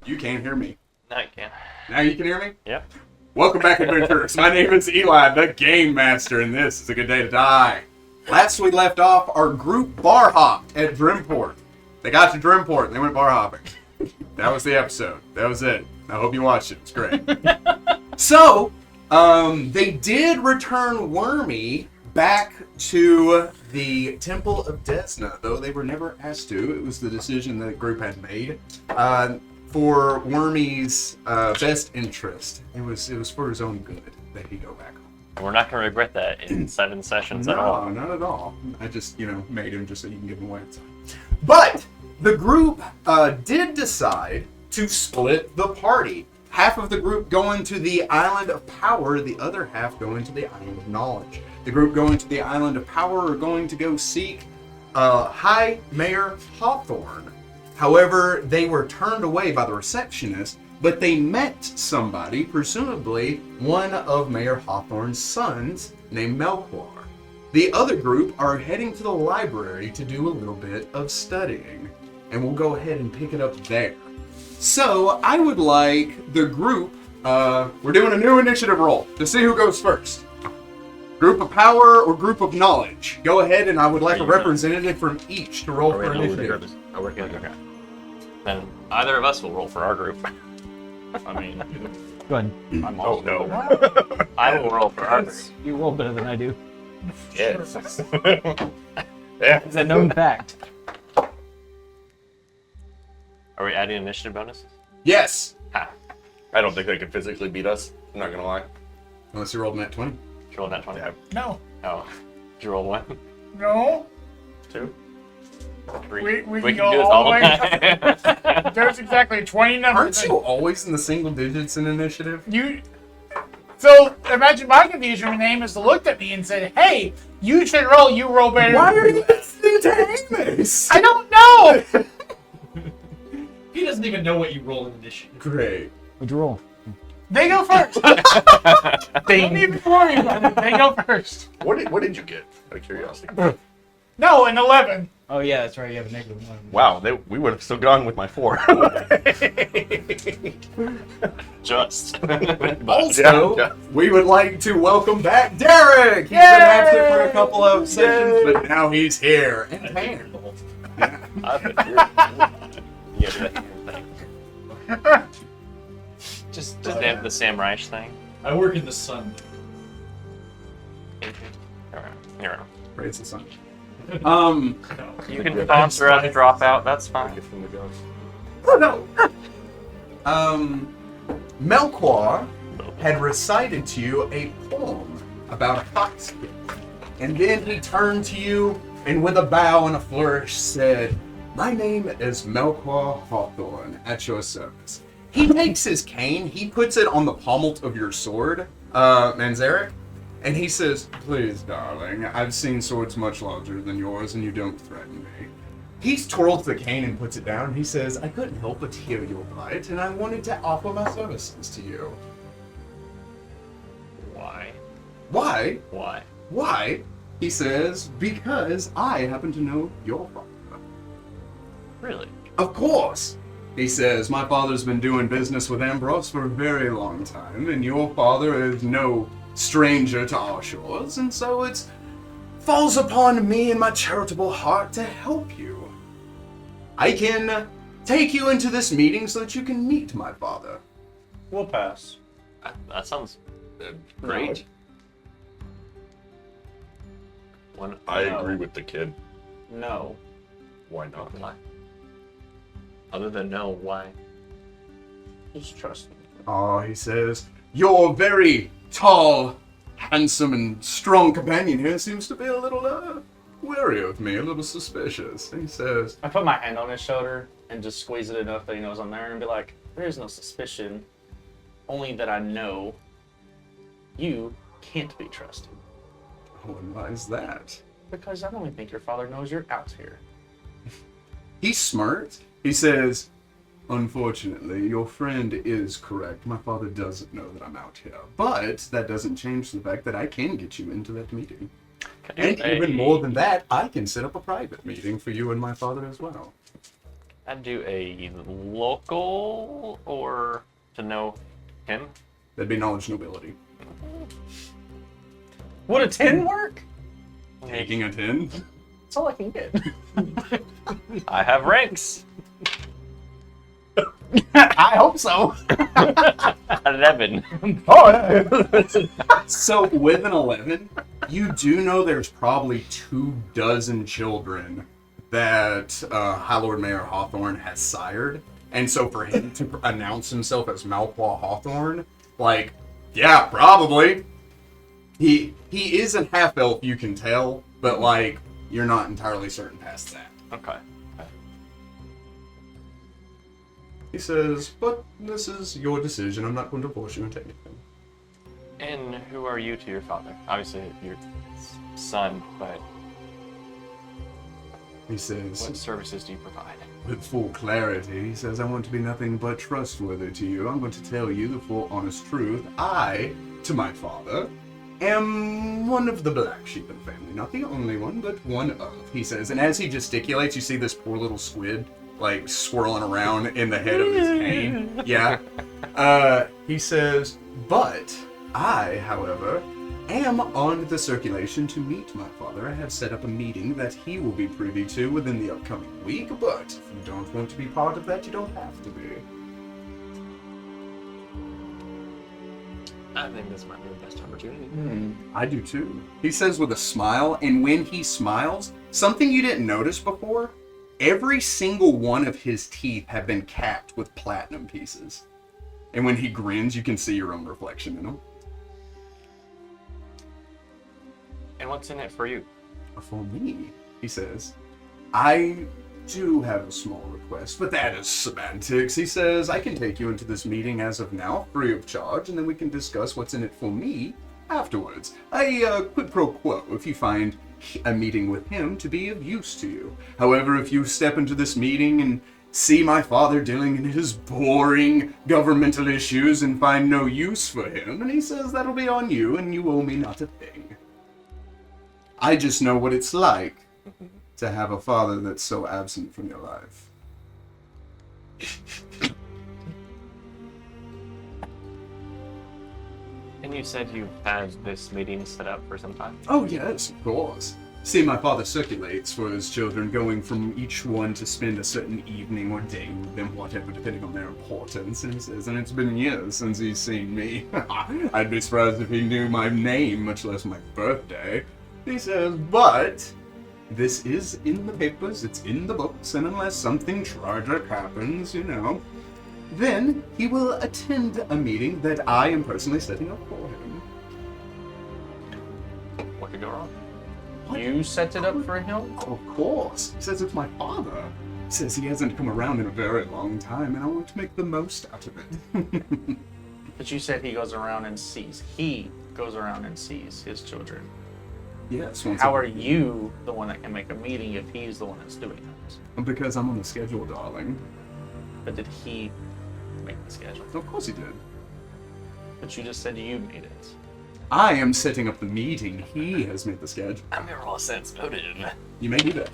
You can't hear me. Now you can. Now you can hear me? Yep. Welcome back, adventurers. My name is Eli, the Game Master, and this is A Good Day to Die. Last we left off, our group bar hopped at Drimport. They got to Drimport and they went bar hopping. That was the episode. That was it. I hope you watched it. It's great. So, they did return Wormy back to the Temple of Desna, though they were never asked to. It was the decision that the group had made for Wormy's best interest. It was for his own good that he go back home. And we're not going to regret that in 7 sessions at all. No, not at all. I just, made him just so you can give him away. But the group did decide to split the party. Half of the group going to the Island of Power, the other half going to the Island of Knowledge. The group going to the Island of Power are going to go seek High Mayor Hawthorne. However, they were turned away by the receptionist, but they met somebody, presumably one of Mayor Hawthorne's sons, named Melchior. The other group are heading to the library to do a little bit of studying, and we'll go ahead and pick it up there. So, I would like the group, we're doing a new initiative roll to see who goes first. Group of Power or Group of Knowledge? Go ahead, and I would like a representative from each to roll for initiative. Oh, we're good. Okay. Then either of us will roll for our group. I mean, Go ahead. I'm also no. I will roll for our group. You roll better than I do. Yes. It's a known fact. Are we adding initiative bonuses? Yes! Ha. I don't think they can physically beat us. I'm not gonna lie. Unless you rolled a nat 20. Did you roll that 20? Yeah. No. Oh. Did you roll 1? No. 2? 3? We can go do this all all the way the time. There's exactly 20 numbers. Aren't you always in the single digits in initiative? So imagine my confusion when Amos looked at me and said, "Hey, you should roll. You roll better." Why are you listening to Amos? I don't know. He doesn't even know what you roll in initiative. Great. What'd you roll? They go first. Don't even worry about it. They go first. What did you get? Out of curiosity. No, an 11. Oh yeah, that's right. You have a negative one. Wow, we would have still gone with my 4. Just. Also, Yeah. we would like to welcome back Derek! He's been absent for a couple of sessions, but now he's here. And Pan. Yeah, do that thing. Just Does they have the Sam Reich thing? I work in the sun. Here. Praise the sun. No. You can sponsor us, drop out, that's fine. From the guns. Oh no! Melchior had recited to you a poem about a foxkin. And then he turned to you and with a bow and a flourish said, "My name is Melchior Hawthorne, at your service." He takes his cane, he puts it on the pommel of your sword, Manzarek, and he says, "Please, darling, I've seen swords much larger than yours, and you don't threaten me." He twirls the cane and puts it down. He says, "I couldn't help but hear your plight, and I wanted to offer my services to you." Why? Why? Why? Why? He says, "Because I happen to know your father." Really? Of course! He says, "My father's been doing business with Ambrose for a very long time, and your father is no stranger to our shores, and so it falls upon me and my charitable heart to help you. I can take you into this meeting so that you can meet my father." We'll pass. That sounds great. I agree with the kid. no. Why not? Why? Other than no, why? Just trust me. Oh, he says, "Your very tall, handsome, and strong companion here seems to be a little, wary of me, a little suspicious." He says, I put my hand on his shoulder and just squeeze it enough that he knows I'm there and be like, "There is no suspicion, only that I know you can't be trusted." "Oh, and why is that?" Because I don't even think your father knows you're out here. He smirks. He says, "Unfortunately, your friend is correct. My father doesn't know that I'm out here. But that doesn't change the fact that I can get you into that meeting. And even more than that, I can set up a private meeting for you and my father as well." I'd do a local or to know him. That'd be knowledge nobility. Would a 10 work? Taking a 10? That's all I can get. I have ranks. I hope so. 11. Oh, yeah. So with an 11, you do know there's probably 24 children that High Lord Mayor Hawthorne has sired. And so for him to announce himself as Melchior Hawthorne, like, yeah, probably. He is a half-elf, you can tell, but like, you're not entirely certain past that. Okay. He says, but this is your decision. I'm not going to force you into anything. And who are you to your father? Obviously, your son, but He says, what services do you provide? with full clarity, he says, I want to be nothing but trustworthy to you. I'm going to tell you the full honest truth. I, to my father, am one of the black sheep of the family. Not the only one, but one of, he says. And as he gesticulates, you see this poor little squid, like, swirling around in the head of his cane. Yeah. He says, but I, however, am on the circulation to meet my father. I have set up a meeting that he will be privy to within the upcoming week, but if you don't want to be part of that, you don't have to be. I think this might be the best opportunity. I do too. He says with a smile, and when he smiles, something you didn't notice before, every single one of his teeth have been capped with platinum pieces. And when he grins, you can see your own reflection in them. And what's in it for you? For me, he says, I do have a small request, but that is semantics. He says, I can take you into this meeting as of now, free of charge, and then we can discuss what's in it for me afterwards. A quid pro quo, if you find a meeting with him to be of use to you. However, if you step into this meeting and see my father dealing in his boring governmental issues and find no use for him, and he says that'll be on you, and you owe me not a thing. I just know what it's like to have a father that's so absent from your life. And you said you've had this meeting set up for some time? Oh yes, of course. See, my father circulates for his children, going from each one to spend a certain evening or day with them, whatever, depending on their importance. And he says, and it's been years since he's seen me. I'd be surprised if he knew my name, much less my birthday. He says, but this is in the papers, it's in the books, and unless something tragic happens, you know, then he will attend a meeting that I am personally setting up for him. What could go wrong? You set it up for him? Of course. He says it's my father. He says he hasn't come around in a very long time, and I want to make the most out of it. But you said he goes around and sees. He goes around and sees his children. Yes. How are you the one that can make a meeting if he's the one that's doing it? Because I'm on the schedule, darling. But did he make the schedule? Of course he did. But you just said you made it. I am setting up the meeting. He has made the schedule. I'm gonna roll a sense motive. You may do that.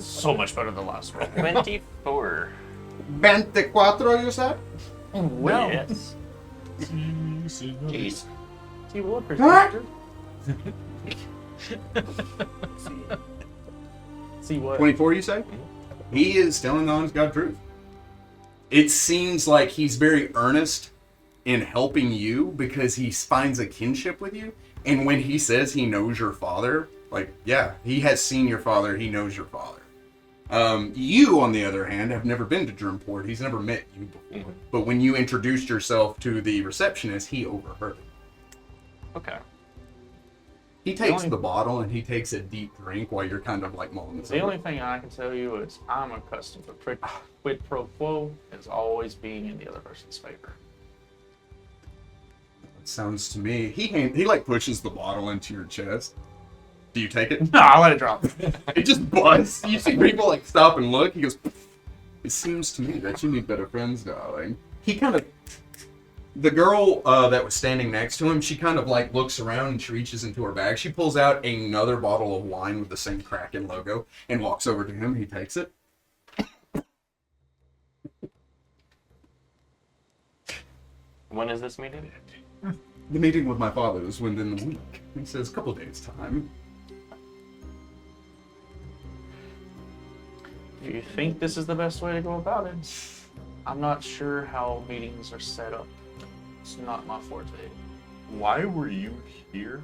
So much better than last roll. 24. 24, you said? Well, Yes. Jeez. see what Huh? See what? 24, you say? He is telling the honest God truth. It seems like he's very earnest in helping you because he finds a kinship with you. And when he says he knows your father, like, yeah, he has seen your father, he knows your father. You, on the other hand, have never been to Germport. He's never met you before. But when you introduced yourself to the receptionist, he overheard it. Okay. He takes the bottle and he takes a deep drink while you're kind of like mulling this The over. only thing I can tell you is I'm accustomed to quid pro quo as always being in the other person's favor. Sounds to me. He like pushes the bottle into your chest. Do you take it? No, I'll let it drop. It just busts. You see people like stop and look. He goes, it seems to me that you need better friends, darling. He kind of, the girl that was standing next to him, she kind of like looks around and she reaches into her bag. She pulls out another bottle of wine with the same Kraken logo and walks over to him. He takes it. When is this meeting? The meeting with my father is within the week. He says a couple days' time. Do you think this is the best way to go about it? I'm not sure how meetings are set up. It's not my forte. Why were you here?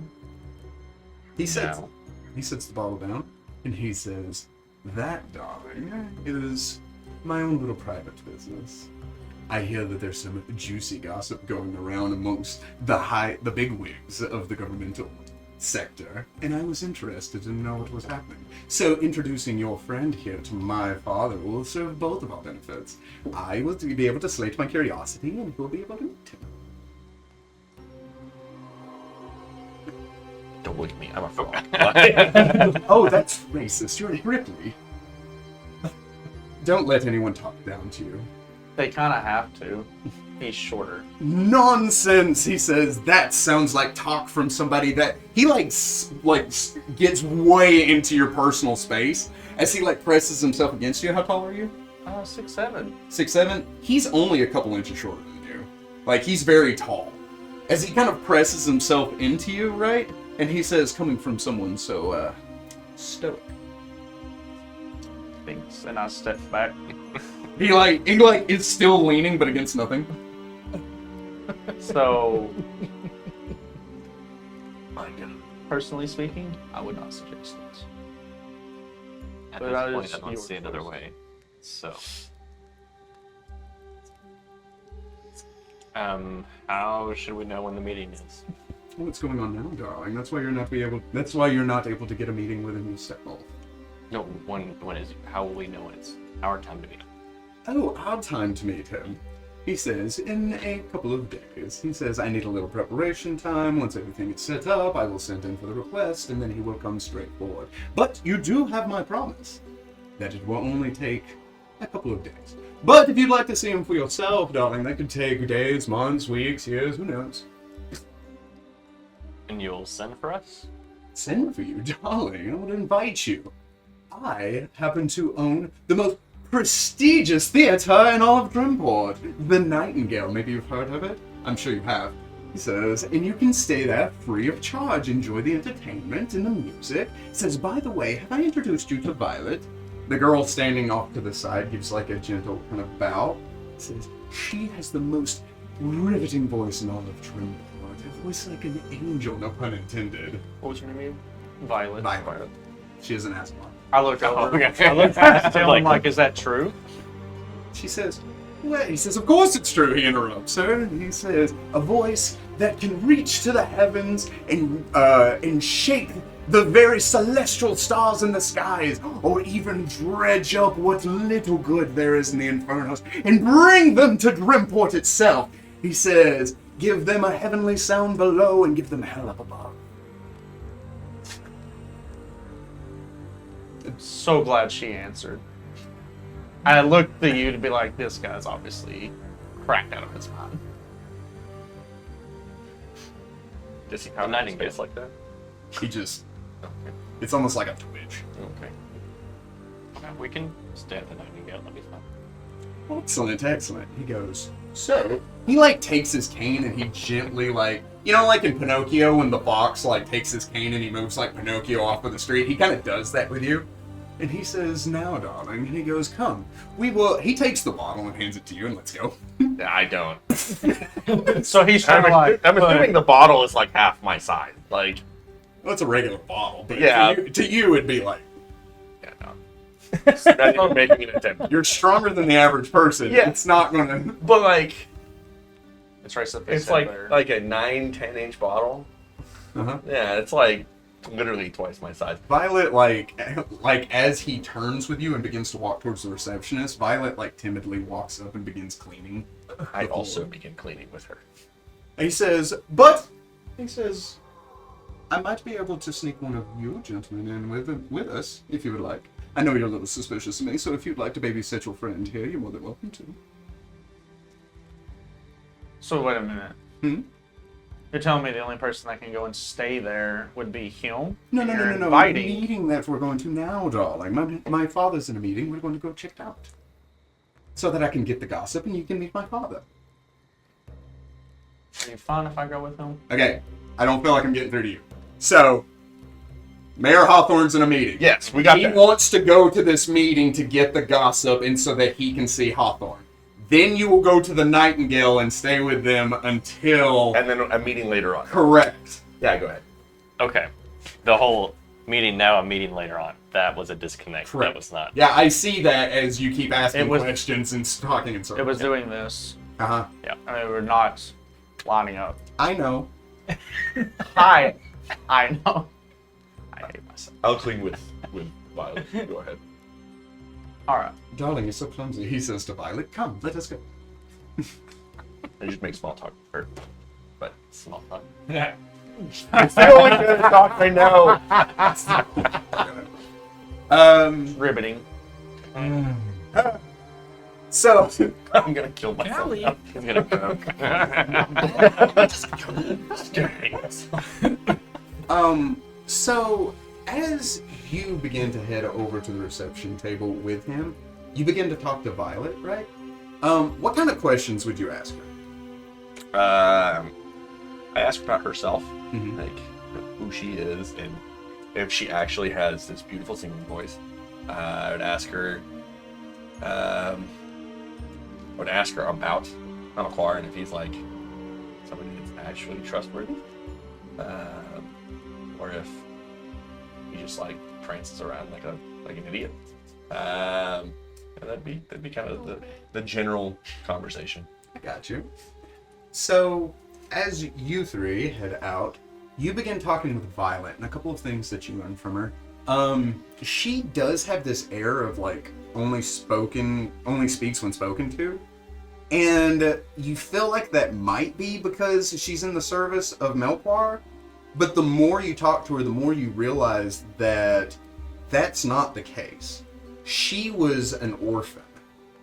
He sets, Now. he sets the bottle down, and he says, "That, darling, is my own little private business. I hear that there's some juicy gossip going around amongst the bigwigs of the governmental sector, and I was interested to know what was happening. So introducing your friend here to my father will serve both of our benefits. I will be able to slate my curiosity, and he'll be able to meet him." Don't look at me. I'm a fraud. Oh, that's racist. You're Ripley. Don't let anyone talk down to you. They kind of have to. He's shorter. Nonsense, he says. That sounds like talk from somebody that he gets way into your personal space as he presses himself against you. How tall are you? 6'7". 6'7". He's only a couple inches shorter than you. He's very tall. As he kind of presses himself into you, right? And he says, coming from someone so stoic. Thanks. And I step back. He is still leaning, but against nothing. So, My God. personally speaking, I would not suggest it. At But this that point, is I don't your see another choice. way. So, how should we know when the meeting is? What's going on now, darling? That's why you're not able to get a meeting with a new stepmom. No, when is? How will we know when it's our time to meet? Oh, our time to meet him. He says, in a couple of days. He says, I need a little preparation time. Once everything is set up, I will send in for the request, and then he will come straight forward. But you do have my promise that it will only take a couple of days. But if you'd like to see him for yourself, darling, that could take days, months, weeks, years, who knows? And you'll send for us? Send for you, darling. I would invite you. I happen to own the most prestigious theater in all of Drimport, the Nightingale. Maybe you've heard of it? I'm sure you have. He says, and you can stay there free of charge. Enjoy the entertainment and the music. He says, by the way, have I introduced you to Violet? The girl standing off to the side gives a gentle kind of bow. He says, she has the most riveting voice in all of Drimport. A voice like an angel, no pun intended. What was your name? Violet. Violet. She is an Asmar. I look over. okay. I look past him. I'm like, is that true? She says, well, he says, of course it's true, he interrupts her. And he says, a voice that can reach to the heavens and shake the very celestial stars in the skies, or even dredge up what little good there is in the infernos, and bring them to Drimport itself. He says, give them a heavenly sound below and give them hell up above. So glad she answered. I looked at you to be like, this guy's obviously cracked out of his mind. Does he The pound his Nightingale. face like that? He just, it's almost like a twitch. Okay. Okay, we can stay at the Nightingale. That'll be fun. Excellent, excellent. He goes, so, he takes his cane and he gently in Pinocchio when the fox takes his cane and he moves Pinocchio off of the street, he kind of does that with you. And he says, now, darling, and he goes, come, he takes the bottle and hands it to you and let's go. I don't. So he's trying to I'm assuming the bottle is half my size. Well, it's a regular bottle, but Yeah. to you it'd be Yeah, no. Not even making an attempt. you're stronger than the average person. Yeah. It's not gonna, But It's right up his it's head there. like a 9-10 inch bottle. uh-huh. Yeah, it's literally twice my size. Violet, as he turns with you and begins to walk towards the receptionist, Violet, timidly walks up and begins cleaning. I the also floor. begin cleaning with her. And he says, I might be able to sneak one of you gentlemen in with us, if you would like. I know you're a little suspicious of me, so if you'd like to babysit your friend here, you're more than welcome to. So wait a minute. Hmm? You're telling me the only person that can go and stay there would be him? No. You're The inviting. meeting that we're going to now, darling. My father's in a meeting. We're going to go check it out. So that I can get the gossip and you can meet my father. be fine if I go with him. Okay, I don't feel like I'm getting through to you. So, Mayor Hawthorne's in a meeting. Yes, we got He that. wants to go to this meeting to get the gossip and so that he can see Hawthorne. Then you will go to the Nightingale and stay with them until... And then a meeting later on. Correct. Yeah, go ahead. Okay. The whole meeting now, a meeting later on. That was a disconnect. Correct. That was not. Yeah, I see that as you keep asking It was- questions and talking in circles. It was doing this, Uh-huh. and they were not lining up. I know. I know. I hate myself. I'll cling with Violet. Go ahead. All right. Darling, you're so clumsy. He says to Violet, come, let us go. I just make small talk with her. But Small talk. Yeah. it's the only kind of talk I know. Riveting. So, I'm gonna kill myself. Golly. He's gonna go. so as you begin to head over to the reception table with him, you begin to talk to Violet, right? What kind of questions would you ask her? I asked about herself, Mhm. like who she is, and if she actually has this beautiful singing voice. I would ask her. I would ask her about Melchior and if he's like somebody that's actually trustworthy, or if he just like prances around like an idiot. And that'd be kind of the general conversation. I got you. So, as you three head out, you begin talking with Violet and a couple of things that you learn from her. She does have this air of like only speaks when spoken to. And you feel like that might be because she's in the service of Melchior, but the more you talk to her, the more you realize that that's not the case. She was an orphan,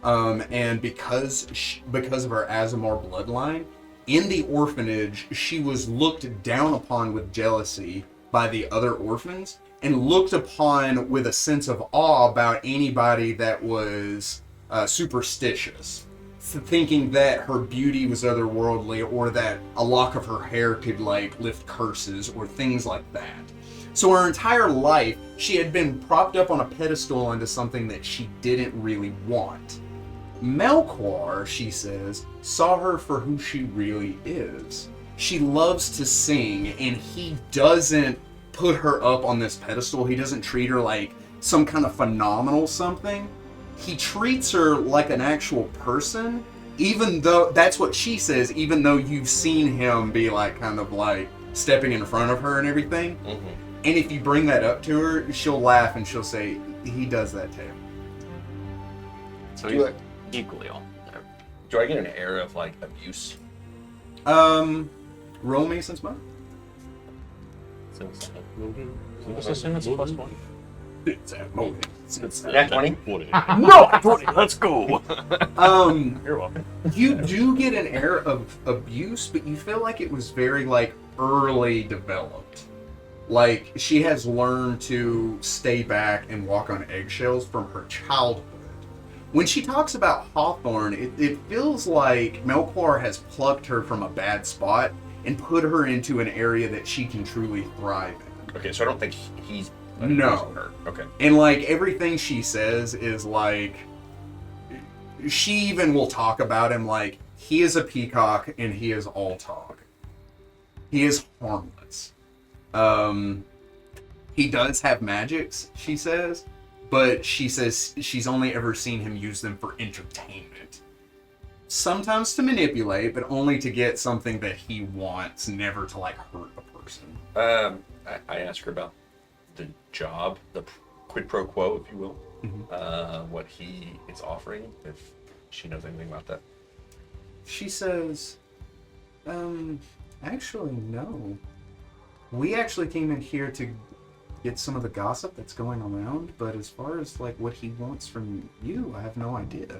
and because of her Azamar bloodline, in the orphanage, she was looked down upon with jealousy by the other orphans, and looked upon with a sense of awe about anybody that was superstitious. Thinking that her beauty was otherworldly, or that a lock of her hair could like lift curses or things like that. So her entire life, she had been propped up on a pedestal into something that she didn't really want. Melchior, she says, saw her for who she really is. She loves to sing, and he doesn't put her up on this pedestal. He doesn't treat her like some kind of phenomenal something. He treats her like an actual person, even though, that's what she says, even though you've seen him be like, kind of like, stepping in front of her and everything. Mm-hmm. And if you bring that up to her, she'll laugh and she'll say, he does that too. So Do he's equally all. Do I get an air of like abuse? Roll me since mine. Let's assume it's plus one. Yeah, 20. No! Let's go. You're welcome. You do get an air of abuse, but you feel like it was very like early developed. Like she has learned to stay back and walk on eggshells from her childhood. When she talks about Hawthorne, it feels like Melchior has plucked her from a bad spot and put her into an area that she can truly thrive in. Okay, so I don't think he's No. her. Okay. And like everything she says is like, she even will talk about him like he is a peacock and he is all talk. He is harmless. He does have magics, she says, but she says she's only ever seen him use them for entertainment. Sometimes to manipulate, but only to get something that he wants, never to like hurt a person. I asked her about the job, the quid pro quo, if you will. Mhm. What he is offering, if she knows anything about that. She says, actually, no. We actually came in here to get some of the gossip that's going around, but as far as like what he wants from you, I have no idea.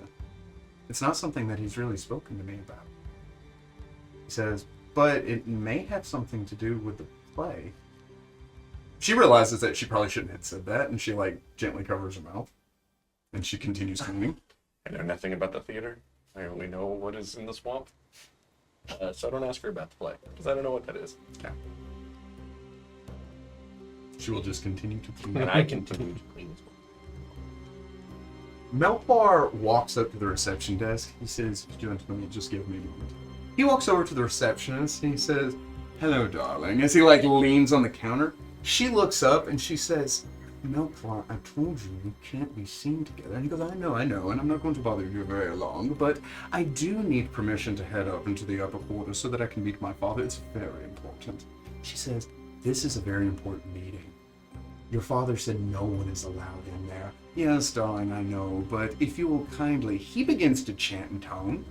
It's not something that he's really spoken to me about. He says, but it may have something to do with the play. She realizes that she probably shouldn't have said that, and she like gently covers her mouth. And she continues cleaning. I know nothing about the theater. I only know what is in the swamp. So don't ask her about the play, because I don't know what that is. Okay. She will just continue to clean. And I continue to clean as well. Melchior walks up to the reception desk. He says, "Gentlemen, just give me a moment." He walks over to the receptionist and he says, "Hello, darling," as he leans on the counter. She looks up and she says, "Melchior, I told you we can't be seen together." And he goes, I know, and I'm not going to bother you very long, but I do need permission to head up into the upper quarters so that I can meet my father. It's very important. She says, "This is a very important meeting. Your father said no one is allowed in there." "Yes, darling, I know, but if you will kindly..." He begins to chant in tone.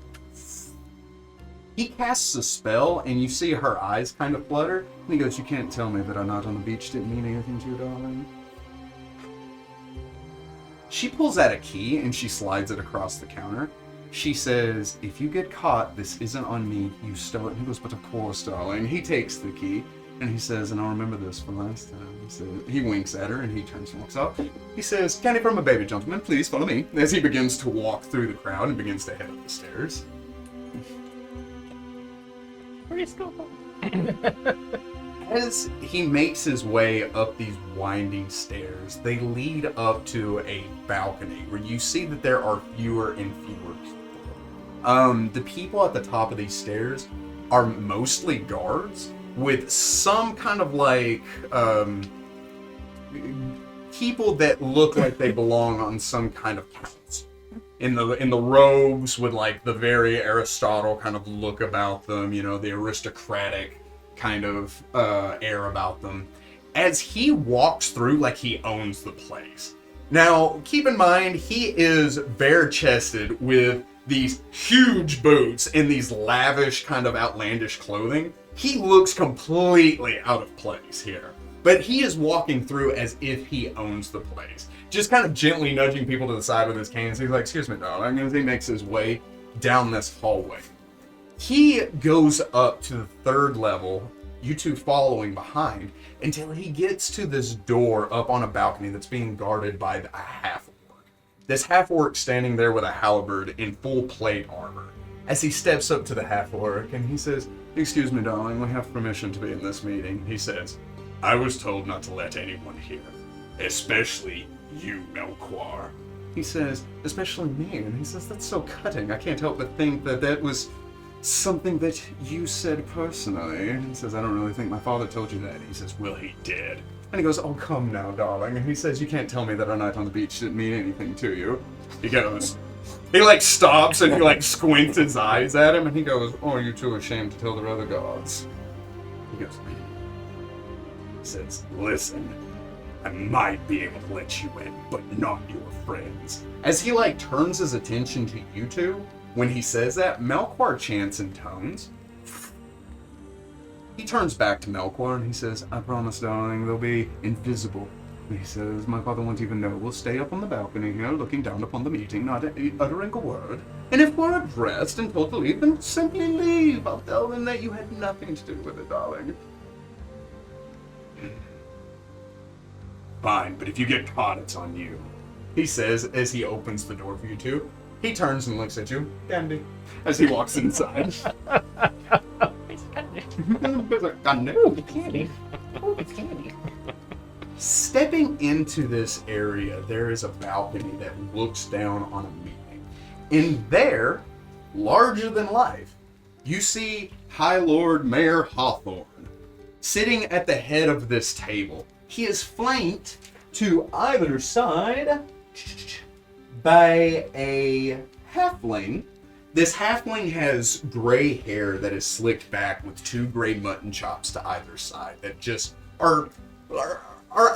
He casts a spell, and you see her eyes kind of flutter. And he goes, "You can't tell me that I'm not on the beach didn't mean anything to you, darling." She pulls out a key, and she slides it across the counter. She says, "If you get caught, this isn't on me. You stole it." And he goes, "But of course, darling." He takes the key, and he says, "And I'll remember this for last time." He winks at her, and he turns and walks off. He says, "Candy from a baby, gentlemen. Please follow me." As he begins to walk through the crowd and begins to head up the stairs. As he makes his way up these winding stairs, they lead up to a balcony where you see that there are fewer and fewer people. The people at the top of these stairs are mostly guards with some kind of people that look like they belong on some kind of council. In the robes with the very Aristotle kind of look about them, the aristocratic kind of air about them. As he walks through like he owns the place. Now, keep in mind, he is bare-chested with these huge boots and these lavish kind of outlandish clothing. He looks completely out of place here. But he is walking through as if he owns the place. Just kind of gently nudging people to the side with his cane. So he's like, "Excuse me, darling," as he makes his way down this hallway. He goes up to the third level, you two following behind, until he gets to this door up on a balcony that's being guarded by a half-orc. This half-orc standing there with a halberd in full plate armor. As he steps up to the half-orc and he says, "Excuse me, darling, we have permission to be in this meeting." He says, "I was told not to let anyone hear, especially you, Melchior." He says, "Especially me?" And he says, "That's so cutting. I can't help but think that was something that you said personally." And he says, "I don't really think my father told you that." He says, "Well, he did." And he goes, "Oh, come now, darling." And he says, "You can't tell me that our night on the beach didn't mean anything to you." He goes, he stops and he squints his eyes at him and he goes, "Oh, are you too ashamed to tell the other gods?" He goes, he says, "Listen, I might be able to let you in, but not your friends." As he turns his attention to you two, when he says that, Melchior chants in tones. He turns back to Melchior and he says, "I promise, darling, they'll be invisible." And he says, "My father won't even know. We'll stay up on the balcony here, looking down upon the meeting, not uttering a word. And if we're addressed and told to leave, then simply leave. I'll tell them that you had nothing to do with it, darling." "Fine, but if you get caught, it's on you," he says as he opens the door for you two. He turns and looks at you, "Candy," as he walks inside. Candy. Candy. Stepping into this area, there is a balcony that looks down on a meeting. In there, larger than life, you see High Lord Mayor Hawthorne sitting at the head of this table. He is flanked to either side by a halfling. This halfling has gray hair that is slicked back with two gray mutton chops to either side that just are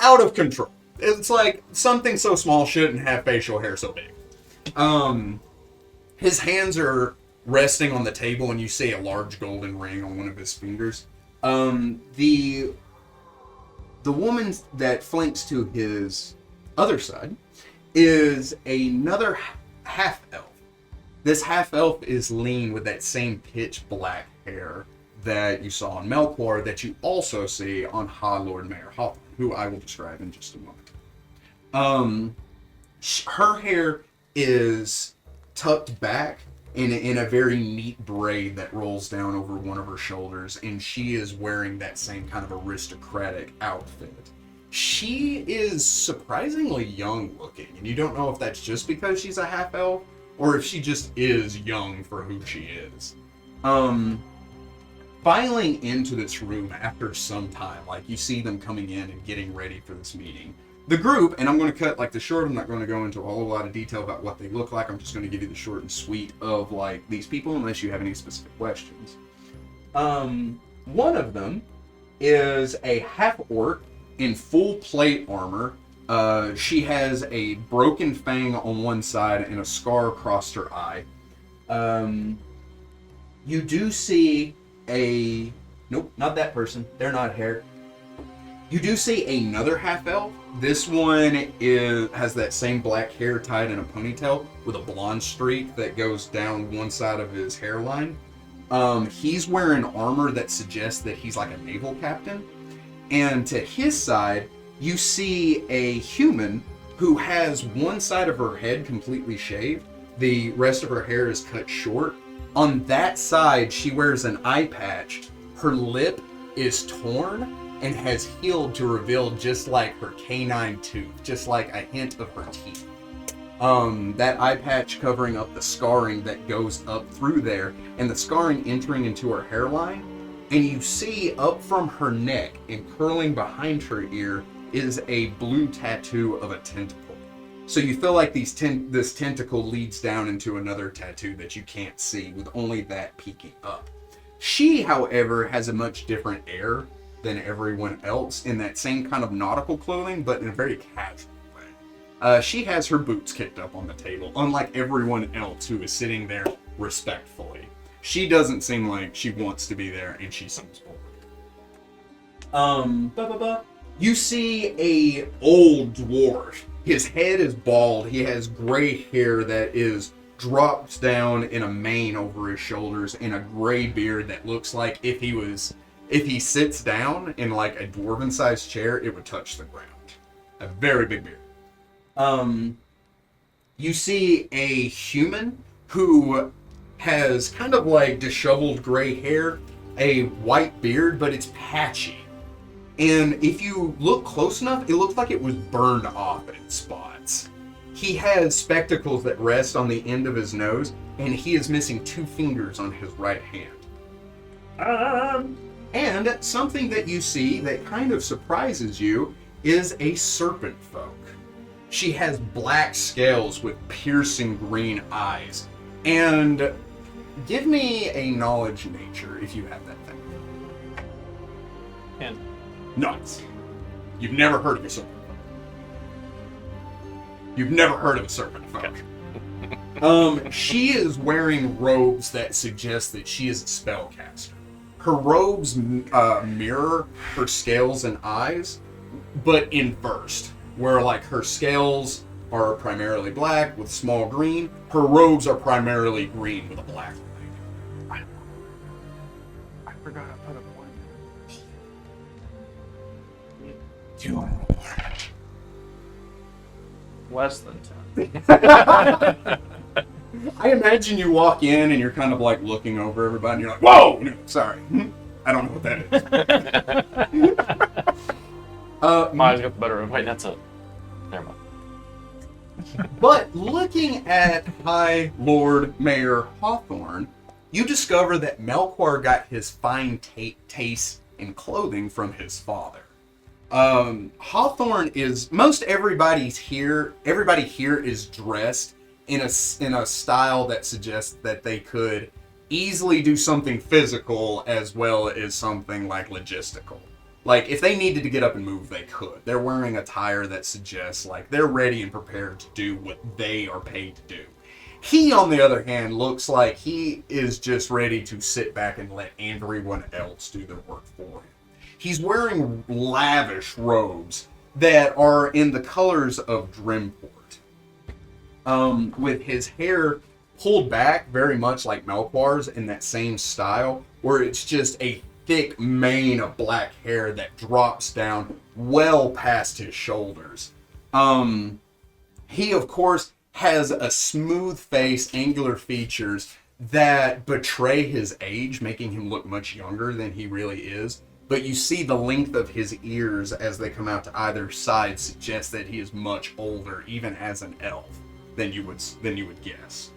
out of control. It's like something so small shouldn't have facial hair so big. His hands are resting on the table and you see a large golden ring on one of his fingers. The woman that flanks to his other side is another half-elf. This half-elf is lean with that same pitch black hair that you saw on Melchior that you also see on High Lord Mayor Hawthorne, who I will describe in just a moment. Her hair is tucked back in a very neat braid that rolls down over one of her shoulders, and she is wearing that same kind of aristocratic outfit. She is surprisingly young looking, and you don't know if that's just because she's a half elf or if she just is young for who she is. Filing into this room after some time, like you see them coming in and getting ready for this meeting. The group, and I'm going to cut like the short, I'm not going to go into a whole lot of detail about what they look like. I'm just going to give you the short and sweet of like these people, unless you have any specific questions. One of them is a half orc in full plate armor. She has a broken fang on one side and a scar across her eye. You do see nope, not that person. They're not hair. You do see another half elf. This one has that same black hair tied in a ponytail with a blonde streak that goes down one side of his hairline. He's wearing armor that suggests that he's like a naval captain. And to his side, you see a human who has one side of her head completely shaved. The rest of her hair is cut short. On that side, she wears an eye patch. Her lip is torn and has healed to reveal just like her canine tooth, just like a hint of her teeth. That eye patch covering up the scarring that goes up through there, and the scarring entering into her hairline. And you see up from her neck and curling behind her ear is a blue tattoo of a tentacle. So you feel like this tentacle leads down into another tattoo that you can't see, with only that peeking up. She, however, has a much different air than everyone else in that same kind of nautical clothing, but in a very casual way. She has her boots kicked up on the table, unlike everyone else who is sitting there respectfully. She doesn't seem like she wants to be there, and she seems bored. You see a old dwarf. His head is bald. He has gray hair that drops down in a mane over his shoulders, and a gray beard that looks like if he sits down in like a dwarven-sized chair, it would touch the ground. A very big beard. You see a human who has kind of like disheveled gray hair, a white beard, but it's patchy. And if you look close enough, it looks like it was burned off in spots. He has spectacles that rest on the end of his nose, and he is missing 2 fingers on his right hand. And something that you see that kind of surprises you is a serpent folk. She has black scales with piercing green eyes. And give me a knowledge nature if you have that thing. And Nuts. You've never heard of a serpent folk. You've never heard of a serpent folk. She is wearing robes that suggest that she is a spellcaster. Her robes mirror her scales and eyes, but inversed, where like her scales are primarily black with small green. Her robes are primarily green with a black line. I forgot I put a one. Do you want to roll more? less than 10. I imagine you walk in and you're kind of like looking over everybody and you're like, whoa! No, sorry. I don't know what that is. Mine's got the better one. Wait, that's a... Never mind. But looking at High Lord Mayor Hawthorne, you discover that Melchior got his fine taste in clothing from his father. Hawthorne is... Everybody here is dressed in a style that suggests that they could easily do something physical as well as something like logistical. Like, if they needed to get up and move, they could. They're wearing attire that suggests, like, they're ready and prepared to do what they are paid to do. He, on the other hand, looks like he is just ready to sit back and let everyone else do their work for him. He's wearing lavish robes that are in the colors of Drimport. With his hair pulled back very much like Melchior's in that same style, where it's just a thick mane of black hair that drops down well past his shoulders. He, of course, has a smooth face, angular features that betray his age, making him look much younger than he really is. But you see the length of his ears as they come out to either side suggests that he is much older, even as an elf, than you would guess.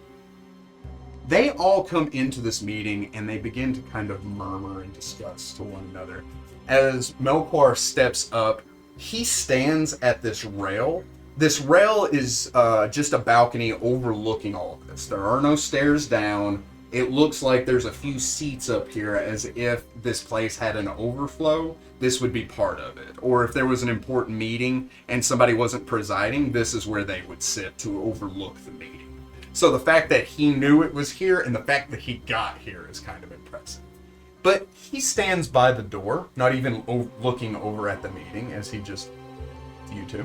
They all come into this meeting and they begin to kind of murmur and discuss to one another. As Melchior steps up, he stands at this rail. This rail is just a balcony overlooking all of this. There are no stairs down. It looks like there's a few seats up here, as if this place had an overflow. This would be part of it. Or if there was an important meeting and somebody wasn't presiding, this is where they would sit to overlook the meeting. So the fact that he knew it was here and the fact that he got here is kind of impressive. But he stands by the door, not even looking over at the meeting, as he just... You two.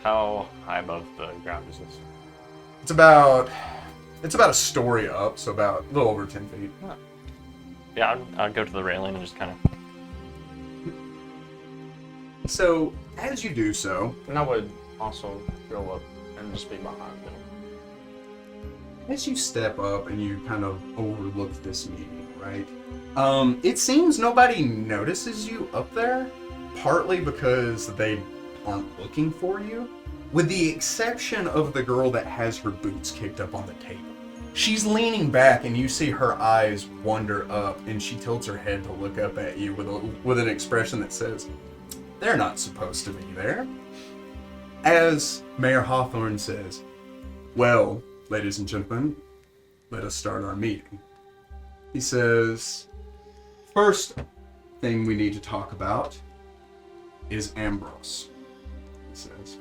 How high above the ground is this? It's about a story up, so about a little over 10 feet. Yeah, I'd go to the railing and just kind of... So, as you do so... And I would also go up and just be behind them. As you step up and you kind of overlook this meeting, right? It seems nobody notices you up there, partly because they aren't looking for you, with the exception of the girl that has her boots kicked up on the table. She's leaning back and you see her eyes wander up and she tilts her head to look up at you with an expression that says, "They're not supposed to be there." As Mayor Hawthorne says, "Well, ladies and gentlemen, let us start our meeting." He says, "First thing we need to talk about is Ambrose," he says.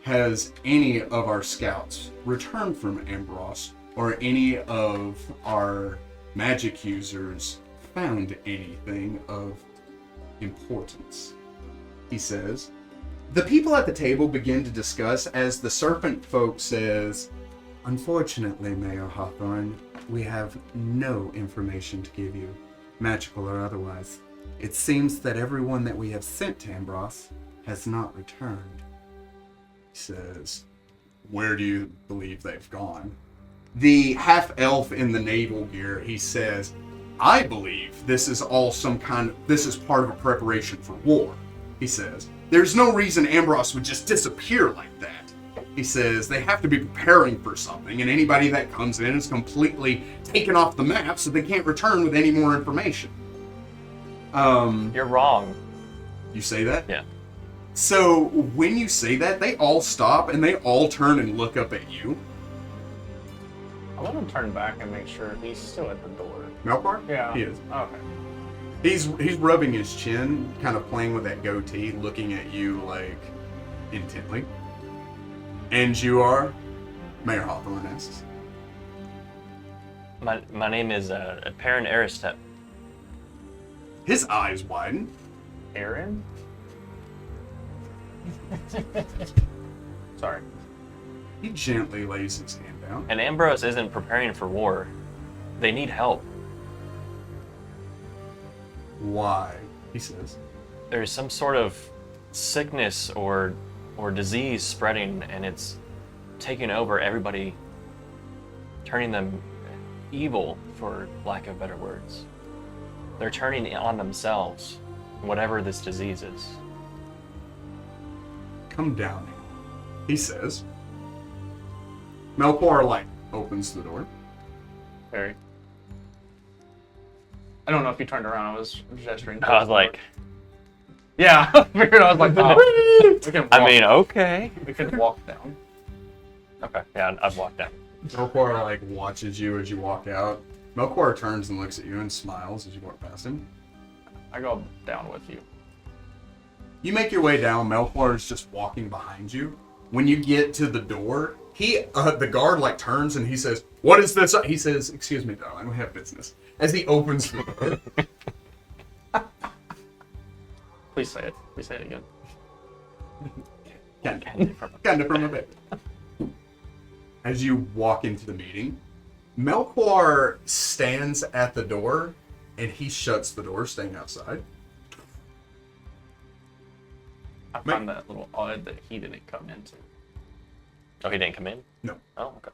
"Has any of our scouts returned from Ambrose, or any of our magic users found anything of importance?" He says. The people at the table begin to discuss as the serpent folk says, "Unfortunately, Mayor Hawthorne, we have no information to give you, magical or otherwise. It seems that everyone that we have sent to Ambrose has not returned." He says, "Where do you believe they've gone?" The half-elf in the naval gear, he says, "I believe this is part of a preparation for war." He says, "There's no reason Ambrose would just disappear like that." He says, "They have to be preparing for something, and anybody that comes in is completely taken off the map, so they can't return with any more information." You're wrong. You say that? Yeah. So when you say that, they all stop and they all turn and look up at you. I want to turn back and make sure he's still at the door. Melchior? Yeah. He is. Okay. He's rubbing his chin, kind of playing with that goatee, looking at you like intently. "And you are?" Mayor Hawthorne asks. My name is Perrin Aristep. His eyes widen. Aaron? Sorry. He gently lays his hand down. And Ambrose isn't preparing for war. They need help. "Why?" he says. There's some sort of sickness or disease spreading, and it's taking over everybody, turning them evil, for lack of better words. They're turning on themselves, whatever this disease is. "Come down here," he says. Melchior opens the door. Very. I don't know if you turned around. I was gesturing. I was like, yeah, I figured. I was like, oh, we can walk, okay. we can walk down. Okay, yeah, I've walked down. Melchior watches you as you walk out. Melchior turns and looks at you and smiles as you walk past him. I go down with you. You make your way down. Melchior is just walking behind you. When you get to the door, the guard turns and he says, "What is this?" He says, "Excuse me, darling, we have business." As he opens the door. Please say it. Please say it again. Kind of from a bit. As you walk into the meeting, Melchior stands at the door and he shuts the door, staying outside. I find that a little odd that he didn't come into. Oh, he didn't come in? No. Oh, okay.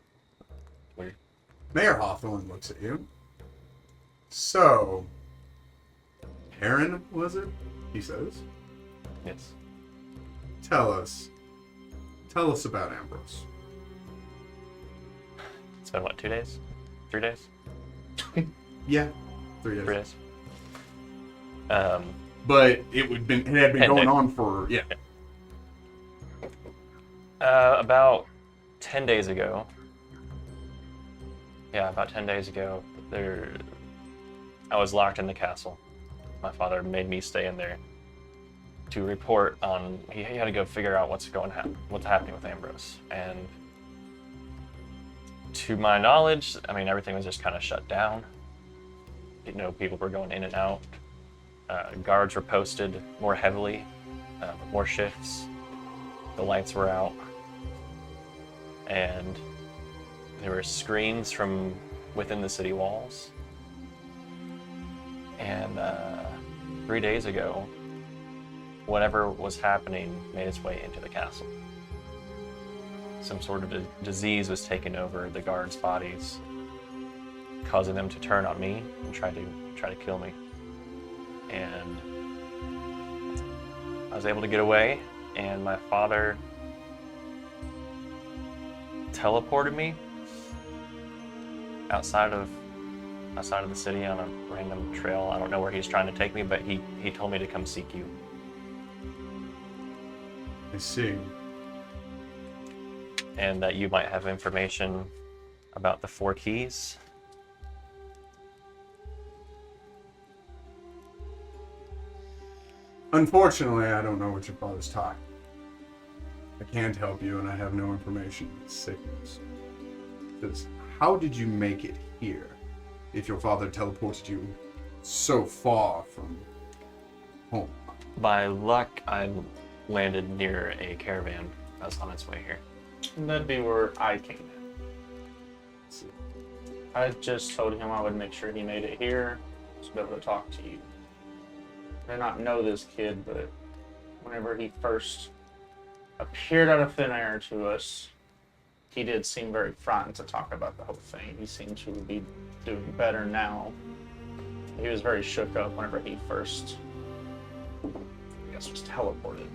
Weird. Mayor Hawthorne looks at you. So, Perrin, was it? He says. Yes. Tell us about Ambrose. It's been what, 2 days? 3 days? Yeah, 3 days. 3 days. But it had been 10 going days. on for About 10 days ago. Yeah, about 10 days ago, I was locked in the castle. My father made me stay in there to report on. He had to go figure out what's happening with Ambrose. And to my knowledge, I mean, everything was just kind of shut down. You know, people were going in and out. Guards were posted more heavily, more shifts. The lights were out. And there were screens from within the city walls. And 3 days ago, whatever was happening made its way into the castle. Some sort of disease was taking over the guards' bodies, causing them to turn on me and try to kill me. And I was able to get away, and my father teleported me outside of the city on a random trail. I don't know where he's trying to take me, but he told me to come seek you. I see. And that you might have information about the 4 keys. Unfortunately, I don't know what your father's talking. I can't help you, and I have no information. It's sickness. Says, how did you make it here? If your father teleported you so far from home. By luck, I landed near a caravan that was on its way here. And that'd be where I came in. I just told him I would make sure he made it here to be able to talk to you. I did not know this kid, but whenever he first appeared out of thin air to us, he did seem very frightened to talk about the whole thing. He seemed to be doing better now. He was very shook up whenever he first, I guess, was teleported.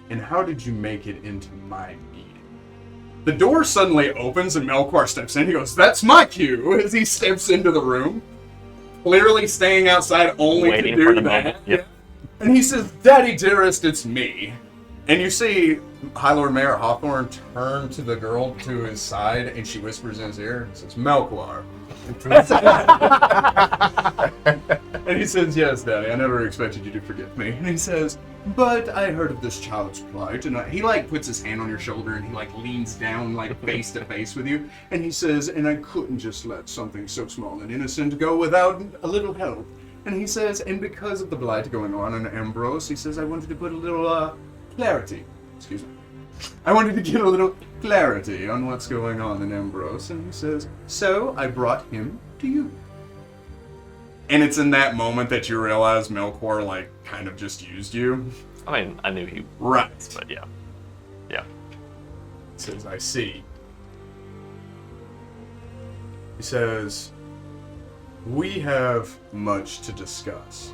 And how did you make it into my meeting? The door suddenly opens and Melchior steps in. He goes, "That's my cue," as he steps into the room. Clearly staying outside only Waiting to do for the that. moment. Yep. And he says, "Daddy dearest, it's me." And you see High Lord Mayor Hawthorne turn to the girl to his side, and she whispers in his ear and says, "Melchior." And he says, "Yes, Daddy, I never expected you to forget me." And he says, "But I heard of this child's plight," and he puts his hand on your shoulder and he leans down face to face with you, and he says, "And I couldn't just let something so small and innocent go without a little help." And he says, "And because of the blight going on in Ambrose," he says, "I wanted to put a little clarity. Excuse me. I wanted to get a little clarity on what's going on in Ambrose." And he says, "So I brought him to you." And it's in that moment that you realize Melchior kind of just used you. I mean, I knew he Right. was, but yeah. Yeah. He says, "I see." He says, "We have much to discuss."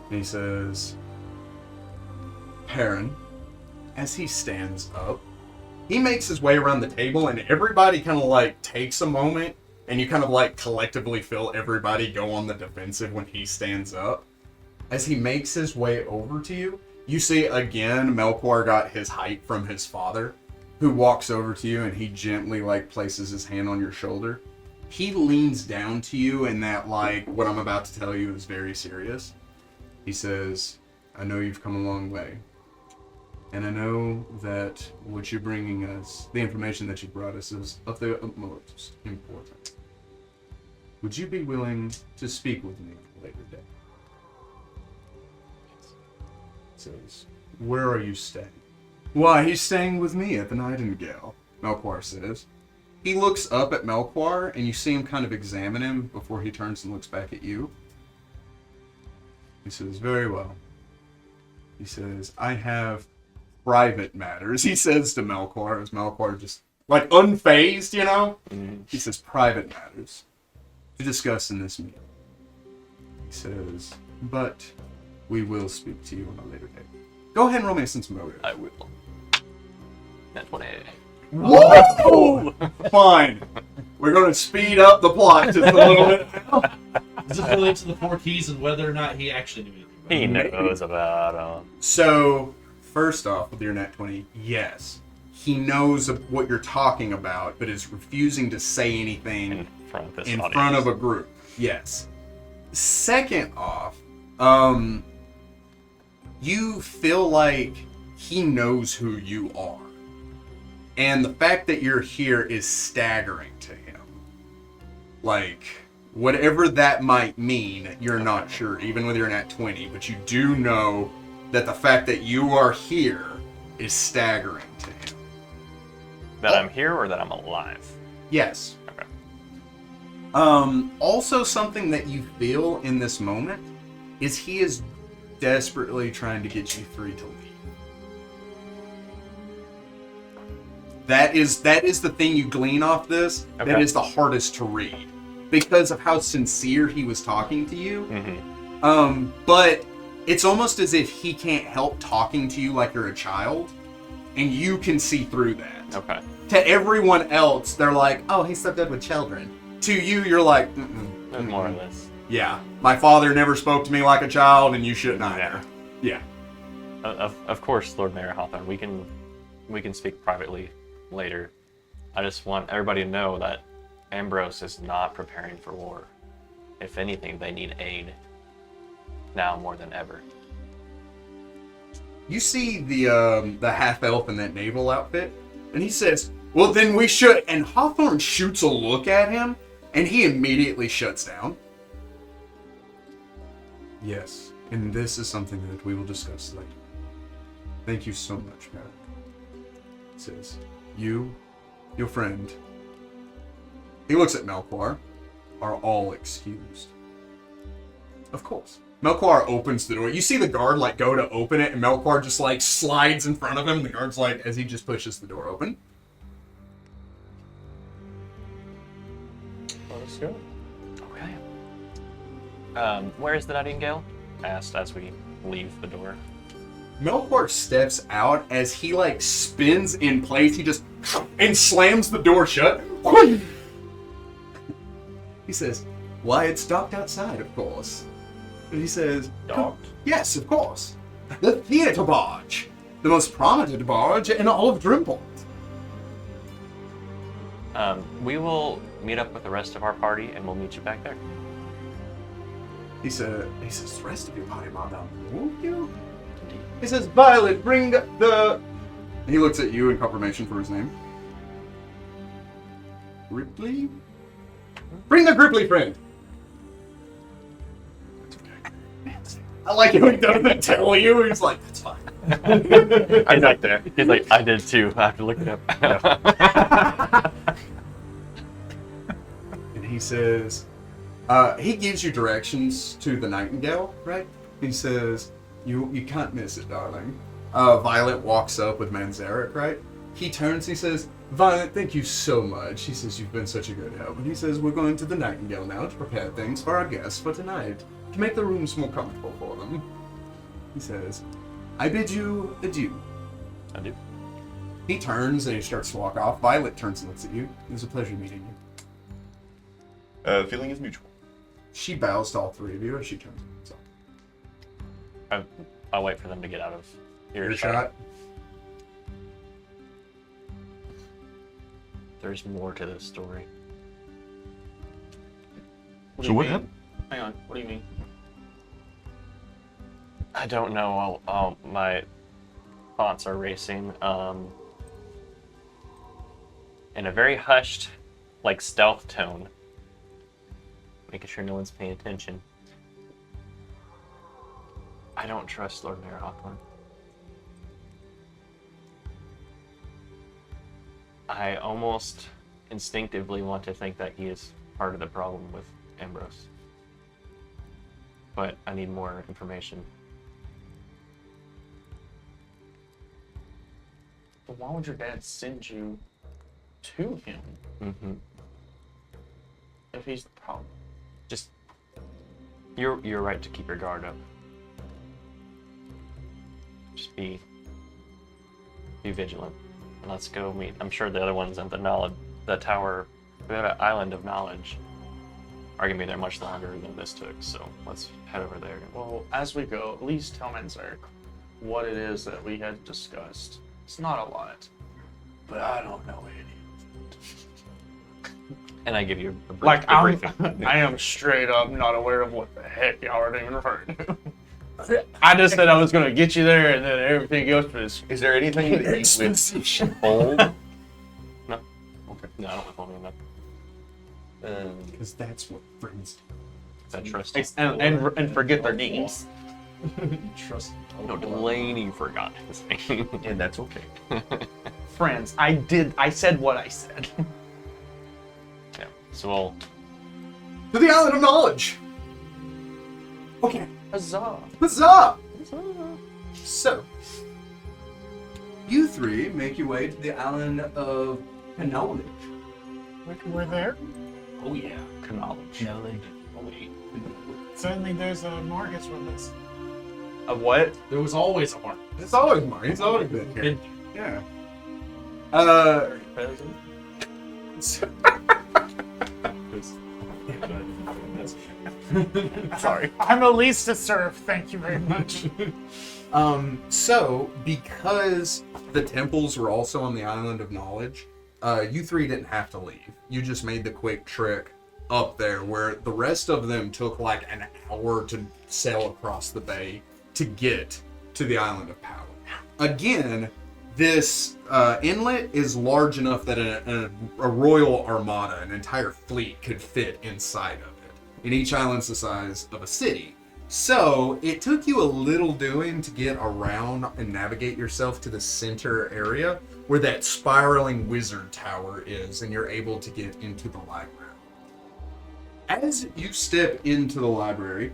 And he says, "Perrin," as he stands up, he makes his way around the table, and everybody kind of takes a moment, and you kind of collectively feel everybody go on the defensive when he stands up. As he makes his way over to you, you see again Melchior got his height from his father, who walks over to you and he gently places his hand on your shoulder. He leans down to you, and that what I'm about to tell you is very serious. He says, "I know you've come a long way. And I know that what you're bringing us, the information that you brought us, is of the utmost importance. Would you be willing to speak with me at a later date?" Says, "Where are you staying?" "Why, he's staying with me at the Nightingale," Melchior says. He looks up at Melchior, and you see him kind of examine him before he turns and looks back at you. He says, "Very well." He says, "I have private matters," he says to Melchior, as Melchior just like unfazed, you know? Mm. He says, private matters to discuss in this meeting. He says, but we will speak to you on a later date. Go ahead and roll me a sense motive. I will. That's what I. Whoa! Fine. We're going to speed up the plot just a little bit now. Does this relate to the 4 keys and whether or not he actually knew anything about He it? knows about So, first off, with your nat 20, yes. He knows what you're talking about, but is refusing to say anything in front of this in audience. front of a group. Yes. Second off, you feel like he knows who you are. And the fact that you're here is staggering to him. Like, whatever that might mean, you're not sure, even with your nat 20. But you do know that the fact that you are here is staggering to him. That I'm here or that I'm alive? Yes. Okay. Also, something that you feel in this moment is he is desperately trying to get you three to leave. That is the thing you glean off this. Okay. That is the hardest to read because of how sincere he was talking to you. Mm-hmm. But it's almost as if he can't help talking to you like you're a child, and you can see through that. Okay. To everyone else, they're like, "Oh, he's so good with children." To you, you're like, There's more of this. Yeah, my father never spoke to me like a child, and you shouldn't either. Yeah. Of course, Lord Mayor Hawthorne, we can speak privately later. I just want everybody to know that Ambrose is not preparing for war. If anything, they need aid now more than ever. You see the half elf in that naval outfit, and he says, "Well, then we should." And Hawthorne shoots a look at him, and he immediately shuts down. Yes, and this is something that we will discuss later. Thank you so much, Merrick. He says, "You, your friend," he looks at Melchior, "are all excused." Of course. Melchior opens the door. You see the guard like go to open it, and Melchior just like slides in front of him. The guard's like, as he just pushes the door open. Let's go. Okay. Where is the Nightingale? Asked as we leave the door. Melchior steps out as he like spins in place. He just and slams the door shut. He says, "Why, it's docked outside, of course." And he says, Docked? "Yes, of course. The theater barge. The most prominent barge in all of Drimport." We will meet up with the rest of our party and we'll meet you back there. He says, "The rest of your party, madame, won't you?" He says, "Violet, bring the..." He looks at you in confirmation for his name. "Ripley? Bring the Ripley friend." I like it when he doesn't tell you. He's like, "That's fine." I'm right there. He's like, I did too. I have to look it up. And he says, he gives you directions to the Nightingale, right? He says, you can't miss it, darling. Violet walks up with Manzarek, right? He turns, he says, "Violet, thank you so much." He says, "You've been such a good help." And he says, "We're going to the Nightingale now to prepare things for our guests for tonight, to make the rooms more comfortable for them." He says, "I bid you adieu." I do. He turns and he starts to walk off. Violet turns and looks at you. "It was a pleasure meeting you." The feeling is mutual. She bows to all three of you as she turns and looks up. I'll wait for them to get out of earshot. Earshot. There's more to this story. What do So you what mean? happened? Hang on. What do you mean? I don't know. My thoughts are racing. In a very hushed, like stealth tone, making sure no one's paying attention. I don't trust Lord Mayor Hawthorne. I almost instinctively want to think that he is part of the problem with Ambrose. But I need more information. But why would your dad send you to him Mm-hmm. if he's the problem. Just you're right to keep your guard up. Just be vigilant. And let's go meet. I'm sure the other ones at the tower, the island of knowledge, are gonna be there much longer than this took. So let's head over there. Well, as we go, at least tell Menzer what it is that we had discussed. It's not a lot, but I don't know any. And I give you a Like, briefing. I am straight up not aware of what the heck y'all are even referring to. I just said I was going to get you there, and then everything else was... Is there anything that you with Exposition. hold? No. Okay. No, I don't withhold enough. Because that's what friends do. Is that trust? And forget their names. Trust. No, Delaney forgot his name. And that's okay. Friends, I said what I said. Yeah. So we'll. To the island of knowledge. Okay. Huzzah. Huzzah! So, you three make your way to the island of knowledge. We're there. Oh yeah. Knowledge. Knowledge. Oh, yeah. Certainly, there's a Marcus with us. A what? There was always a mark. It's always mine. It's always been here. Good. Yeah. So- Sorry. I'm a least to serve. Thank you very much. So, because the temples were also on the island of knowledge, you three didn't have to leave. You just made the quick trek up there, where the rest of them took like an hour to sail across the bay to get to the island of power. Again, this inlet is large enough that a royal armada, an entire fleet, could fit inside of it. And each island's the size of a city. So it took you a little doing to get around and navigate yourself to the center area where that spiraling wizard tower is, and you're able to get into the library. As you step into the library,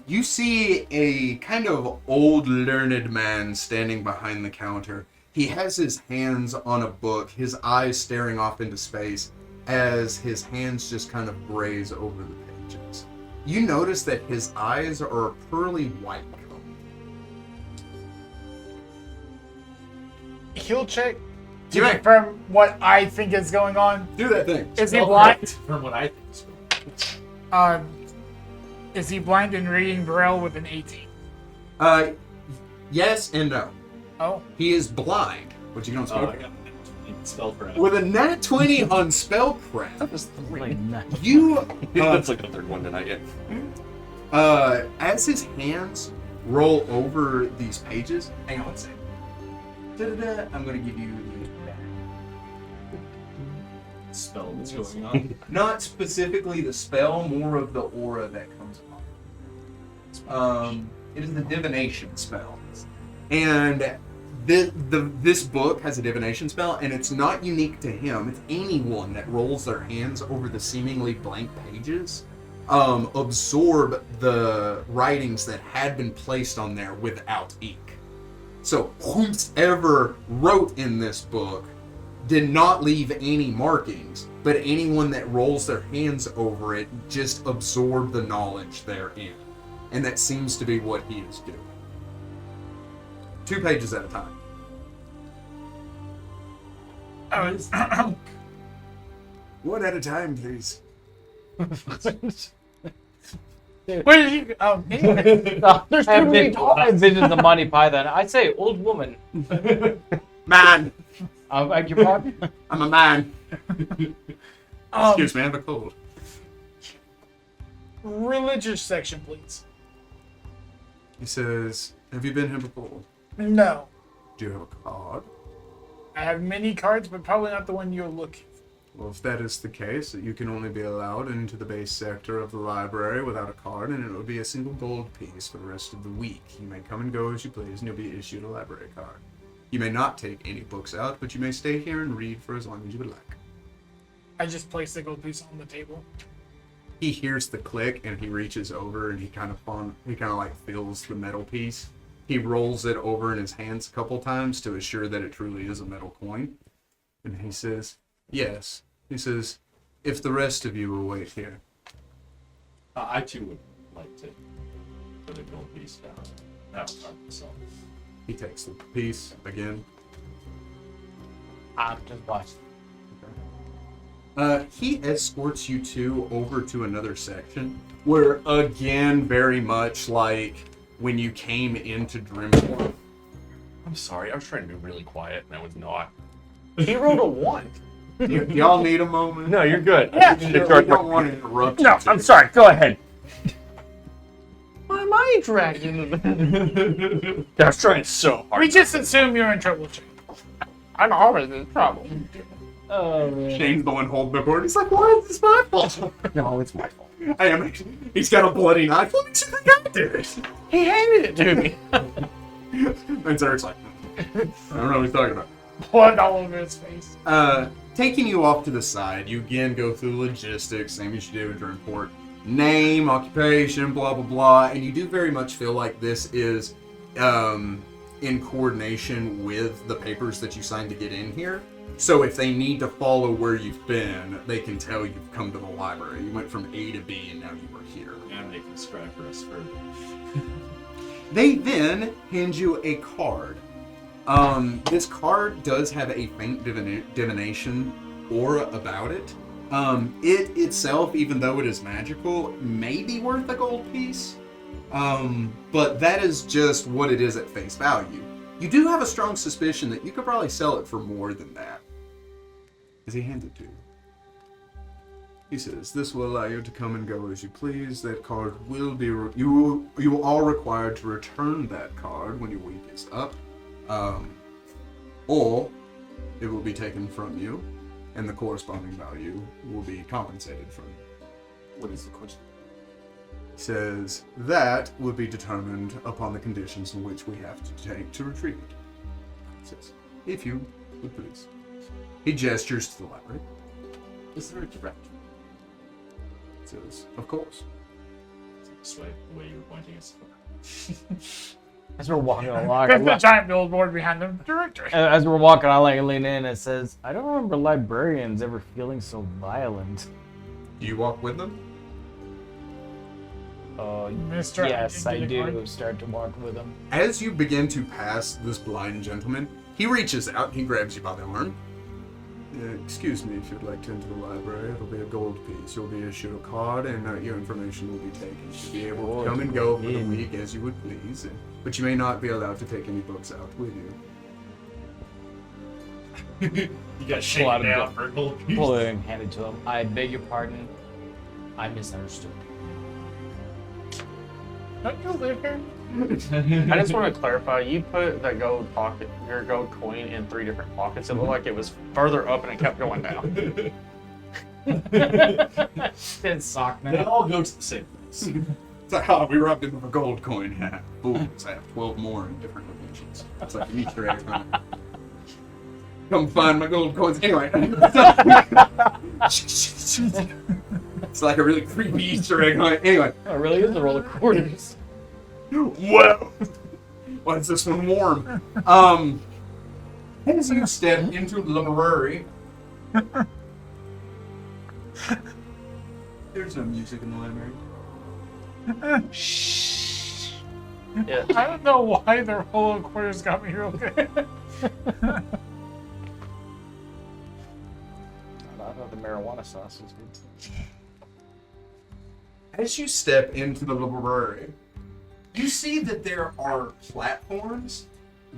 you see a kind of old learned man standing behind the counter. He has his hands on a book, his eyes staring off into space as his hands just kind of graze over the pages. You notice that his eyes are a pearly white color. He'll check to You may. confirm what I think is going on. Do that thing. Is he Spell blind? correct, from what I think. Is he blind in reading Braille with an 18? Yes and no. Oh, He is blind. What you gonna Oh, spell? I got spell correct. With a nat 20 on spellcraft, That's three. you Let's look at the third one tonight yet. as his hands roll over these pages. Hang on one second. Da-da-da, I'm gonna give you the Spell that's going on. not specifically the spell, more of the aura that comes on. It is the divination spell, and this book has a divination spell, and it's not unique to him. It's anyone that rolls their hands over the seemingly blank pages absorb the writings that had been placed on there without ink. So whoever wrote in this book did not leave any markings, but anyone that rolls their hands over it just absorb the knowledge therein. And that seems to be what he is doing. 2 pages at a time. One at a time, please. where did you? Oh, anyway. There's too many visions of Monty Python. I'd say old woman. Man! I beg your pardon? I'm a man. Um, Excuse me, I have a cold. religious section, please. He says, have you been here before? No, Do you have a card? I have many cards, but probably not the one you're looking for. Well, if that is the case, you can only be allowed into the base sector of the library without a card, and it would be a single gold piece for the rest of the week. You may come and go as you please, and you'll be issued a library card. You may not take any books out, but you may stay here and read for as long as you would like. I just placed the gold piece on the table. He hears the click, and he reaches over, and he kind of like feels the metal piece. He rolls it over in his hands a couple times to assure that it truly is a metal coin. And he says, Yes. He says, if the rest of you will wait here. I too would like to put a gold piece down. That was hard myself. He takes the piece again. I'm just watching. He escorts you two over to another section where, again, very much like when you came into Dreamform. I'm sorry, I was trying to be really quiet and I was not. He rolled a 1. Y'all need a moment? No, you're good. Yeah. We don't want to interrupt No, you two. I'm sorry. Go ahead. Why am I dragged into this? I was trying so hard. We just assume you're in trouble, Shane. I'm always in trouble. Oh man. Shane's the one holding the cord. He's like, why is this my fault? No, it's my fault. I am. He's got a bloody knife. What makes you think I did it? He handed it to me. And Zerk's like, I don't know what he's talking about. Blood all over his face. Taking you off to the side, you again go through logistics, same as you do in Dreamport. Name, occupation, blah, blah, blah. And you do very much feel like this is in coordination with the papers that you signed to get in here. So if they need to follow where you've been, they can tell you've come to the library. You went from A to B and now you are here. And they can scribe for us further. They then hand you a card. This card does have a faint divination aura about it. It itself, even though it is magical, may be worth a gold piece. But that is just what it is at face value. You do have a strong suspicion that you could probably sell it for more than that. As he hands it to you. He says, this will allow you to come and go as you please. That card will be... You will all required to return that card when your week is up. Or it will be taken from you, and the corresponding value will be compensated from you. What is the question? He says, that will be determined upon the conditions in which we have to take to retrieve it. He says, if you would please. He gestures to the library. Is there a directory? He says, of course. This way, the way you were pointing us. As we're walking along, There's a giant billboard behind them. Directory. as we're walking, I like lean in and it says, "I don't remember librarians ever feeling so violent." Do you walk with them? Mr. Yes, I do Unicorn. start to walk with him. As you begin to pass this blind gentleman, he reaches out and he grabs you by the arm. Excuse me, if you'd like to enter the library, it'll be a gold piece. You'll be issued a card and your information will be taken. You'll be able to come and go for the week as you would please, but you may not be allowed to take any books out with you. You got Pull out shaken a down book. for a gold piece. Pull it and hand it to him. I beg your pardon. I misunderstood. Don't you live here? I just want to clarify. You put the gold pocket, your gold coin, in 3 different pockets. It looked like it was further up and it kept going down. Then sock They now. all go to the same place. It's like, we robbed him of a gold coin. Fools, I have 12 more in different locations. It's like an Easter egg hunt. Come find my gold coins. Anyway. It's like a really creepy Easter egg hunt. Anyway. Oh, it really is a roll of quarters. Well, why is this one warm? As you step into the library, there's no music in the library. Yeah. I don't know why the roll of quarters got me real good. I thought the marijuana sauce was good. As you step into the library, you see that there are platforms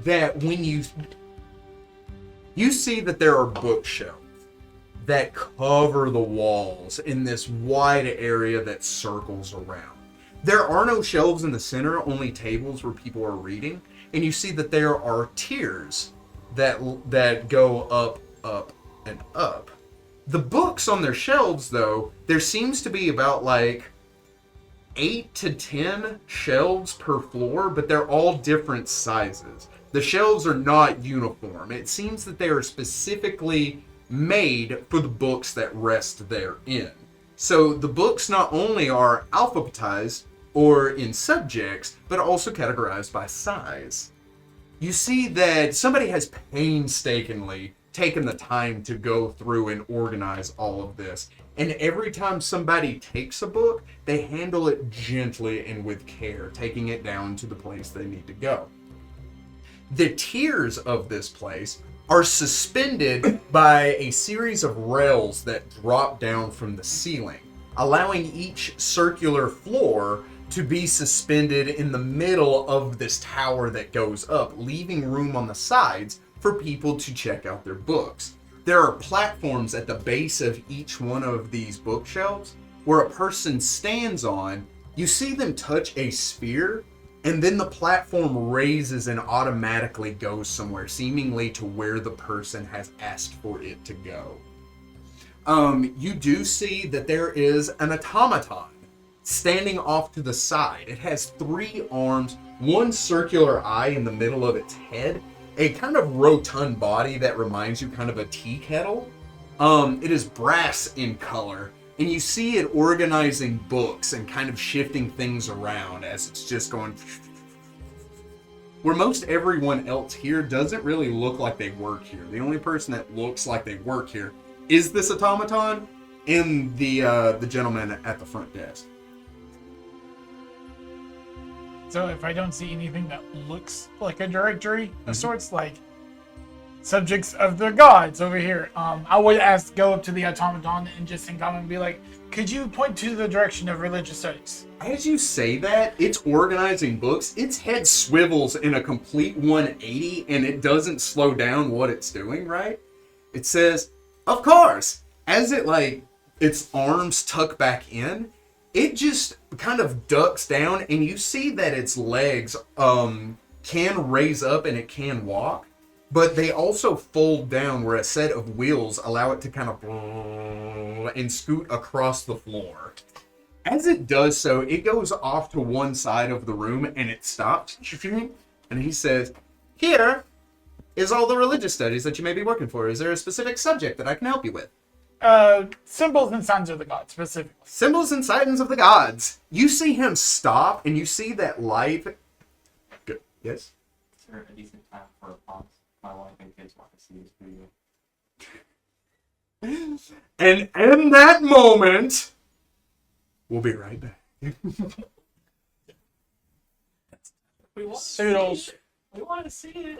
that when you see that there are bookshelves that cover the walls in this wide area that circles around. There are no shelves in the center, only tables where people are reading, and you see that there are tiers that go up, up, and up. The books on their shelves, though, there seems to be about like 8 to 10 shelves per floor, but they're all different sizes. The shelves are not uniform. It seems that they are specifically made for the books that rest therein. So the books not only are alphabetized or in subjects, but also categorized by size. You see that somebody has painstakingly taken the time to go through and organize all of this. And every time somebody takes a book, they handle it gently and with care, taking it down to the place they need to go. The tiers of this place are suspended by a series of rails that drop down from the ceiling, allowing each circular floor to be suspended in the middle of this tower that goes up, leaving room on the sides for people to check out their books. There are platforms at the base of each one of these bookshelves where a person stands on. You see them touch a sphere, and then the platform raises and automatically goes somewhere, seemingly to where the person has asked for it to go. You do see that there is an automaton standing off to the side. It has 3 arms, 1 circular eye in the middle of its head, a kind of rotund body that reminds you kind of a tea kettle. It is brass in color, and you see it organizing books and kind of shifting things around as it's just going. Where most everyone else here doesn't really look like they work here. The only person that looks like they work here is this automaton and the gentleman at the front desk. So if I don't see anything that looks like a directory of sorts, like subjects of the gods over here, I would go up to the automaton and just in common be like, could you point to the direction of religious studies? As you say that, it's organizing books. Its head swivels in a complete 180 and it doesn't slow down what it's doing, right? It says, of course. As it its arms tuck back in, it just kind of ducks down, and you see that its legs can raise up and it can walk, but they also fold down where a set of wheels allow it to kind of and scoot across the floor. As it does so, it goes off to one side of the room and it stops. And he says, here is all the religious studies that you may be working for. Is there a specific subject that I can help you with? Symbols and signs of the gods, specifically. Symbols and signs of the gods. You see him stop, and you see that light. Good. Yes? Is there a decent time for a pause? My wife and kids want to see this video. And in that moment, we'll be right back. We want Toodles. We want to see it.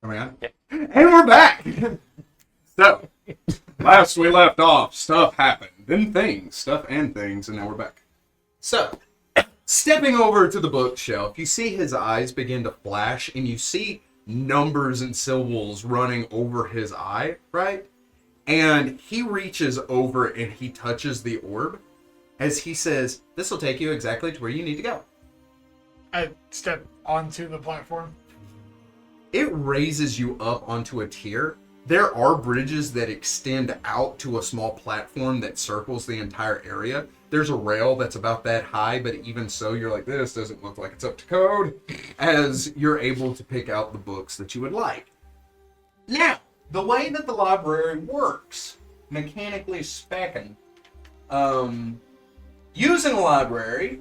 Am I on? Yeah. And we're back! So, last we left off, stuff happened. Then things. Stuff and things, and now we're back. So, stepping over to the bookshelf, you see his eyes begin to flash, and you see numbers and symbols running over his eye, right? And he reaches over and he touches the orb as he says, "This will take you exactly to where you need to go." I step onto the platform. It raises you up onto a tier. There are bridges that extend out to a small platform that circles the entire area. There's a rail that's about that high, but even so, you're like, this doesn't look like it's up to code, as you're able to pick out the books that you would like. Now, the way that the library works, mechanically speaking, using a library,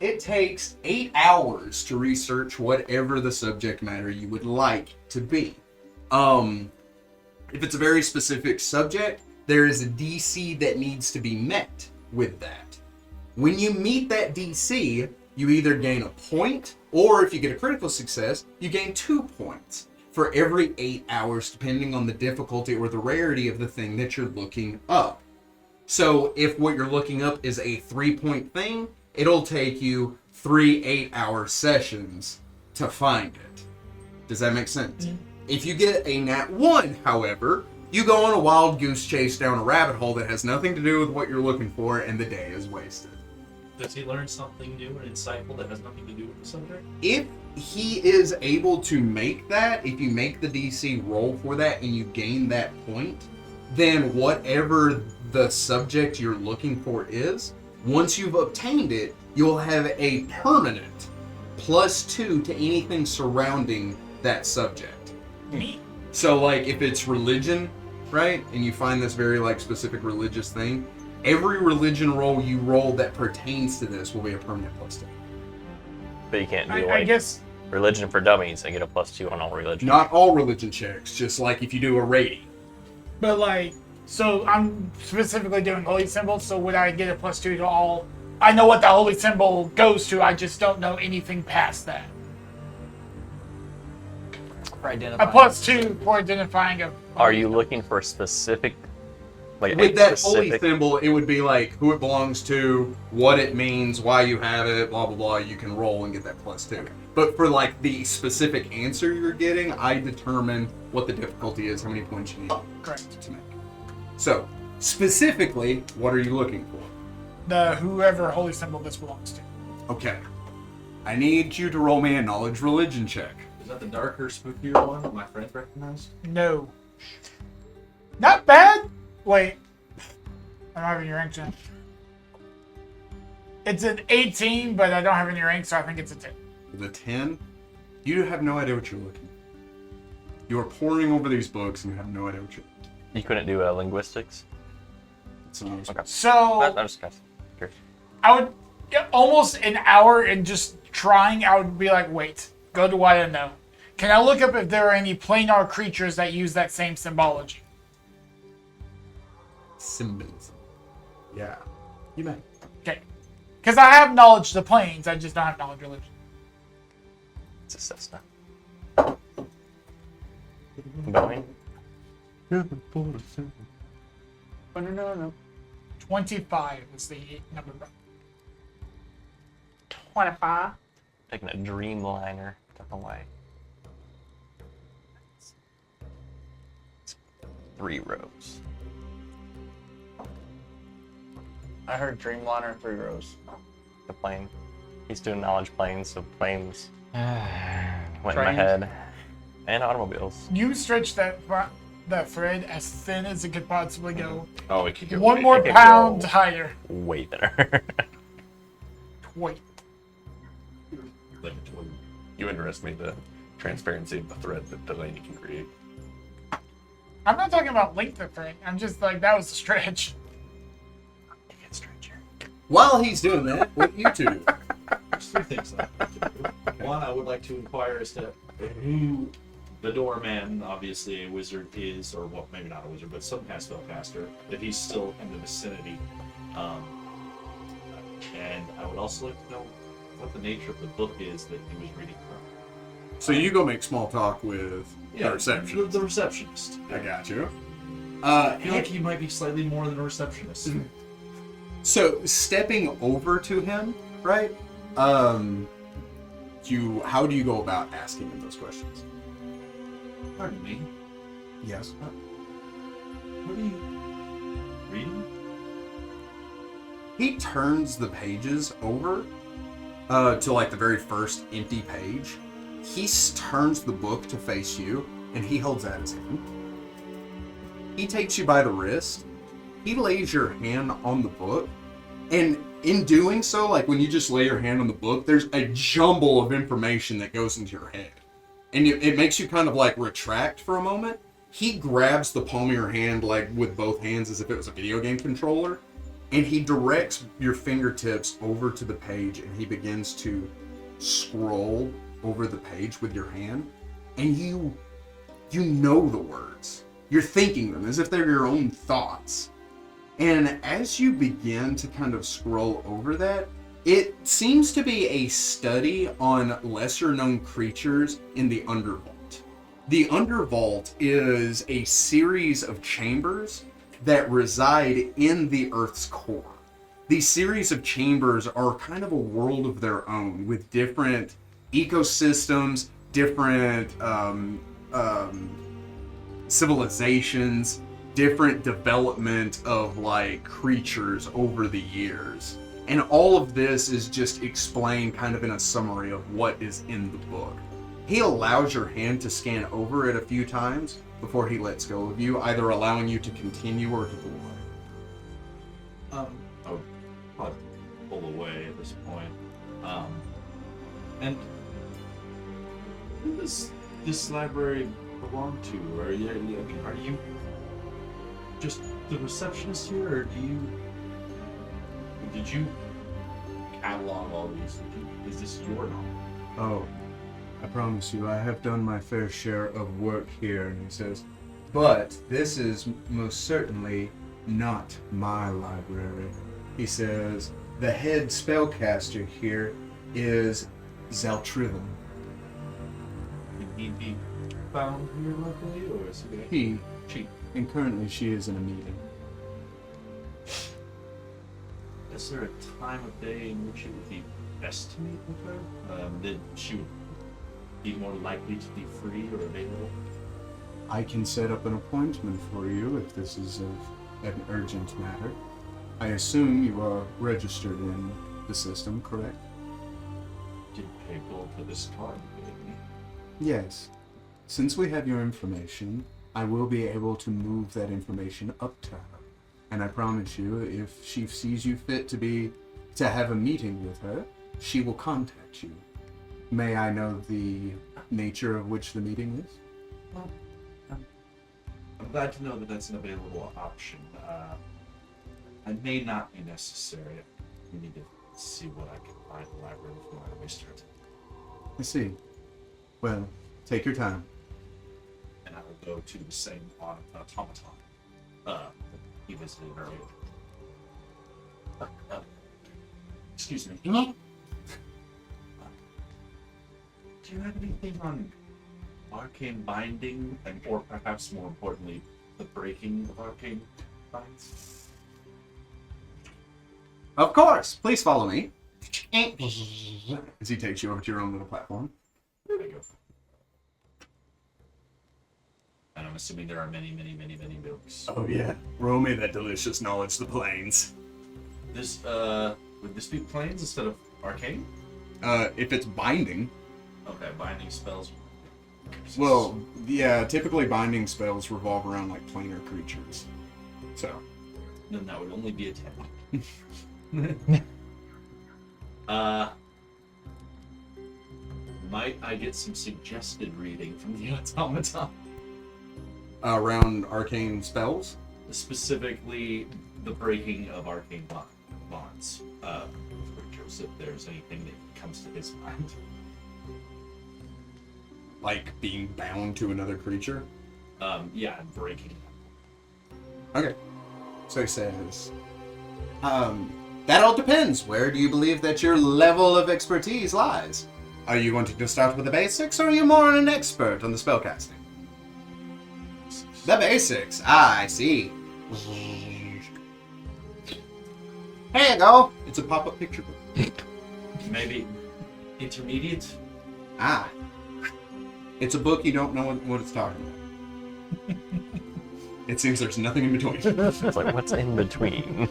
it takes 8 hours to research whatever the subject matter you would like to be. If it's a very specific subject, there is a DC that needs to be met with that. When you meet that DC, you either gain a point, or if you get a critical success, you gain 2 points for every 8 hours, depending on the difficulty or the rarity of the thing that you're looking up. So if what you're looking up is a 3-point thing, it'll take you 3 8-hour sessions to find it. Does that make sense? Mm-hmm. If you get a nat 1, however, you go on a wild goose chase down a rabbit hole that has nothing to do with what you're looking for, and the day is wasted. Does he learn something new and insightful that has nothing to do with the subject? If he is able to make that, if you make the DC roll for that and you gain that point, then whatever the subject you're looking for is, once you've obtained it, you'll have a permanent +2 to anything surrounding that subject. So like if it's religion, right, and you find this very like specific religious thing, every religion roll you roll that pertains to this will be a permanent +2. But you can't do I guess religion for dummies and get a +2 on all religion. Not all religion checks, just like if you do a rating. But like, so I'm specifically doing holy symbols, so would I get a +2 to all? I know what the holy symbol goes to, I just don't know anything past that. For A identifying. +2 for identifying a... Are you looking for a specific, like With a that specific? holy symbol, it would be like who it belongs to, what it means, why you have it, blah blah blah. You can roll and get that +2. But for like the specific answer you're getting, I determine what the difficulty is, how many points you need Correct. to make. So, specifically, what are you looking for? The whoever holy symbol this belongs to. Okay. I need you to roll me a knowledge religion check. Is that the darker, spookier one that my friend recognized? No. Not bad. Wait. I don't have any ranks in. It's an 18, but I don't have any ranks, so I think it's a 10. The 10, you have no idea what you're looking for. You are poring over these books and you have no idea what you're looking You couldn't do linguistics? for. So, Okay. So I'm just curious. I would almost an hour and just trying. I would be like, wait, go to what I know. Can I look up if there are any planar creatures that use that same symbology? symbolism. Yeah. You may. Okay, because I have knowledge of the planes, I just don't have knowledge of religion. It's a Cessna. Boeing? No. 25 is the number. 25. Taking a Dreamliner. Don't know why. 3 rows. I heard Dreamliner 3 rows. The plane. He's doing knowledge planes, so planes went in my Trains. head. And automobiles. You stretch that thread as thin as it could possibly go. Oh, it could go. One it more could pound go higher. Way better. Wait. Like a twin. You underestimate the transparency of the thread that Delaney can create. I'm not talking about length of thread. I'm just like, that was a stretch. It gets stretchier. While he's doing that, what do you two do? There's 3 things that I would like to do. One, I would like to inquire as to who the doorman, obviously a wizard, is, or well, maybe not a wizard, but some kind of spellcaster, if he's still in the vicinity. And I would also like to know what the nature of the book is that he was reading from. So you go make small talk with the receptionist. The receptionist. I got you. I feel like he might be slightly more than a receptionist. So stepping over to him, right? How do you go about asking him those questions? Pardon me. Yes. What are you reading? He turns the pages over to like the very first empty page. He turns the book to face you, and he holds out his hand. He takes you by the wrist. He lays your hand on the book, and in doing so, like when you just lay your hand on the book, there's a jumble of information that goes into your head. And it makes you kind of like retract for a moment. He grabs the palm of your hand like with both hands as if it was a video game controller, and he directs your fingertips over to the page, and he begins to scroll over the page with your hand, and you know the words. You're thinking them as if they're your own thoughts. And as you begin to kind of scroll over that, it seems to be a study on lesser known creatures in the Undervault. The Undervault is a series of chambers that reside in the Earth's core. These series of chambers are kind of a world of their own with different ecosystems, different civilizations, different development of like creatures over the years. And all of this is just explained kind of in a summary of what is in the book. He allows your hand to scan over it a few times before he lets go of you, either allowing you to continue or to go away. I would probably pull away at this point. And who does this library belong to? Are you just the receptionist here, or did you catalog all these? Is this your knowledge? Oh, I promise you, I have done my fair share of work here, and he says, but this is most certainly not my library. He says, the head spellcaster here is Zaltrivan. Can he be found here locally, or is he cheap? And currently she is in a meeting. Is there a time of day in which it would be best to meet with her? That she would be more likely to be free or available? I can set up an appointment for you if this is of an urgent matter. I assume you are registered in the system, correct? Did pay gold for this card, didn't you? Yes. Since we have your information, I will be able to move that information up to her. And I promise you, if she sees you fit to have a meeting with her, she will contact you. May I know the nature of which the meeting is? Well, I'm glad to know that that's an available option. It may not be necessary. We need to see what I can find in the library before I waste her time. I see. Well, take your time. And I will go to the same automaton he visited earlier. Excuse me. Do you have anything on arcane binding, or perhaps more importantly, the breaking of arcane binds? Of course! Please follow me. As he takes you over to your own little platform. There you go. And I'm assuming there are many, many, many, many books. Oh yeah. Roll me that delicious knowledge, the planes. This, would this be planes instead of arcane? If it's binding. Okay, binding spells. Well, yeah, typically binding spells revolve around like planar creatures. So. Then that would only be a 10. Might I get some suggested reading from the automaton? Around arcane spells? Specifically, the breaking of arcane bonds. Creatures, if there's anything that comes to his mind. Like being bound to another creature? Yeah, breaking. Okay. So he says, that all depends. Where do you believe that your level of expertise lies? Are you wanting to start with the basics, or are you more an expert on the spellcasting? The basics. Ah, I see. Here you go. It's a pop-up picture book. Maybe intermediate? Ah. It's a book you don't know what it's talking about. It seems there's nothing in between. It's like, what's in between?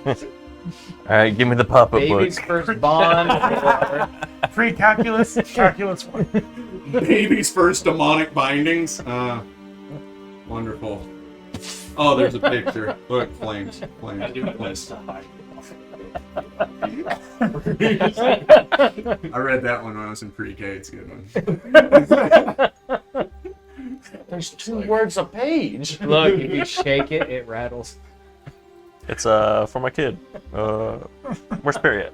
Alright, give me the pop-up Baby's book. first bond. Pre-calculus, calculus 1. Baby's first demonic bindings. Wonderful. Oh, there's a picture. Look, flames. I Flames. do it less to hide. I read that one when I was in pre-K. It's a good one. There's 2 words a page. Look, if you shake it, it rattles. It's for my kid. Where's Period?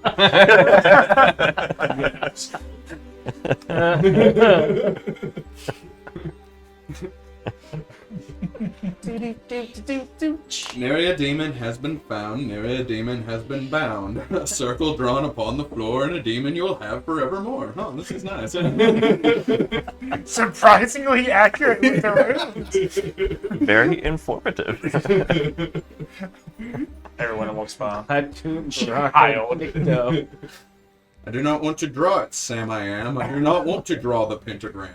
Nary a demon has been found, nary a demon has been bound. A circle drawn upon the floor, and a demon you will have forevermore. Oh, this is nice. Surprisingly accurate with the runes. Very informative. Everyone walks by. Child. I do not want to draw it, Sam I am. I do not want to draw the pentagram.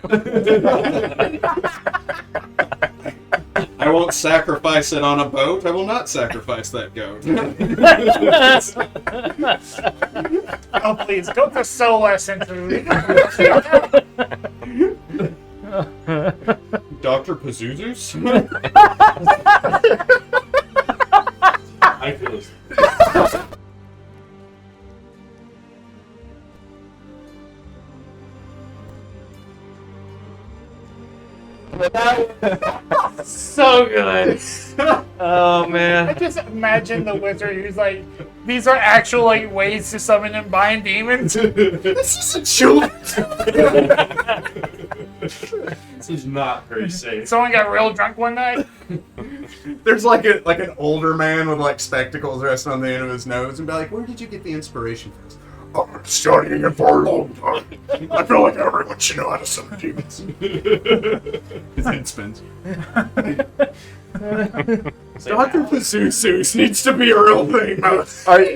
I won't sacrifice it on a boat. I will not sacrifice that goat. Oh, please, go to Solus interlude. Dr. Pazuzus? I feel this. So good. Oh I man. just imagine the wizard who's like, these are actual like ways to summon and bind demons. This is a children. This is not very safe. Someone got real drunk one night. There's like an older man with like spectacles resting on the end of his nose and be like, where did you get the inspiration from? I've been studying it for a long time. I feel like everyone should know how to summon demons. His head spins. Dr. Pazoosus needs to be a real thing.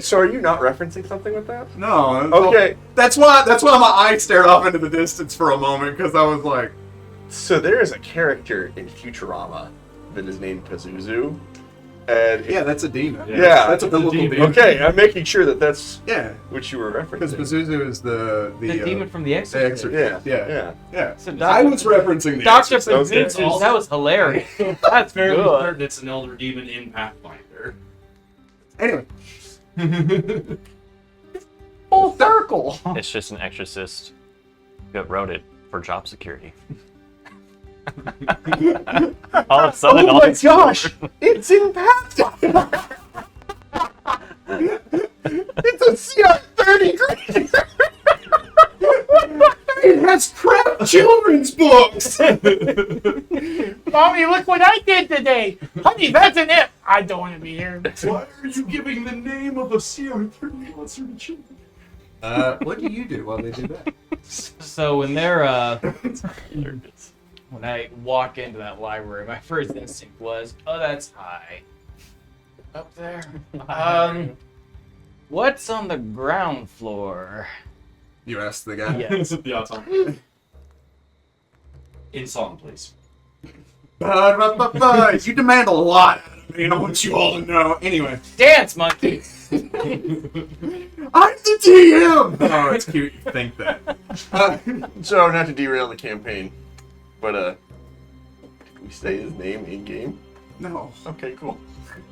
So are you not referencing something with that? No. Okay. That's why my eyes stared off into the distance for a moment, because I was like, So there is a character in Futurama that is named Pazuzu. And yeah, that's a demon. Yeah. That's a biblical demon. Okay, I'm making sure that that's Yeah. what you were Because referencing. Pazuzu is the demon from the the Exorcist. Exorcist. Yeah, Yeah. yeah. So I was referencing the Dr. Exorcist. Pazuzu, that was hilarious. That's Fairly good. certain it's an elder demon in Pathfinder. Anyway, Full circle. It's just an exorcist that wrote it for job security. All of a sudden, Oh all my these- gosh! It's in Pathfinder! It's a CR30 creature! it has crap children's books. Mommy, look what I did today. Honey, that's an it. I don't want to be here. Why are you giving the name of a CR30 monster to children? What do you do while they do that? So when they're when I walk into that library, my first instinct was, oh, that's high. Up there. What's on the ground floor? You asked the guy. Yes. The automaton. In song, please. You demand a lot out of me, and I want you all to know. Anyway, Dance monkey. I'm the DM! Oh, it's cute you think that. So, not to derail the campaign, but, can we say his name in game? No. Okay, cool.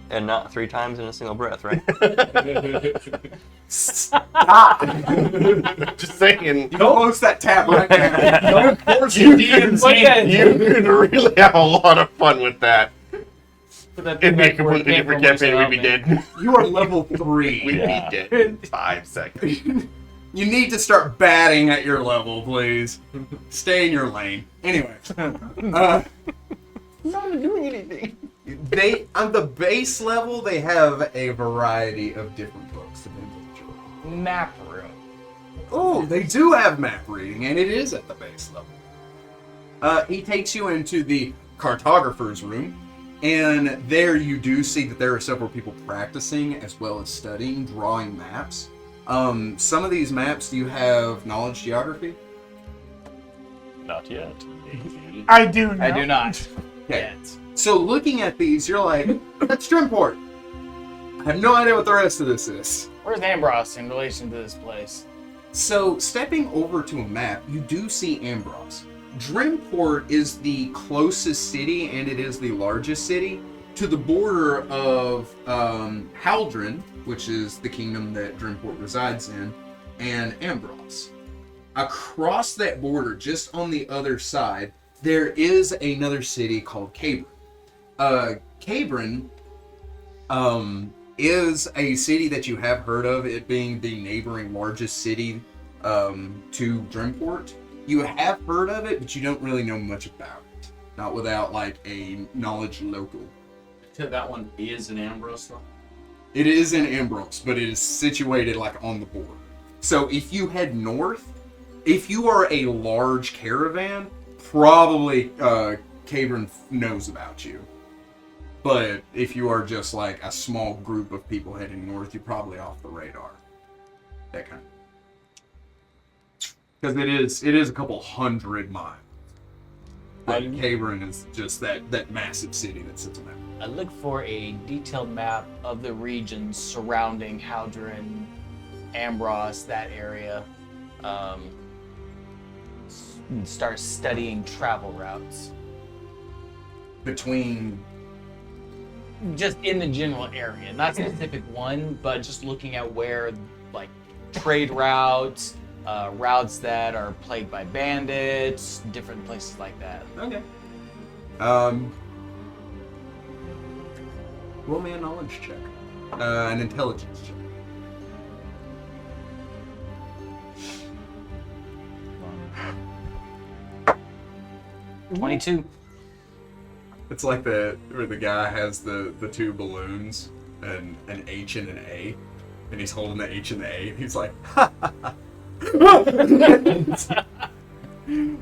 and not 3 times in a single breath, right? Stop! Just saying. Don't close that tab right now. Don't force your DM's Look at hand. You could really have a lot of fun with that. That It'd be a completely different campaign. We'd be dead. You are level 3. We'd be dead in 5 seconds. You need to start batting at your level, please. Stay in your lane. Anyway. Not doing anything. They on the base level they have a variety of different books to enjoy. Map room. Oh, they do have map reading, and it is at the base level. He takes you into the cartographer's room, and there you do see that there are several people practicing as well as studying, drawing maps. Some of these maps, do you have knowledge geography? Not yet. I do not. I do not. Okay. Yet. So looking at these, you're like, that's Dreamport. I have no idea what the rest of this is. Where's Ambrose in relation to this place? So, stepping over to a map, you do see Ambrose. Dreamport is the closest city, and it is the largest city, to the border of Haldren, which is the kingdom that Dreamport resides in, and Ambrose. Across that border, just on the other side, there is another city called Cabron. Cabron is a city that you have heard of, it being the neighboring largest city to Dreamport. You have heard of it, but you don't really know much about it. Not without like a knowledge local. That one is in Ambrose, though. It is in Ambrose, but it is situated like on the border. So if you head north, if you are a large caravan, probably Cabron knows about you. But if you are just like a small group of people heading north, you're probably off the radar. That kind of. Because it is a couple 100 miles. But Cabron is just that massive city that sits on that. I look for a detailed map of the regions surrounding Haldren, Ambrose, that area. Start studying travel routes. Between. Just in the general area, not specific one, but just looking at where, like, trade routes, routes that are plagued by bandits, different places like that. Okay. Roll me a knowledge check. An intelligence check. Mm-hmm. 22. It's like where the guy has the two balloons and an H and an A. And he's holding the H and the A, and he's like,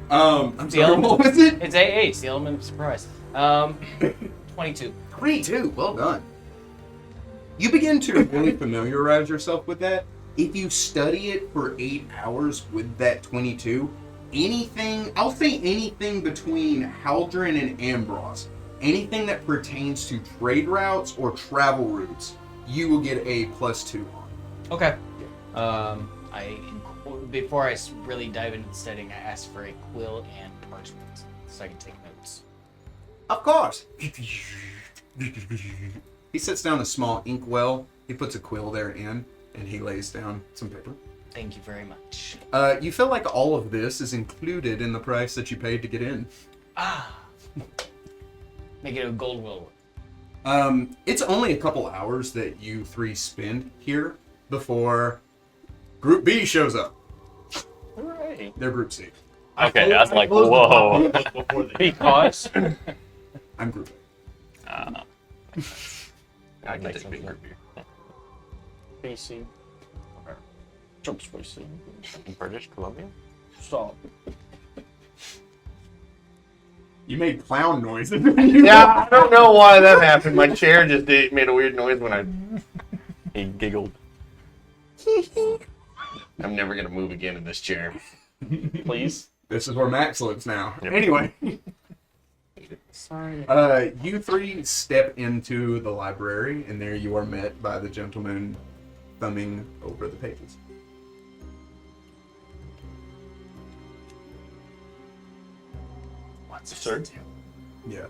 I'm sorry, what was it? It's AA. It's the element of surprise. 22. 22, well done. You begin to really familiarize yourself with that. If you study it for 8 hours with that 22, I'll say anything between Haldren and Ambros, anything that pertains to trade routes or travel routes, you will get a +2 on. Okay. Before I really dive into studying, I asked for a quill and parchment so I can take notes. Of course. He sets down a small inkwell. He puts a quill therein, and he lays down some paper. Thank you very much. You feel like all of this is included in the price that you paid to get in. Make it a gold will. It's only a couple hours that you three spend here before Group B shows up. Hooray. They're Group C. Okay, that's like, whoa. Because I'm Group A. I can take big group here. BC. Jumps BC. British Columbia? Stop. You made clown noises. Yeah, I don't know why that happened. My chair just made a weird noise when I... He giggled. I'm never going to move again in this chair. Please. This is where Max lives now. Yep. Anyway. Sorry. You three step into the library, and there you are met by the gentleman thumbing over the pages. Sir, Yes.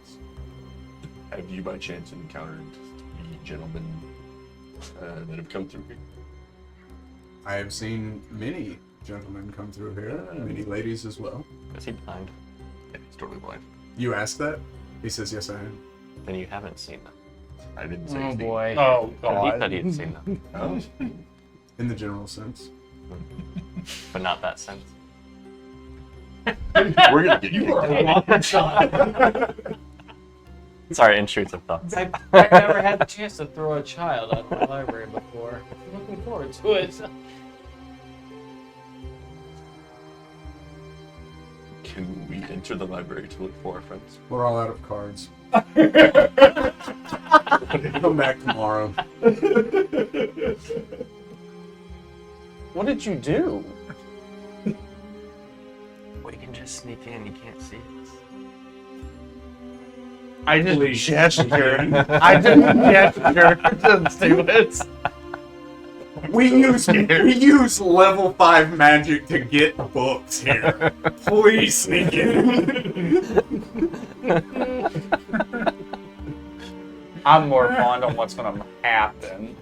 have you by chance encountered the gentlemen that have come through here? I have seen many gentlemen come through here, many ladies as well. Is he blind? Yeah, he's totally blind. You asked that? He says, yes, I am. Then you haven't seen them. I didn't say Oh his name. boy. Oh He God. said he had seen them, Oh. In the general sense. but not that sense. We're going to get you. Sorry, intrusive thoughts. I've never had the chance to throw a child out of the library before. I'm looking forward to it. Can we enter the library to look for our friends? We're all out of cards. Come back tomorrow. What did you do? We can just sneak in, you can't see us. I didn't gesture. I didn't gesture. Just do it. We use level 5 magic to get books here. Please sneak in. I'm more fond on what's gonna happen.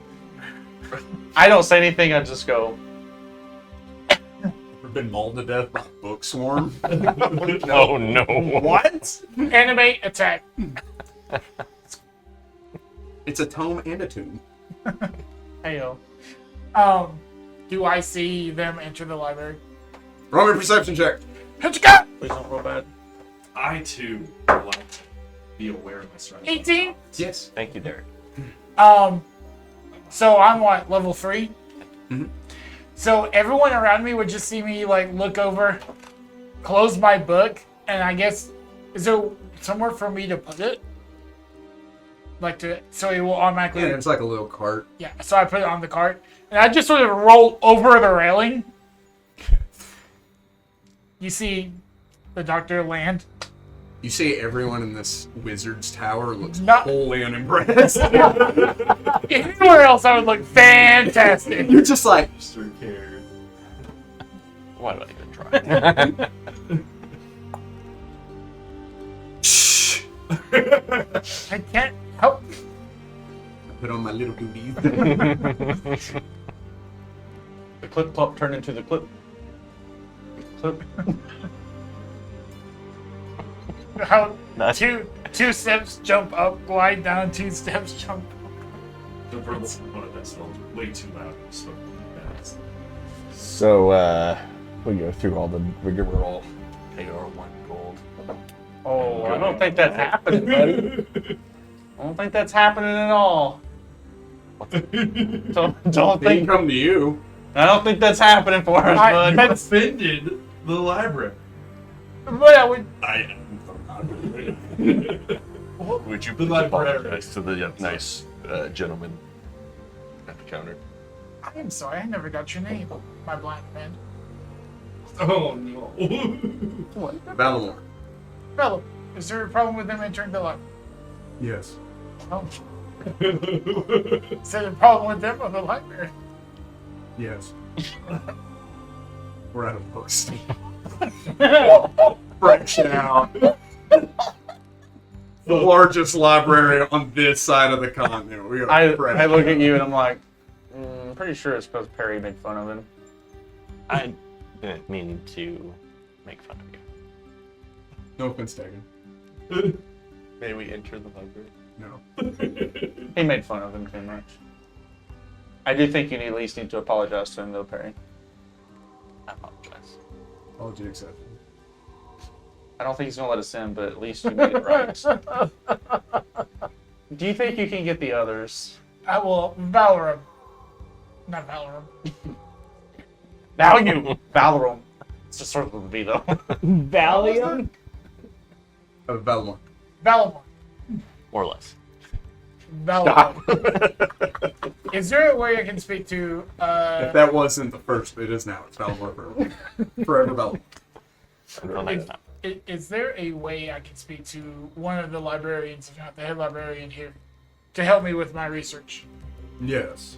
I don't say anything. I just go. We've been mauled to death by a book swarm. Oh no. What? Animate attack. It's a tome and a tomb. Heyo. Do I see them enter the library? Roll me a perception check. How'd you go? Please don't roll bad. I too would like to be aware of my surroundings. 18. Yes. Thank you, Derek. So I'm what, level 3? Mhm. So everyone around me would just see me like look over, close my book, and I guess is there somewhere for me to put it? Like so it will automatically. Yeah, it's like a little cart. Yeah, so I put it on the cart, and I just sort of roll over the railing. You see the doctor land. You see everyone in this wizard's tower looks Not- wholly unimpressed. Anywhere else, I would look fantastic. You're just like, Mr. Care. Why do I even try? shh. I can't help. Put on my little booties. The clip clop turned into the clip. Clip. How That's- two steps jump up, glide down, 2 steps jump. The verbal component that spelled way too loud. So that's So, we go through all the rigmarole. Pay our 1 gold. Oh, I don't think that's happening, buddy. I don't think that's happening at all. Don't He can think. come to you. I don't think that's happening for us, bud. You offended the library. But I would. I Would you The please librarian. apologize to the nice gentleman at the counter? I am sorry, I never got your name, my blind friend. Oh no. Valamore. Fellow, is there a problem with them entering the library? Yes. Oh. Is there a problem with them or the library? Yes. We're out of books. Fresh out. The largest library on this side of the continent. We are fresh I look at out. you and I'm like, I'm pretty sure it's because Perry made fun of him. I didn't mean to make fun of you. No offense taken. May we enter the library? No. He made fun of him too much. I do think you at least need to apologize to him though, Perry. I apologize. Apology accepted. I don't think he's gonna let us in, but at least you made it right. Do you think you can get the others? I will Valorum. Not Valorum. Valorum. It's just sort of would be though. Valium? Valamore. Valamor. More or less. Valamor. Is there a way I can speak to If that wasn't the first, it is now. It's Valamore forever. Forever Valamore. Until next time. is there a way I can speak to one of the librarians, if not the head librarian here, to help me with my research? Yes.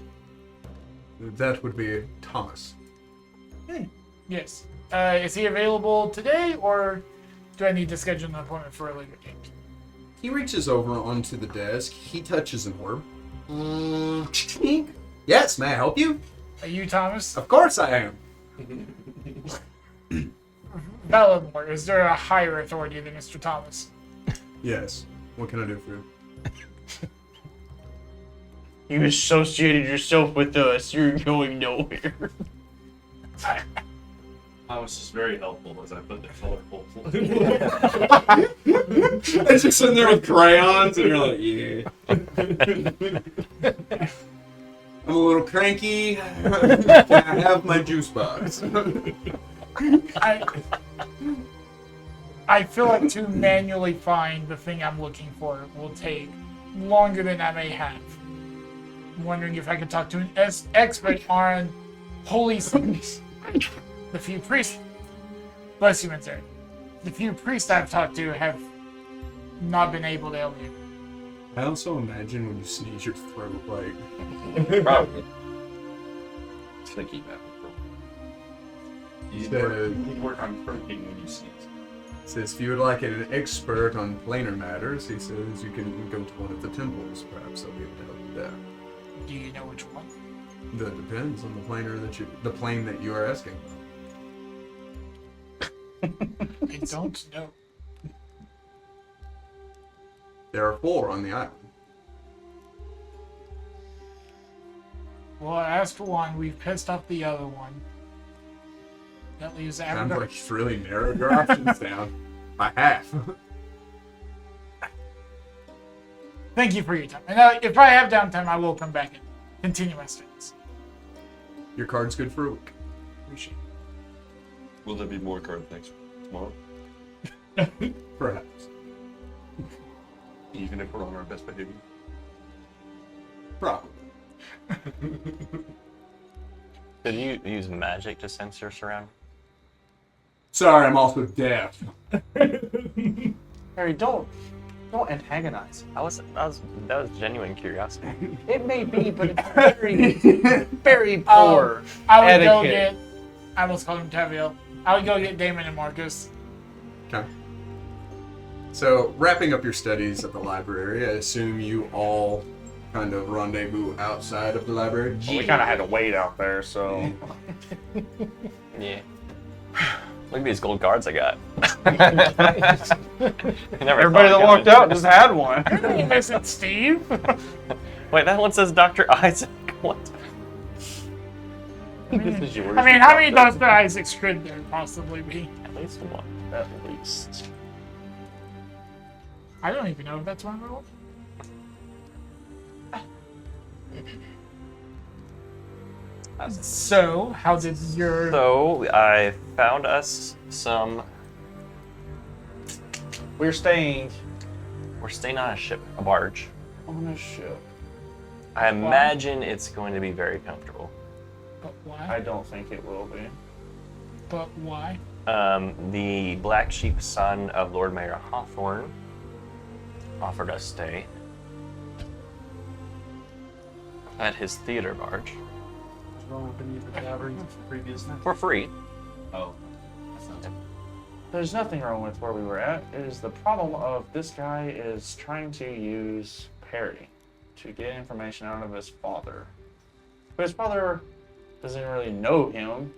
That would be Thomas. Yes. Is he available today, or do I need to schedule an appointment for a later date? He reaches over onto the desk. He touches an orb. Yes, may I help you? Are you Thomas? Of course I am. Valamor, is there a higher authority than Mr. Thomas? Yes. What can I do for you? You associated yourself with us. You're going nowhere. I was just very helpful as I put the colorful. It's just sitting there with crayons, and you're like, yeah. I'm a little cranky. Can I have my juice box? I feel like to manually find the thing I'm looking for will take longer than I may have. I'm wondering if I could talk to an expert on holy things. The few priests, bless you, Sir. The few priests I've talked to have not been able to help you. I also imagine when you sneeze, your throat like. Probably. Just gonna keep that. You work on croaking when you sneeze. Says if you would like an expert on planar matters, he says you can go to one of the temples. Perhaps they'll be able to help you there. Do you know which one? That depends on the plane that you are asking. I don't know. There are 4 on the island. Well, I asked one. We've pissed off the other one. That leaves Sounds Avatar. like you've really narrowed your options down by half. Thank you for your time. And if I have downtime, I will come back and continue my studies. Your card's good for a week. Appreciate it. Will there be more card next tomorrow? Perhaps. Even if we're on our best behavior? Probably. Did you use magic to sense your surroundings? Sorry, I'm also deaf. Harry, don't antagonize. That was genuine curiosity. It may be, but it's very, very poor I would go etiquette. get. I almost called him Taviel. I would go get Damon and Marcus. Okay. So, wrapping up your studies at the library, I assume you all kind of rendezvous outside of the library. Well, we kind of had to wait out there, so. Yeah. Look at these gold cards I got. Everybody that walked out just had one. You miss it, Steve. Wait, that one says Dr. Isaac. What? This is yours. I mean, how many Dr. Isaacs could there possibly be? At least one. At least. I don't even know if that's one rule. So, how did your So I found us some. We're staying We're staying on a ship, a barge. on a ship. I imagine it's going to be very comfortable. But I why? don't think it will be. But why? The black sheep son of Lord Mayor Hawthorne offered us stay at his theater barge What's wrong with any of the taverns previous night? for free. Oh, that's not There's nothing wrong with where we were at. It is the problem of this guy is trying to use Perry to get information out of his father. But his father doesn't really know him.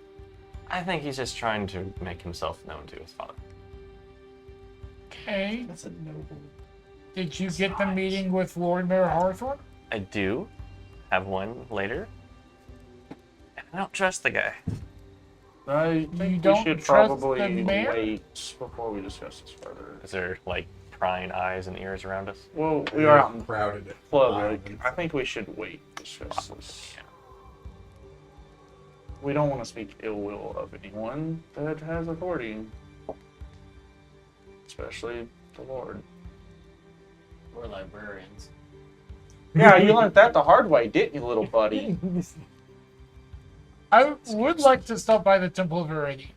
I think he's just trying to make himself known to his father. Okay. That's a noble. Did you get the meeting with Lord Mayor Hawthorne? I do have one later. And I don't trust the guy. I think we don't should trust the probably mayor? wait before we discuss this further. Is there like prying eyes and ears around us? Well, we are out in crowded. public. I think we should wait to discuss this. We don't want to speak ill will of anyone that has authority, especially the Lord. We're librarians. Yeah, you learned that the hard way, didn't you, little buddy? I would like to stop by the Temple of Viridian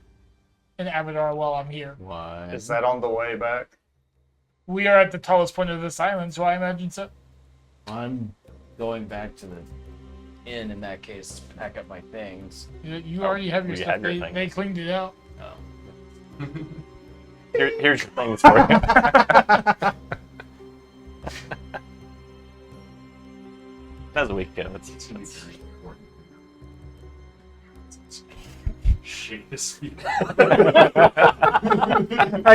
in Abadar while I'm here. Why? Is that on the way back? We are at the tallest point of this island, so I imagine so. I'm going back to the inn in that case to pack up my things. You already have your you stuff. have your They things. cleaned it out. Oh. Here's your things for you. That was a week ago. It's Shake this speak. I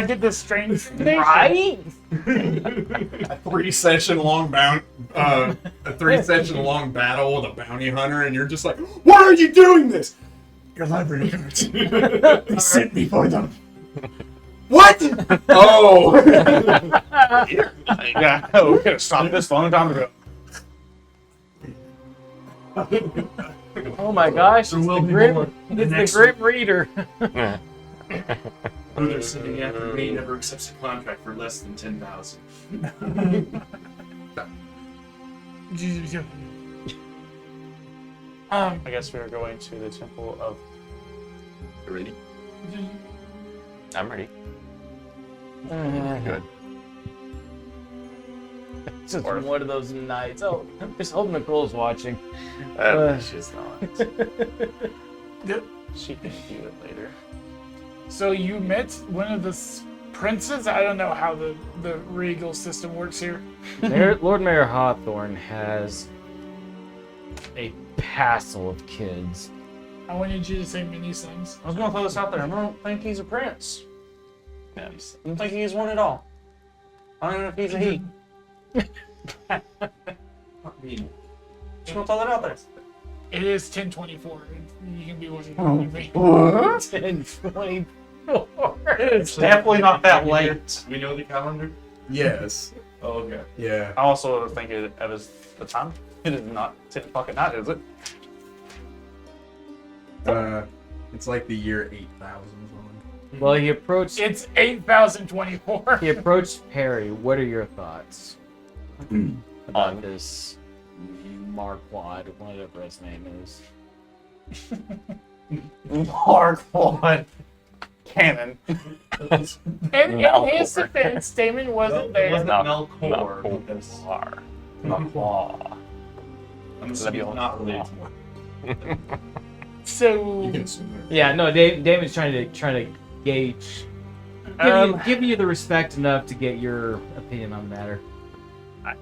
get this strange sensation. Right? A 3-session long battle with a bounty hunter, and you're just like, why are you doing this? Your library cards. They sent me for them. What? Oh. Yeah, we could have stopped this a long time ago. Oh my gosh, There it's will the be grim, more. it's Next the grim reader. Who they're sitting after me never accepts a contract for less than 10,000. I guess we are going to the Temple of. Ready? I'm ready. Good. It's just one of those nights. Oh, just hope Nicole's watching. She's not. She can do it later. So you met one of the princes? I don't know how the regal system works here. Lord Mayor Hawthorne has a passel of kids. I wanted you to say many things. I was going to throw this out there. I don't think he's a prince. Yeah. I don't think he's one at all. I don't know if he's a he. I mean, Just going to throw that out there. It is 1024. You can be what you want to be. 1024. It's definitely not that late. we know the calendar? Yes. Oh, okay. Yeah. I also think it is the time. It is not 10 o'clock at night, is it? It's like the year 8000 or something. Well, he approached. It's 8024. He approached Perry. What are your thoughts about On. this Marquand, whatever his name is? Mark one. Cannon. And in his defense, Damon wasn't there. Wasn't Not- Melchior. not because Melchior. I'm assuming he's not related to him. So You can assume they're- Yeah, no. Damon's trying to gauge, give you the respect enough to get your opinion on the matter. I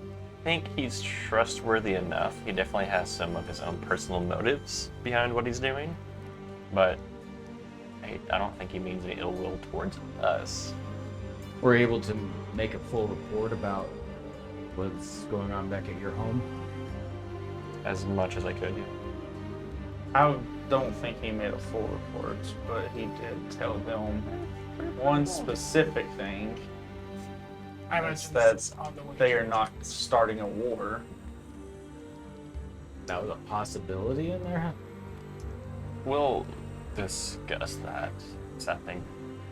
think he's trustworthy enough. He definitely has some of his own personal motives behind what he's doing, but I don't think he means any ill will towards us. We're able to make a full report about what's going on back at your home. As much as I could. I don't think he made a full report, but he did tell them one specific thing. I That's imagine that's on the way. They are not starting a war. that was a possibility in there. We'll discuss that. Is that thing?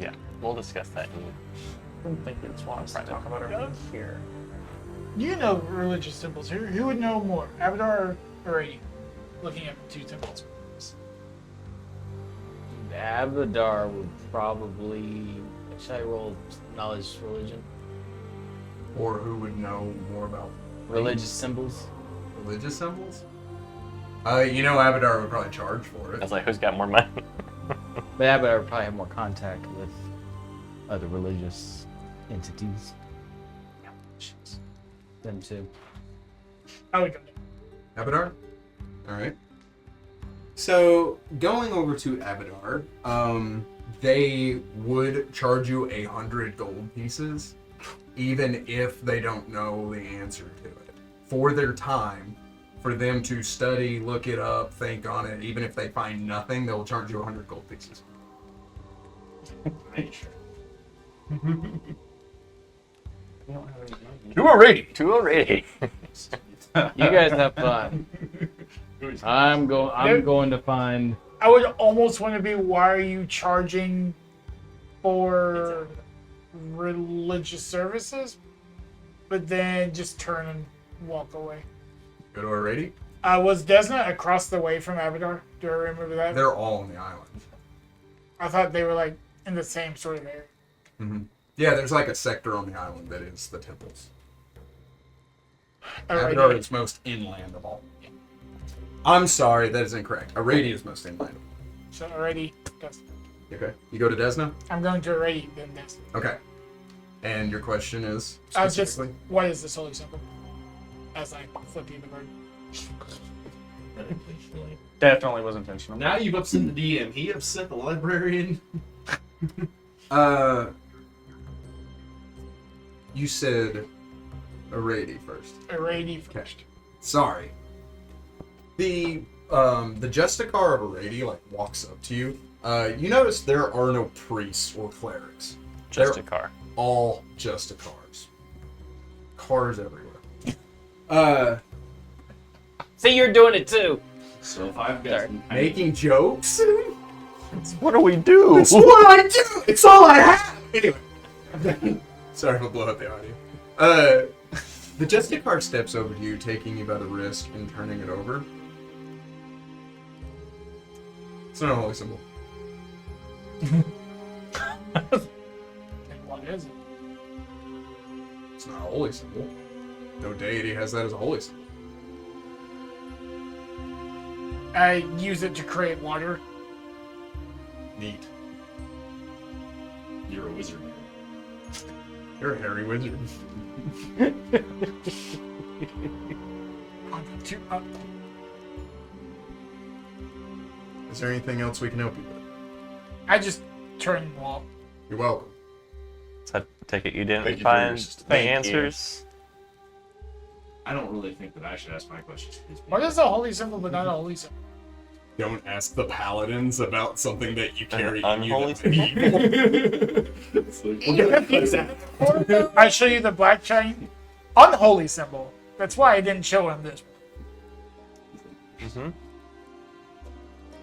Yeah, we'll discuss that. I don't think it's wants to talk about everything here. You know religious symbols here. Who would know more, Abadar or Rady? Looking at the two temples. The Abadar would probably. Should I roll knowledge religion? Or who would know more about Religious symbols? religious symbols? Abadar would probably charge for I it. was like, who's got more money? But Abadar would probably have more contact with other religious entities. Them too. I would go there. Abadar? Alright. So, going over to Abadar, they would charge you 100 gold pieces, even if they don't know the answer to it. For their time, for them to study, look it up, think on it, even if they find nothing, they'll charge you 100 gold pieces. Make sure. We don't have any money. 2 already. You guys have fun. I'm going to find. I would almost want to be, why are you charging for religious services? But then just turn and walk away. Go to Arady? Was Desna across the way from Abadar? Do I remember that? They're all on the island. I thought they were like in the same sort of area. Mm-hmm. Yeah, there's like a sector on the island that is the temples. Abadar is most inland of all. I'm sorry, that is incorrect. Arady is most inland. So already, Desna. Okay. You go to Desna? I'm going to Arady, then Desna. Okay. And your question is Just, specifically? what is this holy symbol? As I flip you the bird. Definitely was intentional. Now you've upset the DM. He upset the librarian. You said Arady first. Arady first. Sorry. The Justicar of Arady walks up to you. You notice there are no priests or clerics. Just They're a car. all Justicars. Cars everywhere. See, you're doing it too. So if I've got some kind Making jokes? What do we do? It's what I do! It's all I have! Anyway. Sorry if I blow up the audio. The Justicar steps over to you, taking you by the wrist and turning it over. It's not a holy symbol. And what is it? It's not a holy symbol. No deity has that as a holy symbol. I use it to create water. Neat. You're a wizard. You're a hairy wizard. Is there anything else we can help you with? I just turn and walk. You're welcome. So I take it you didn't Thank you for find your the assistance. Thank you. answers? I don't really think that I should ask my questions. What is a holy symbol but not a holy symbol? Don't ask the paladins about something that you carry An in you unholy that's evil. It's like, I show you the black chain. Unholy symbol. That's why I didn't show him this. Mm-hmm.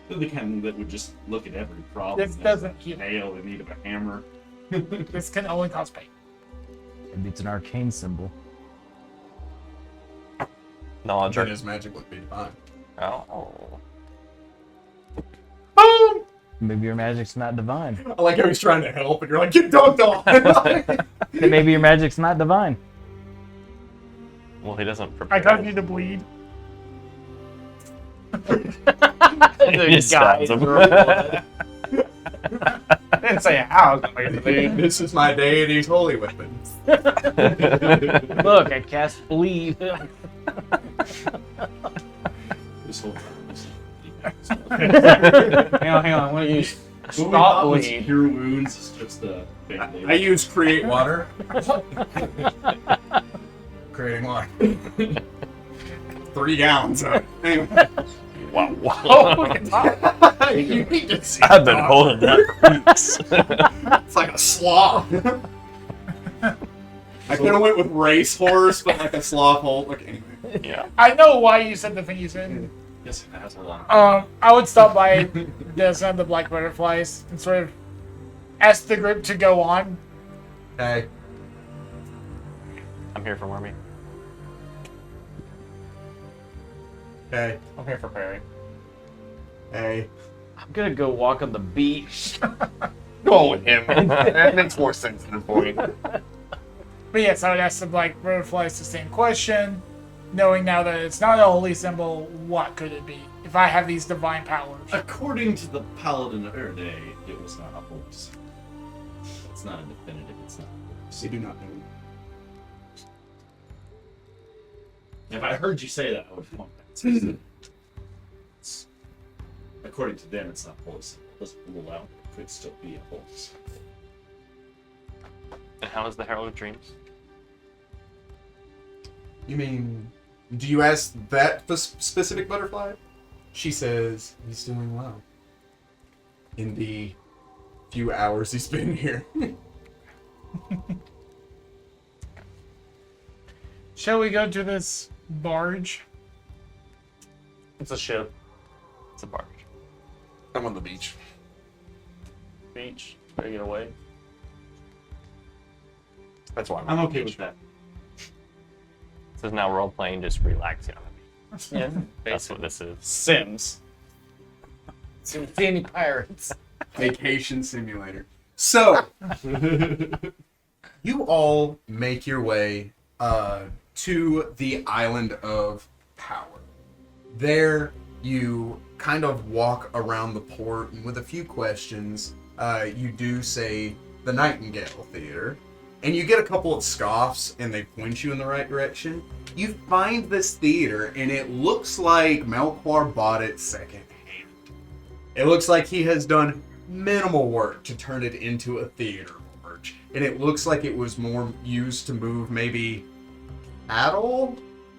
they're the kind that would just look at every problem. This as doesn't a heal. nail in need of a hammer. This can only cause pain. Maybe it's an arcane symbol. Knowledge. Then his magic would be divine. Oh. Boom! Maybe your magic's not divine. I like how he's trying to help, and you're like, get dunked on! Maybe your magic's not divine. Well, he doesn't I prepare. cause you to bleed. He stabs him. I didn't say how. I was gonna make it This is my deity's holy weapon. Look, I cast bleed. This whole time. hang on. I want to use What we stop thought was bleed. cure wounds is just a band-aid. I use create water. Creating water. 3 gallons of it. Anyway. Wow. You need to see I've been holding that for weeks. It's like a sloth. I could have went with racehorse, but like a sloth hold. Like, anyway. Yeah. I know why you said the thing you said. Yes, it has. Hold on. I would stop by the Son of the Black Butterflies and sort of ask the group to go on. Hey. I'm here for Wormy. Hey. I'm here for Perry. Hey. I'm gonna go walk on the beach. Go with him. That makes more sense than the point. But yes, I would ask the Black Butterflies the same question, knowing now that it's not a holy symbol, what could it be? If I have these divine powers. According to the Paladin of Erde, it was not a horse. It's not a definitive. It's not a horse. You do not know. If I heard you say that, I would want that. According to them, it's not a horse. It doesn't rule out it could still be a horse. And how is the Herald of Dreams? You mean, do you ask that specific butterfly? She says, he's doing well. In the few hours he's been here. Shall we go to this barge? It's a ship. It's a barge. I'm on the beach. Beach. Better get away. That's why I'm okay with that. This is now role playing, just relaxing on the beach. Yeah. That's what this is. Sims. See any pirates? Vacation simulator. So, you all make your way to the island of power. There, you kind of walk around the port, and with a few questions, you do say the Nightingale Theater, and you get a couple of scoffs, and they point you in the right direction. You find this theater, and it looks like Melchior bought it secondhand. It looks like he has done minimal work to turn it into a theater barge, and it looks like it was more used to move maybe cattle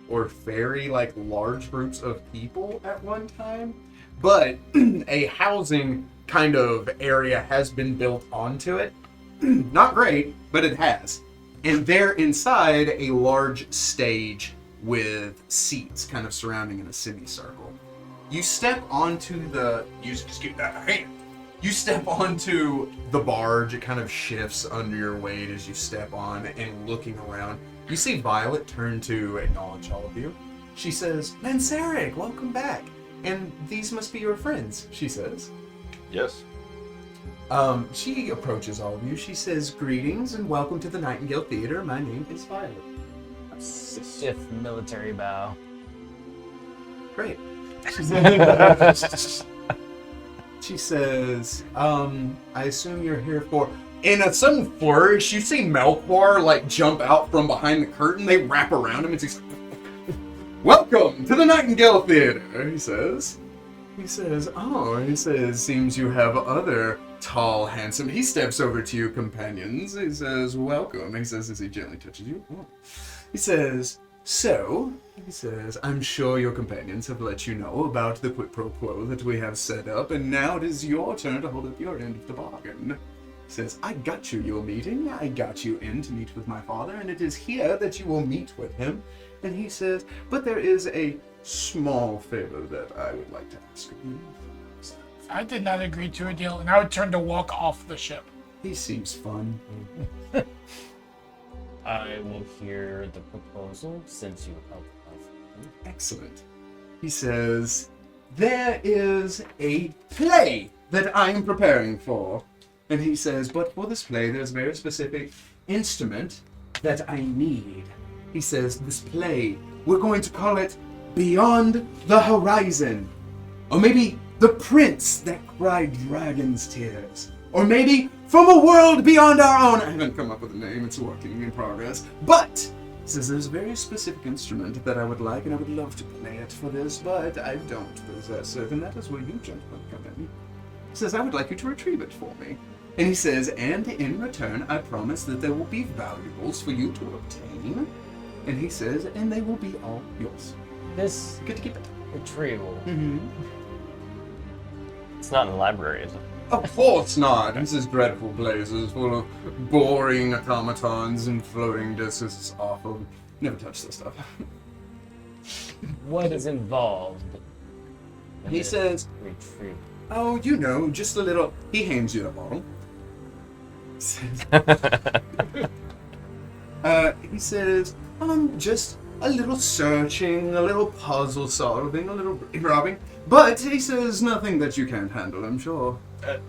or ferry like large groups of people at one time. But a housing kind of area has been built onto it. Not great, but it has. And there inside a large stage with seats kind of surrounding in a semicircle. You step onto the... Just keep that hand. You step onto the barge. It kind of shifts under your weight as you step on, and looking around, you see Violet turn to acknowledge all of you. She says, Mansaric, welcome back. And these must be your friends, she says. Yes. She approaches all of you. She says, greetings and welcome to the Nightingale Theater. My name is Violet. Stiff military bow. Great. She says, I assume you're here for... In a sudden flourish, you see Melchior, like, jump out from behind the curtain. They wrap around him and he's welcome to the Nightingale Theater, he says. He says, seems you have other tall, handsome... He steps over to you, companions. He says, welcome. He says as he gently touches you. He says, I'm sure your companions have let you know about the Squid Pro Quo that we have set up, and now it is your turn to hold up your end of the bargain. He says, I got you your meeting. I got you in to meet with my father, and it is here that you will meet with him. And he says, but there is a small favor that I would like to ask of you. I did not agree to a deal, and I would turn to walk off the ship. He seems fun. I will hear the proposal since you helped us. Excellent. He says, there is a play that I am preparing for. And he says, but for this play, there's a very specific instrument that I need. He says, this play, we're going to call it Beyond the Horizon. Or maybe The Prince That Cried Dragon's Tears. Or maybe From a World Beyond Our Own. I haven't come up with a name, it's working in progress. But, he says, there's a very specific instrument that I would like, and I would love to play it for this, but I don't possess it, and that is where you gentlemen come in. He says, I would like you to retrieve it for me. And he says, and in return, I promise that there will be valuables for you to obtain. And he says, and they will be all yours. This Good to keep it. retrieval. Mm-hmm. It's not in the library, is it? Of course not. This is dreadful places full of boring automatons and floating discs. It's awful. Never touch this stuff. what is involved? in He this says, retreat? "Oh, you know, just a little." He hands you the bottle. He says, just a little searching, a little puzzle solving, a little robbing. But he says nothing that you can't handle, I'm sure. That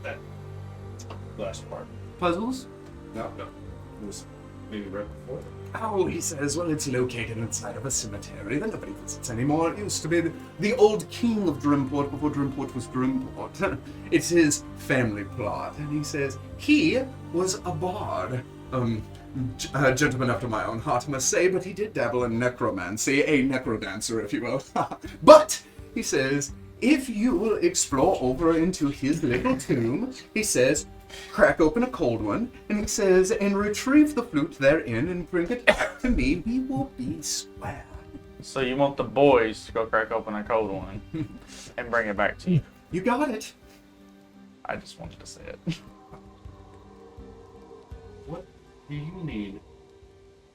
last part. Puzzles? No. It was maybe right before. Oh, he says, well, it's located inside of a cemetery that nobody visits anymore. It used to be the old king of Drimport before Drimport was Drimport. It's his family plot. And he says, he was a bard. A gentleman after my own heart, I must say, but he did dabble in necromancy, a necrodancer, if you will. But, he says, if you will explore over into his little tomb, he says, crack open a cold one, and he says, and retrieve the flute therein and bring it back to me, we will be square. So you want the boys to go crack open a cold one and bring it back to you? You got it. I just wanted to say it. What do you need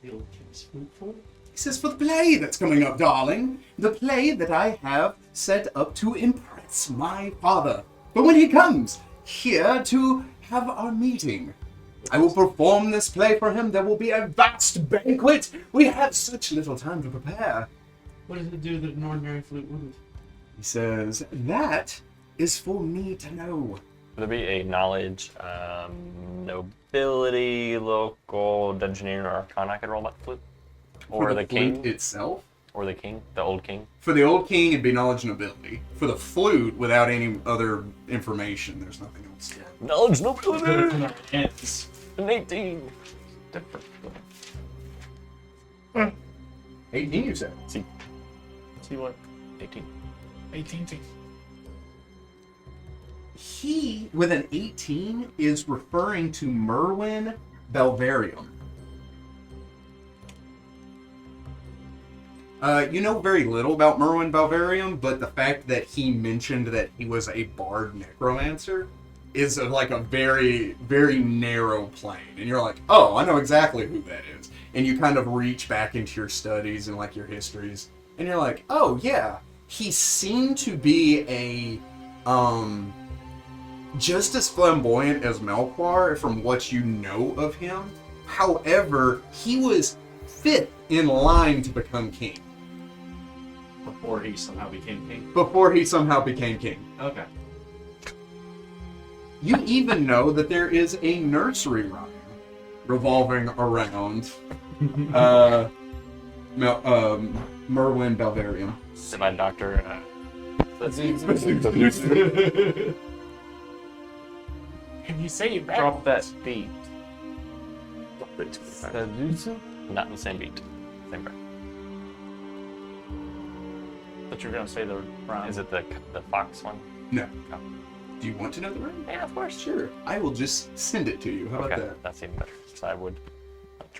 the old king's flute for? He says, for the play that's coming up, darling. The play that I have set up to impress my father. But when he comes here to have our meeting, I will perform this play for him. There will be a vast banquet. We have such little time to prepare. What does it do that an ordinary flute wouldn't? He says, that is for me to know. Would there be a knowledge, nobility, local, dungeoneer, or arcana I could roll about the flute? Or For the flute king? itself? Or the king? The old king? For the old king, it'd be knowledge and ability. For the flute, without any other information, there's nothing else. Knowledge, nobility! Ends. An 18. Different. 18, you said? See what? 18. 18. He, with an 18, is referring to Merwin Belvarium. You know very little about Merwin Belvarium, but the fact that he mentioned that he was a bard necromancer is like a very, very narrow plane. And you're like, oh, I know exactly who that is. And you kind of reach back into your studies and like your histories, and you're like, oh yeah, he seemed to be a, just as flamboyant as Melchior from what you know of him. However, he was fifth in line to become king. Before he somehow became king. Before he somehow became king. Okay. You even know that there is a nursery rhyme revolving around Merwin Belvarium. Divine Doctor. Can you say it back? Drop that beat. Not in the same beat. Same breath. But you're gonna say the rhyme. Is it the fox one? No. Oh. Do you want to know the rhyme? Yeah, of course. Sure. I will just send it to you. How Okay, about that? that's even better. So I would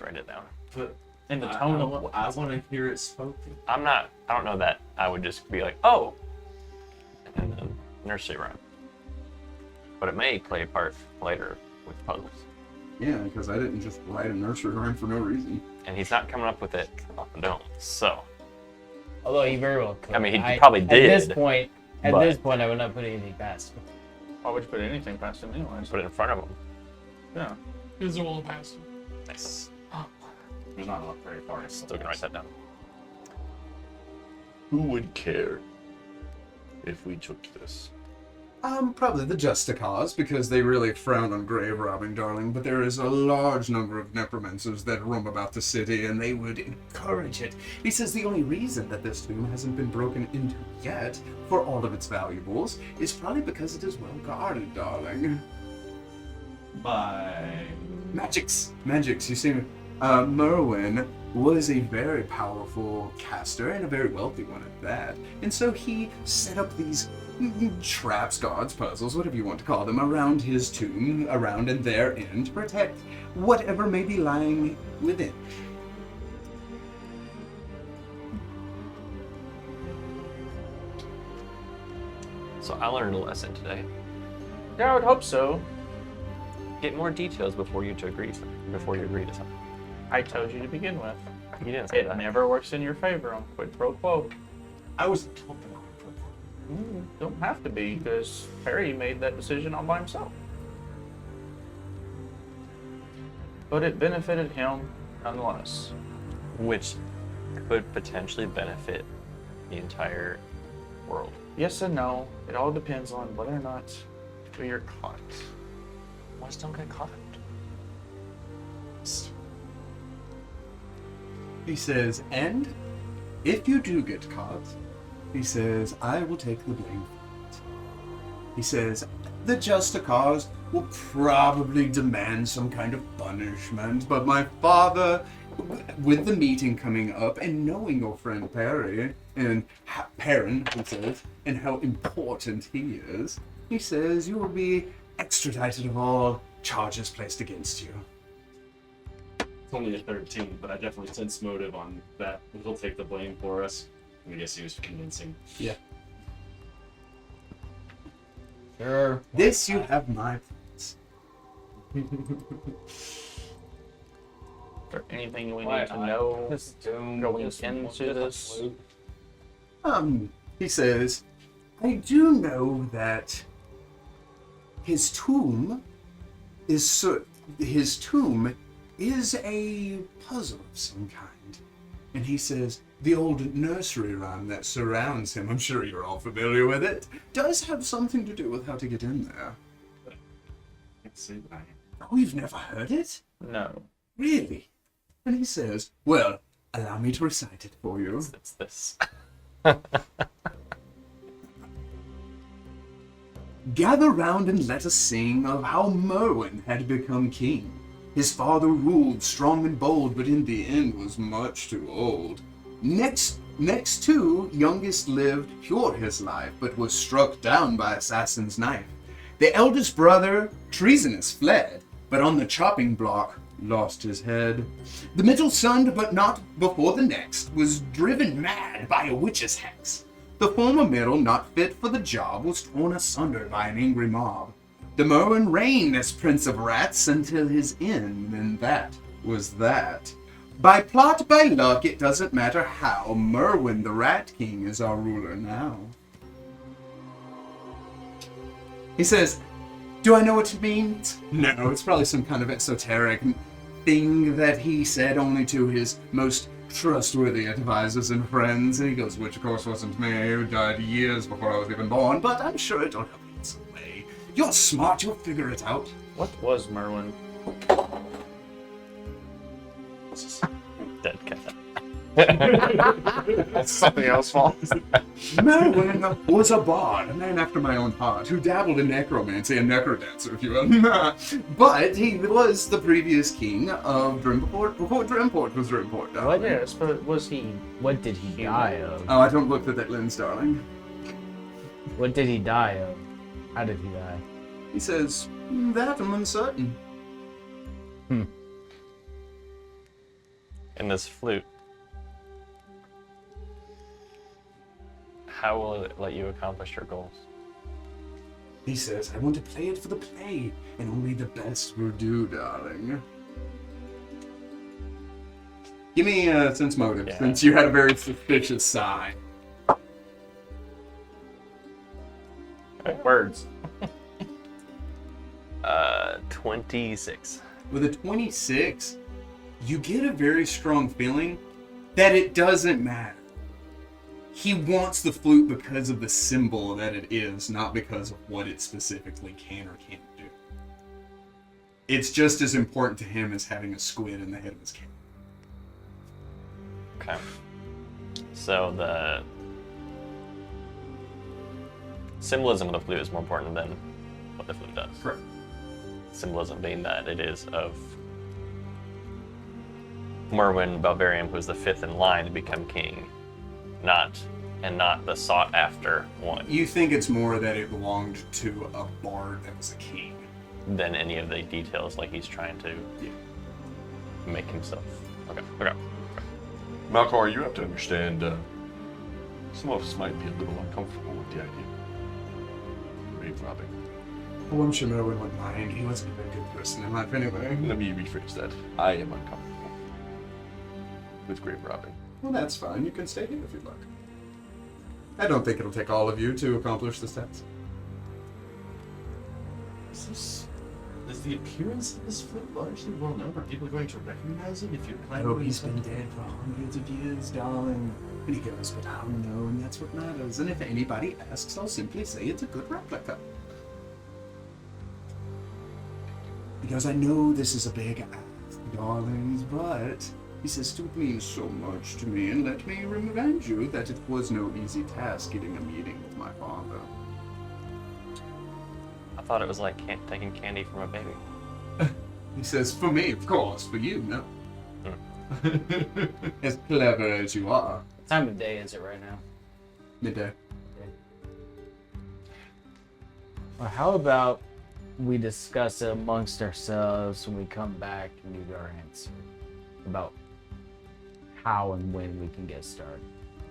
write it down. But in the tone of I want to hear it spoken. I don't know that I would just be like, oh, and then nursery rhyme. But it may play a part later with puzzles. Yeah, because I didn't just write a nursery rhyme for no reason. And he's not coming up with it off the dome. So, Although he very well could. I mean, he probably did, At but- this point, I would not put anything past him. why would you put anything past him anyway? put it in front of him. Yeah. Here's a wall past. Nice. There's not very far. Still gonna write that down. Who would care if we took this? Probably the Just Cause, because they really frown on grave robbing, darling, but there is a large number of necromancers that roam about the city, and they would encourage it. He says the only reason that this tomb hasn't been broken into yet, for all of its valuables, is probably because it is well guarded, darling. By Magics, you see, Merwin was a very powerful caster and a very wealthy one at that. And so he set up these traps, guards, puzzles, whatever you want to call them, around his tomb, around and therein, to protect whatever may be lying within. So I learned a lesson today. Yeah, I would hope so. Get more details before you agree to something. I told you to begin with. You didn't say It that. never works in your favor on Quid Pro Quo. I was told to Don't have to be, because Harry made that decision all by himself. But it benefited him nonetheless. Which could potentially benefit the entire world. Yes and no. It all depends on whether or not you're caught. Why just don't get caught? He says, and if you do get caught, he says, I will take the blame for it. He says, the just cause will probably demand some kind of punishment, but my father, with the meeting coming up and knowing your friend Perry and Perrin, he says, and how important he says you will be extradited of all charges placed against you. it's only a 13, but I definitely sense motive on that. He'll take the blame for us. I guess he was convincing. Yeah. Sure. This you have my promise. Is there anything we need to know going into this? He says, I do know that his tomb is a puzzle of some kind. And he says, the old nursery rhyme that surrounds him, I'm sure you're all familiar with it, does have something to do with how to get in there. I can't say that I am. Oh, you've never heard it? No. Really? And he says, well, allow me to recite it for you. It's this. Gather round and let us sing of how Merwin had become king. His father ruled strong and bold, but in the end was much too old. Next to youngest lived pure his life, but was struck down by assassin's knife. The eldest brother treasonous fled, but on the chopping block lost his head. The middle son, but not before the next, was driven mad by a witch's hex. The former middle, not fit for the job, was torn asunder by an angry mob. The Merwin reigned as Prince of Rats until his end, and that was that. By plot, by luck, it doesn't matter how, Merwin the Rat King is our ruler now. He says, do I know what it means? No, it's probably some kind of esoteric thing that he said only to his most trustworthy advisors and friends. And he goes, which of course wasn't me, who died years before I was even born, but I'm sure it'll help you in some way. You're smart, you'll figure it out. What was Merwin? Dead cat. That's something else, fault. Merwin was a bard, a man after my own heart, who dabbled in necromancy and necrodancer, if you will. But he was the previous king of Drimport, before Drimport was Drimport. What? Yes, but was he... What did he die of? Oh, I don't look through that lens, darling. What did he die of? How did he die? He says, that I'm uncertain. In this flute, how will it let you accomplish your goals? He says, I want to play it for the play, and only the best will do, darling. Give me a sense motive, Yeah. since you had a very suspicious sigh. Words. 26. With a 26, you get a very strong feeling that it doesn't matter. He wants the flute because of the symbol that it is, not because of what it specifically can or can't do. It's just as important to him as having a squid in the head of his cane. Okay. So the symbolism of the flute is more important than what the flute does. Correct. Symbolism being that it is of Merwin Balvarium, who's the fifth in line to become king, not the sought after one, You think it's more that it belonged to a bard that was a king. than any of the details like he's trying to make himself. Okay. Melchior, you have to understand, some of us might be a little uncomfortable with the idea of grave robbing. Oh, I'm sure Merwin wouldn't mind. He wasn't a very good person in life anyway. Let me rephrase that. I am uncomfortable with grave robbing. Well, that's fine. You can stay here if you'd like. I don't think it'll take all of you to accomplish this task. Is the appearance of this flute largely well known? Are people going to recognize it if you're I planning? hope he's been dead for hundreds of years, darling. And he goes, but I don't know, and that's what matters. And if anybody asks, I'll simply say it's a good replica. He goes, I know this is a big ask, darlings, but he says, it means so much to me, and let me remind you that it was no easy task getting a meeting with my father. I thought it was like taking candy from a baby. He says, for me, of course, for you, no. As clever as you are. What time of day is it right now? Midday. Well, how about we discuss it amongst ourselves when we come back and give our answer about how and when we can get started?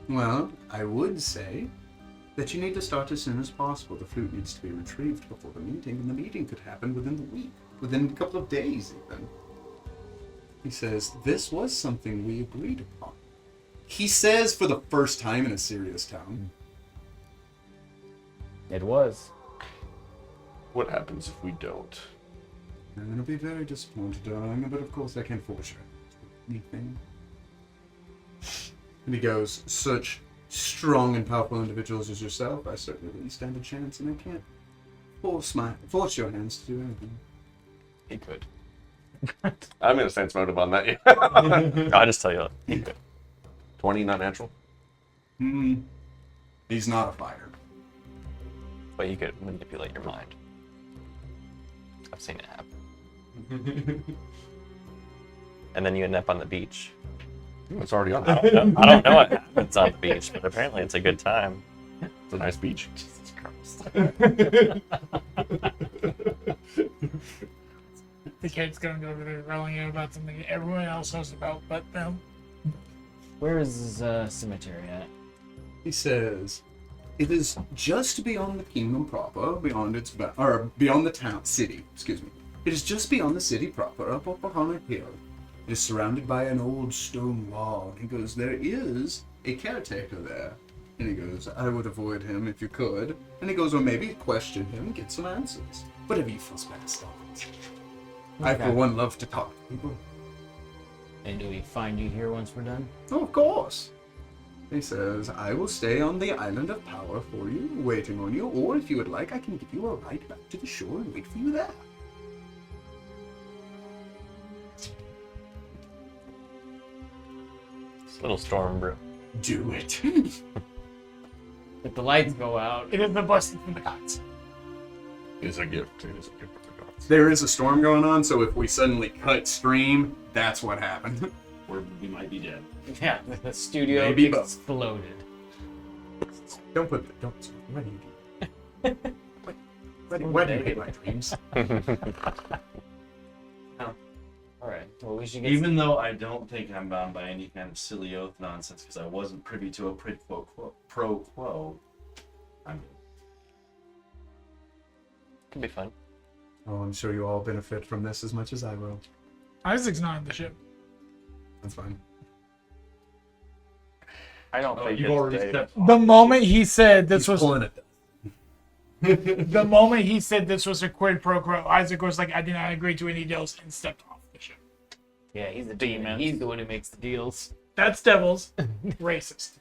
Well, I would say that you need to start as soon as possible. The flute needs to be retrieved before the meeting, and the meeting could happen within the week, within a couple of days even. He says, this was something we agreed upon. He says for the first time in a serious tone. It was. What happens if we don't? I'm going to be very disappointed, darling, but of course I can't force you anything. And he goes, such strong and powerful individuals as yourself, I certainly wouldn't stand a chance, and I can't force your hands to do anything. He could. I'm gonna sense motive on that. I'll just tell you. He could. 20, not natural. He's not a fighter. But you could manipulate your mind. I've seen it happen. And then you end up on the beach. It's already on. I don't know what happens on the beach, but apparently it's a good time. It's a nice beach. Jesus Christ. The kid's gonna go over there telling you about something everyone else knows about but them. Where is this cemetery at? He says, it is just beyond the kingdom proper, beyond the town, city, excuse me. It is just beyond the city proper, up on a hill. It is surrounded by an old stone wall. He goes, there is a caretaker there. And he goes, I would avoid him if you could. And he goes, or maybe question him, get some answers. Whatever you feel's best. I, for one, love to talk to people. And do we find you here once we're done? Oh, of course. He says, I will stay on the island of power for you, waiting on you, or if you would like, I can give you a ride back to the shore and wait for you there. It's a little storm brew. Do it. If the lights go out, It is the blessing from the gods. It's a gift. It is a gift from the gods. There is a storm going on, so if we suddenly cut stream, that's what happened. Or we might be dead. yeah, the studio Maybe both. exploded. Don't put that. Don't. Why do you do that? Why do you hate my dreams? All right. Well, we should get. Even though I don't think I'm bound by any kind of silly oath nonsense because I wasn't privy to a pro quo. I'm Could be fun. Oh, I'm sure you all benefit from this as much as I will. Isaac's not on the ship. That's fine. I don't think you've it's already Dave. stepped The moment he said this was Pulling it. the moment he said this was a quid pro quo, Isaac was like, I did not agree to any deals and stepped off the ship. Yeah, he's the demon. He's the one who makes the deals. That's Devils. Racist.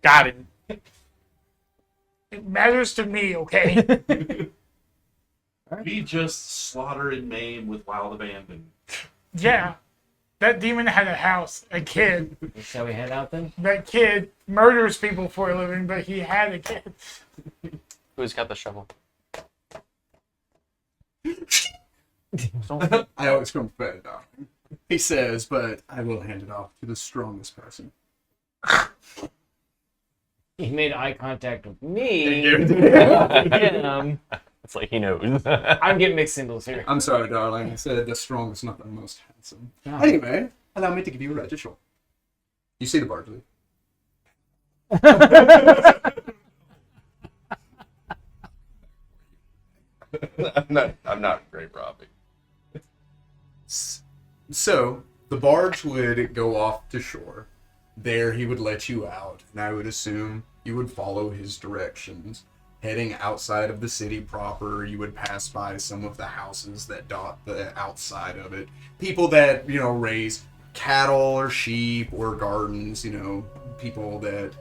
Got him. It matters to me, okay? We just slaughter and maim with wild abandon. Yeah. That demon had a house, a kid. Shall we head out then? That kid murders people for a living, but he had a kid. Who's got the shovel? I always come prepared, darling. He says, but I will hand it off to the strongest person. He made eye contact with me. Him. It's like he knows. I'm getting mixed symbols here. I'm sorry, darling. I said the strongest, not the most handsome. Ah. Anyway, allow me to give you a ride to shore. You see the barge leave. I'm not great, Robbie. So, The barge would go off to shore. There he would let you out, and I would assume you would follow his directions. Heading outside of the city proper, you would pass by some of the houses that dot the outside of it. People that, raise cattle or sheep or gardens, people that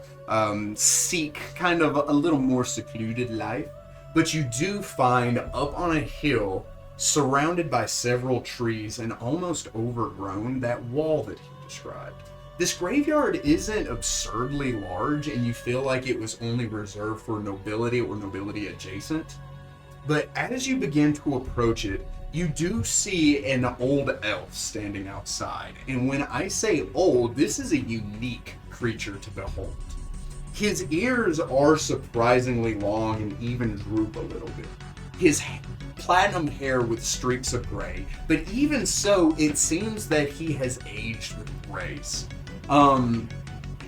seek kind of a little more secluded life. But you do find up on a hill, surrounded by several trees and almost overgrown, that wall that he described. This graveyard isn't absurdly large, and you feel like it was only reserved for nobility or nobility adjacent. But as you begin to approach it, you do see an old elf standing outside. And when I say old, this is a unique creature to behold. His ears are surprisingly long and even droop a little bit. His platinum hair with streaks of gray, but even so, it seems that he has aged with grace.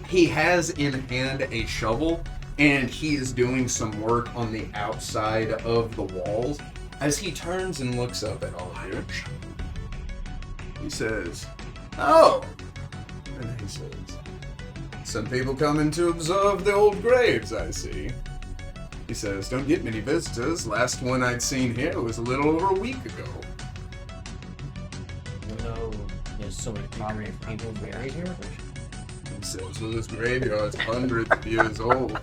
He has in hand a shovel, and he is doing some work on the outside of the walls. As he turns and looks up at all of you, he says, "Oh," and he says, "Some people coming to observe the old graves, I see." He says, "Don't get many visitors. Last one I'd seen here was a little over a week ago." No, there's so many people buried here. He says, "Well, this graveyard's hundreds of years old."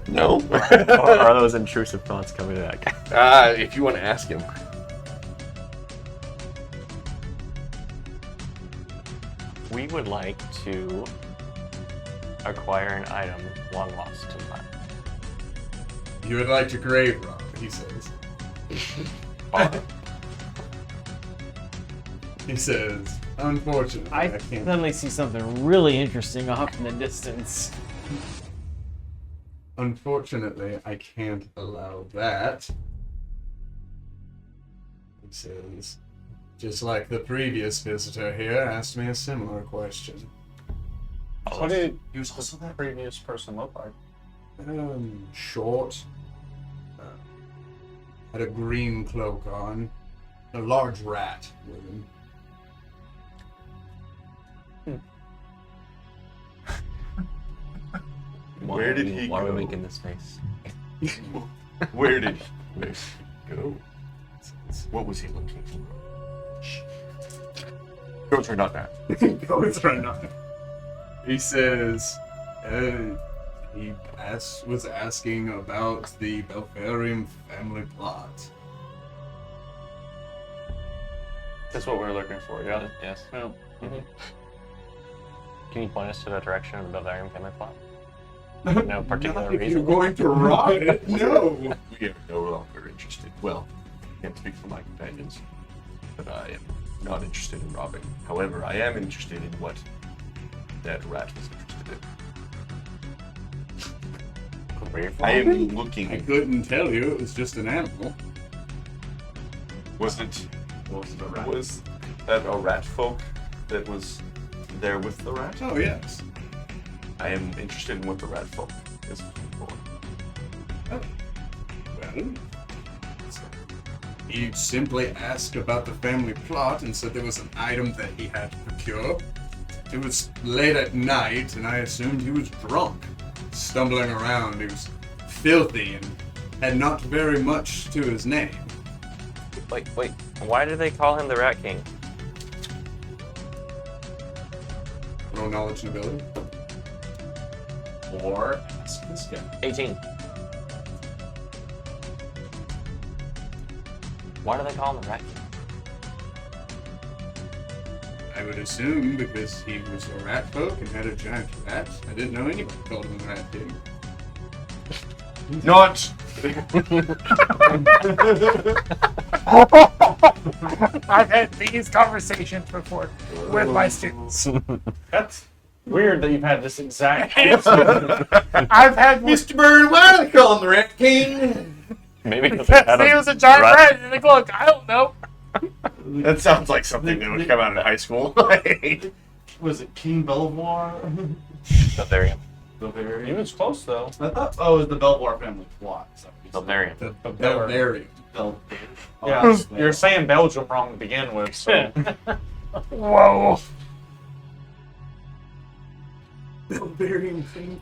No. Or are those intrusive thoughts coming to that guy? If you want to ask him. We would like to acquire an item long lost in time. "You would like to grave rob," he says. He says, "Unfortunately, I I can't." suddenly see something really interesting off in the distance. "Unfortunately, I can't allow that." He says, "Just like the previous visitor here asked me a similar question." What did He was also that. previous person look like? Short, had a green cloak on, a large rat with him. Where did he Why are go? we making this face? Where did he go? What was he looking for? Shh. Ghosts are not that. Goes right on. He says, he was asking about the Belfarium family plot. That's what we're looking for, yeah? Yes. Yeah. Can you point us to the direction of the Bavarian family plot? No particular Not if reason. you're going to rob it. No. We are no longer interested. Well, I can't speak for my companions, but I am not interested in robbing. However, I am interested in what that rat was interested in. I am I looking. couldn't tell you. It was just an animal. Was it? What was the rat? Was that a rat folk that was there with the rat? Oh, yes. I am interested in what the rat folk is for. Well, he simply asked about the family plot and said there was an item that he had to procure. It was late at night, and I assumed he was drunk, stumbling around. He was filthy and had not very much to his name. Wait. Why do they call him the Rat King? No knowledge and ability. Or ask this guy. 18. Why do they call him the Rat King? I would assume because he was a rat folk and had a giant rat. I didn't know anybody called him the Rat King. Not. I've had these conversations before with my students. That's weird that you've had this exact answer. I've had Mr. Byrne, why do they call him the Rat King? Maybe because he was a giant rat in the cloak. I don't know. That sounds like something that would come out of high school. Was it King Belvoir? Bavarian. Bavarian. He was close though. I thought, oh, it was the Belvoir family plot. Bavarian. The Bavarian. Yeah, you're saying Belgium wrong to begin with. So Whoa. Bavarian thing.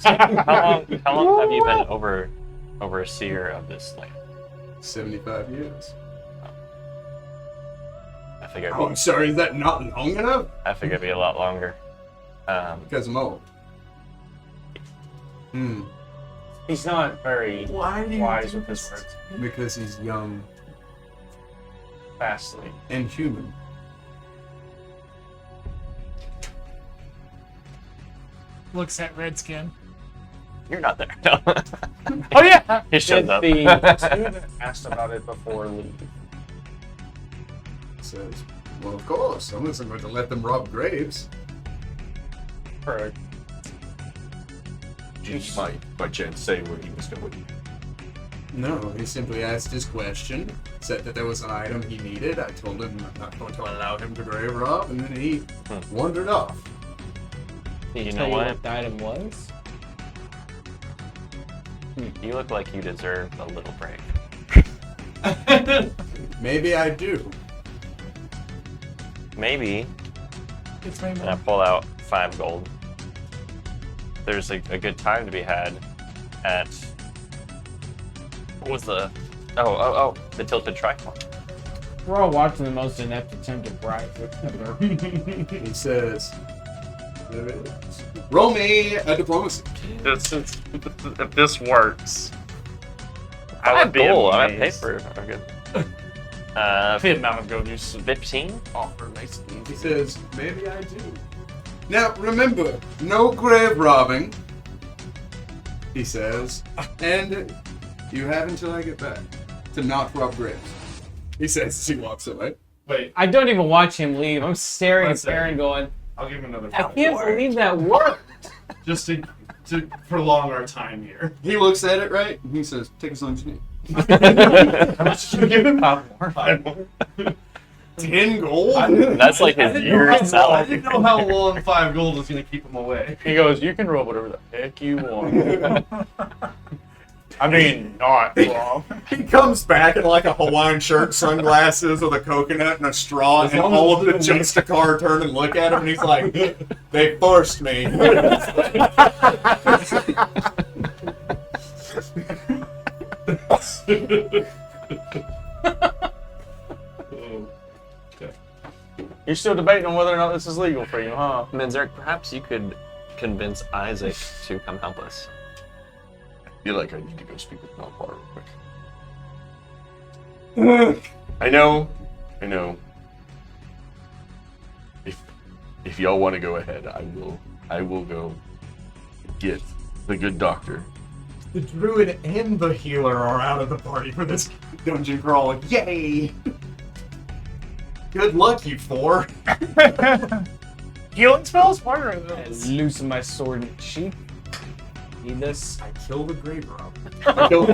How long have you been overseer of this land? 75 years. I figured Oh, I'm sorry, is that not long enough? it'd be a lot longer. Because I'm old. Hmm. he's not very Why do you wise do with his this? words. Because he's young Fastly. and human. Looks at Redskin. You're not there. No. Oh yeah. He shows Did up. the student asked about it before leave? Says, well, of course, I wasn't going to let them rob graves. Correct. Did you by chance say where he was going? No, he simply asked his question, said that there was an item he needed. I told him I'm not going to allow him to grave rob, and then he wandered off. You Tell know you what? the item was? You look like you deserve a little break. Maybe I do. Maybe. It's maybe. And I pull out 5 gold. There's a good time to be had at. What was the. Oh, the Tilted Tricorn. We're all watching the most inept attempt to bribe ever. He says, roll me a diplomacy. If this works, I 5 would be gold. I amazed. paid for it. Good. The amount of gold you 15? offer makes He says, maybe I do. Now, remember, no grave robbing, he says, and you have until I get back to not rob graves. He says as he walks away. Wait, I don't even watch him leave. I'm staring One at Aaron going, I'll give him another. I can't believe that worked. Just to prolong our time here. He looks at it, right? And he says, take as long as you need. How much did you give him? 5 more. 10 gold? That's like his year's I salary. didn't know how long 5 gold was going to keep him away. He goes, you can roll whatever the heck you want. I mean, not wrong. He comes back in like a Hawaiian shirt, sunglasses with a coconut and a straw, and long all as of the it doesn't Juxtacar turn and look at him, and he's like, they forced me. You're still debating on whether or not this is legal for you, huh? Menzerk, perhaps you could convince Isaac to come help us. I feel like I need to go speak with Melchior real quick. I know. If y'all want to go ahead, I will go get the good doctor. The druid and the healer are out of the party for this dungeon crawl. Yay! Good luck, you 4. Healing spells? What are I those? loosen my sword and sheath. Need this? I kill the grave rob. No,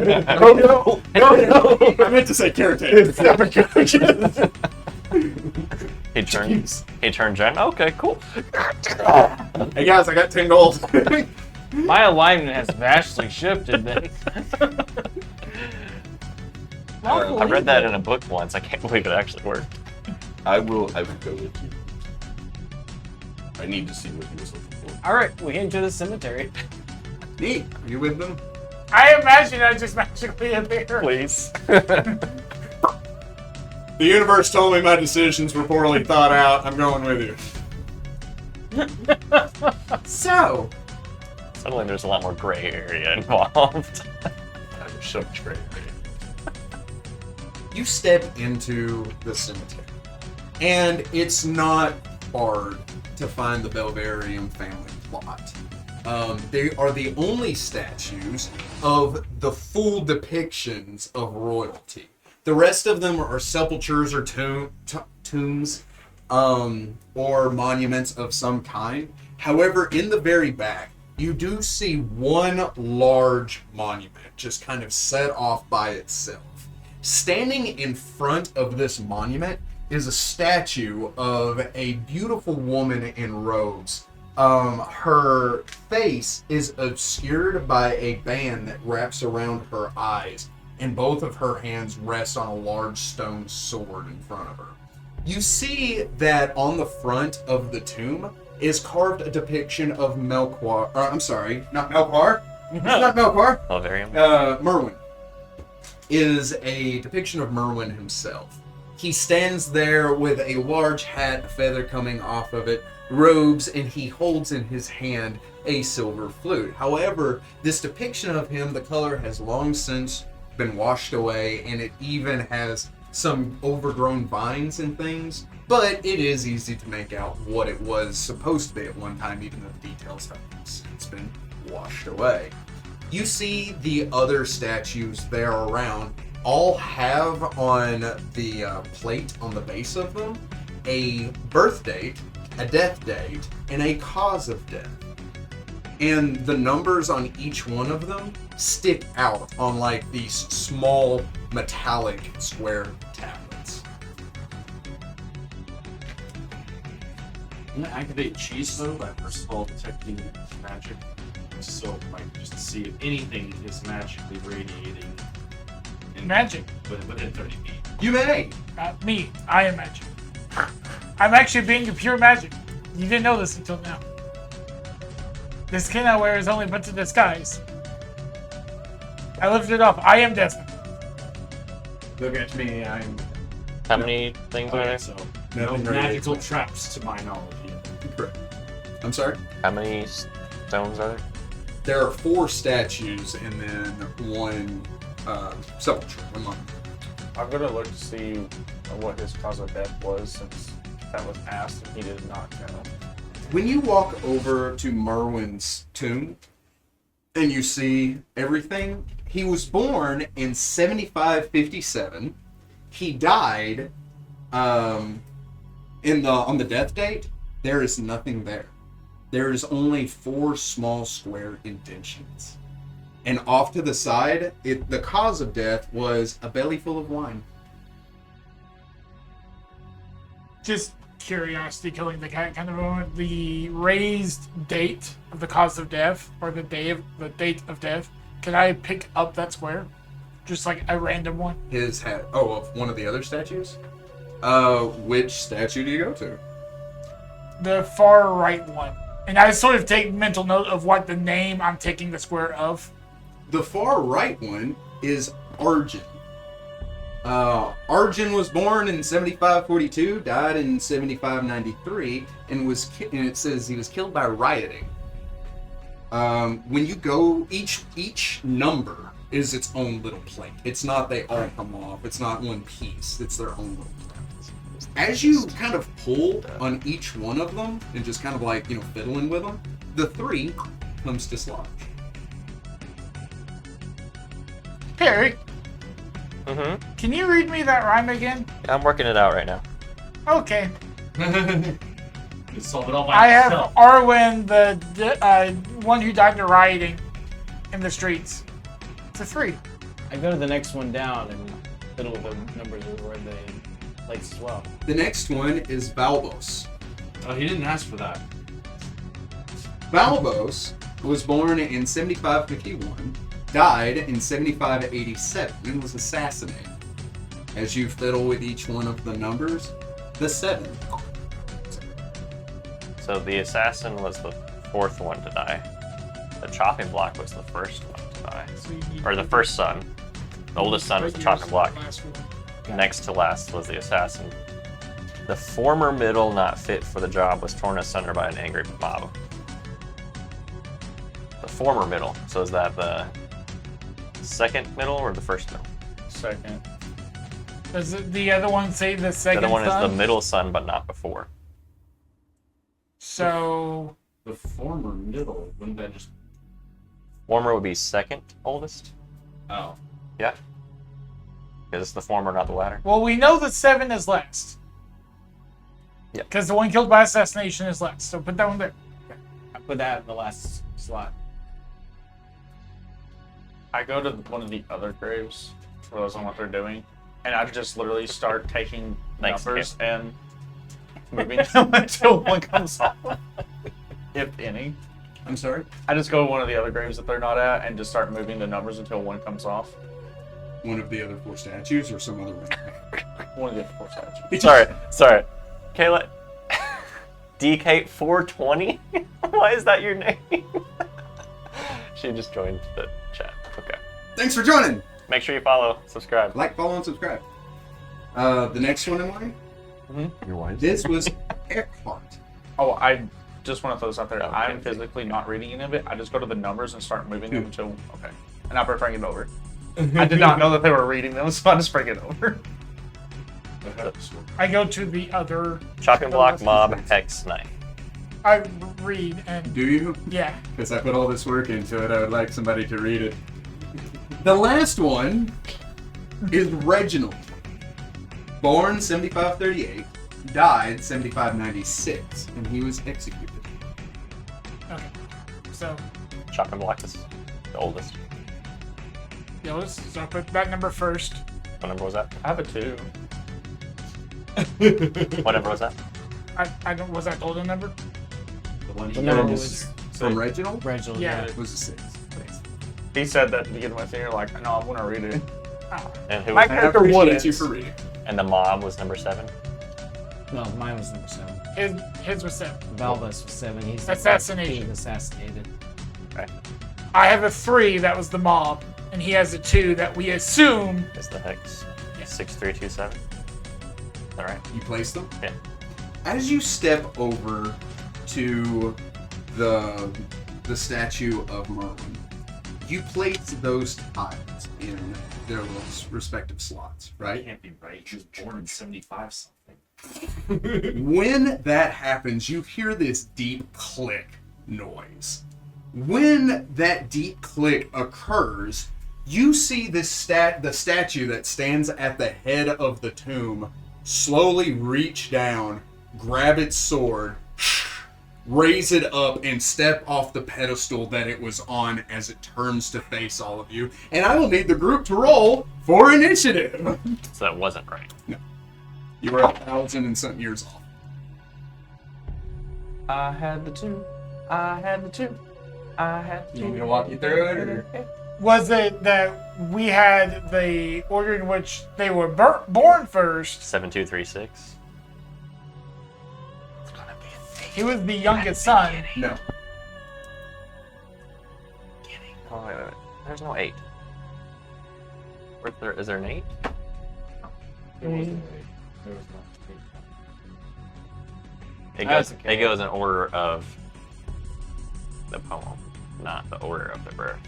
I meant to say caretaker. He turns around. Okay, cool. Hey guys, I got 10 gold. My alignment has vastly shifted then. I read that in a book once. I can't believe it actually worked. I will go with you. I need to see what he was looking for. Alright, we head to the cemetery. Neat. Are you with them? I imagine I just magically appear. Please. The universe told me my decisions were poorly thought out. I'm going with you. So, Suddenly there's a lot more gray area involved. There's so much gray area. you step into the cemetery, and it's not hard to find the Belvarium family plot. They are the only statues of the full depictions of royalty. The rest of them are sepulchres or tombs or monuments of some kind. However, in the very back, you do see one large monument just kind of set off by itself. Standing in front of this monument is a statue of a beautiful woman in robes Her face is obscured by a band that wraps around her eyes, and both of her hands rest on a large stone sword in front of her. You see that on the front of the tomb is carved a depiction of Melchior. I'm sorry, not Melchior. It's not Melchior. Elvarium. Merwin is a depiction of Merwin himself. He stands there with a large hat, a feather coming off of it, robes, and he holds in his hand a silver flute. However, this depiction of him, the color has long since been washed away, and it even has some overgrown vines and things, but it is easy to make out what it was supposed to be at one time, even though the details have since been washed away. You see the other statues there around all have on the plate on the base of them a birth date, a death date, and a cause of death. And the numbers on each one of them stick out on like these small metallic square tablets. I'm gonna activate cheese mode by first of all detecting magic. So like just to see if anything is magically radiating Magic. within 30 feet. You may. Me. I am magic. I'm actually being a pure magic. You didn't know this until now. The skin I wear is only but to disguise. I lifted it up. I am Desmond. Look at me. I'm How many things are Okay, there? so no Nothing magical radiates. traps to my knowledge yet. correct. I'm sorry. How many stones are there? There are 4 statues and then one sepulchre. One monument. I'm gonna look to see what his cause of death was, since that was asked and he did not know. When you walk over to Merwin's tomb and you see everything, he was born in 7557. He died on the death date. There is nothing there. There is only 4 small square indentions. And off to the side, the cause of death was a belly full of wine. Just curiosity killing the cat kind of moment. The raised date of the cause of death, or the date of death. Can I pick up that square? Just like a random one. His head. Oh, of one of the other statues? Which statue do you go to? The far right one. And I sort of take mental note of what the name I'm taking the square of. The far right one is Arjun. Arjun was born in 7542, died in 7593, and and it says he was killed by rioting. When you go, each number is its own little plate. It's not they all come off. It's not one piece. It's their own little plate. As you kind of pull on each one of them and just kind of like, fiddling with them, the 3 comes dislodged. Perry, Mm-hmm. can you read me that rhyme again? I'm working it out right now. Okay. You solve it all by I have yourself. Arwen, the one who died in rioting in the streets. It's a 3. I go to the next one down and fiddle with the numbers that were in the plates as well. The next one is Balbos. Oh, he didn't ask for that. Balbos was born in 7551, died in 7587, and was assassinated. As you fiddle with each one of the numbers, the 7. So the assassin was the 4th one to die. The chopping block was the first one to die. Or the first son. The oldest son was the chopping block. Next to last was the assassin. The former middle not fit for the job was torn asunder by an angry mob. The former middle. So is that the second middle or the first middle? Second. Does the other one say the The second other one is son? the middle son, but not before. So, The former middle, wouldn't that just... Former would be second oldest. Oh. Yeah. Because it's the former, not the latter. well, we know that 7 is last. Yep. Because the one killed by assassination is last. So put that one there. I put that in the last slot. I go to one of the other graves for those on what they're doing, and I just literally start taking Thanks, numbers and moving them until one comes off. if any. I'm sorry? I just go to one of the other graves that they're not at and just start moving the numbers until one comes off. One of the other 4 statues or some other one? One of the other 4 statues. Sorry. Kayla. DK 420? Why is that your name? She just joined the chat. Okay. Thanks for joining! Make sure you follow, subscribe. Like, follow, and subscribe. The next one in line, Your wife. this was Eckhart. Oh, I just want to throw this out there. Okay. I'm physically not reading any of it. I just go to the numbers and start moving them until okay. And I prefer it over. I did not know that they were reading them, so I just bring it over. I go to the other. Chopping block, mob, hex, knife. I read and Do you? yeah. Because I put all this work into it, I would like somebody to read it. The last one is Reginald. Born 7538, died 7596, and he was executed. Okay. So Chopping block is the oldest. so I put that number first. What number was that? I have a 2. What number was that? I don't. Was that the older number? The one The he number was was From Reginald? Reginald. Yeah. It was a 6. He said that to begin with, and you're like, no, I want to read it. Oh. And who My was I character appreciate wouldn't. you for reading. And the mob was number 7. No, mine was number 7. His was 7. Valbus was 7. He's Assassination. He was assassinated. I have a 3 that was the mob, and he has a 2 that we assume. Is the hex Yeah. 6327? All right. You place them? Yeah. As you step over to the statue of Merlin, you place those tiles in their little respective slots, That right? can't be right. He was born in 75 something. When that happens, you hear this deep click noise. When that deep click occurs, you see the statue that stands at the head of the tomb slowly reach down, grab its sword, raise it up, and step off the pedestal that it was on as it turns to face all of you. And I will need the group to roll for initiative. So that wasn't right. You were 1,000 and something years off. I had the 2. I had the 2. I had the 2. You want me to walk you through it, or? Was it that we had the order in which they were born first? 7236. He was the youngest son. No. Oh, wait. There's no 8. Is there an 8? There wasn't a. There was not. It goes in order of the poem, not the order of the birth.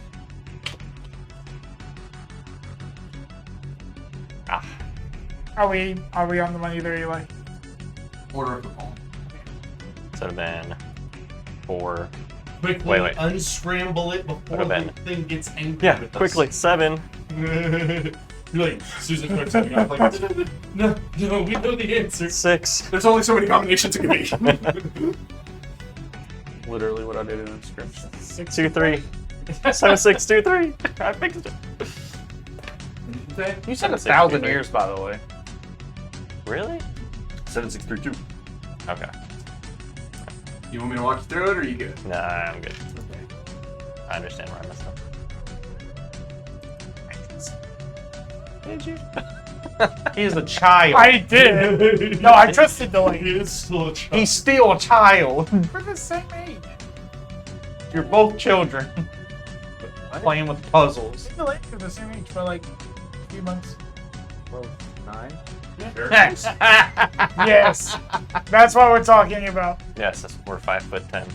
Ah, Are we on the money there, Eli? Order of the poem. so then 4. Quickly Wait. unscramble it before Would've the been- thing gets angry Yeah, with quickly. 7. us. You're like, Susan starts something off like, no, we know the answer. 6. There's only so many combinations it can be. Literally what I did in the script. 2 3. 7 6 2 3. I fixed it. You said 7, 6, 1,000 2, 3. years, by the way. Really? 7632. Okay. You want me to walk you through it, or are you good? Nah, I'm good. I understand where I messed up. Did you? He is a child. I did. No, I trusted the He lady. is still a child. He's still a child. We're the same age. You're both children. Playing with puzzles. The lady are the same age for like a few months. 9. Yes, that's what we're talking about. Yes, we're 5'10".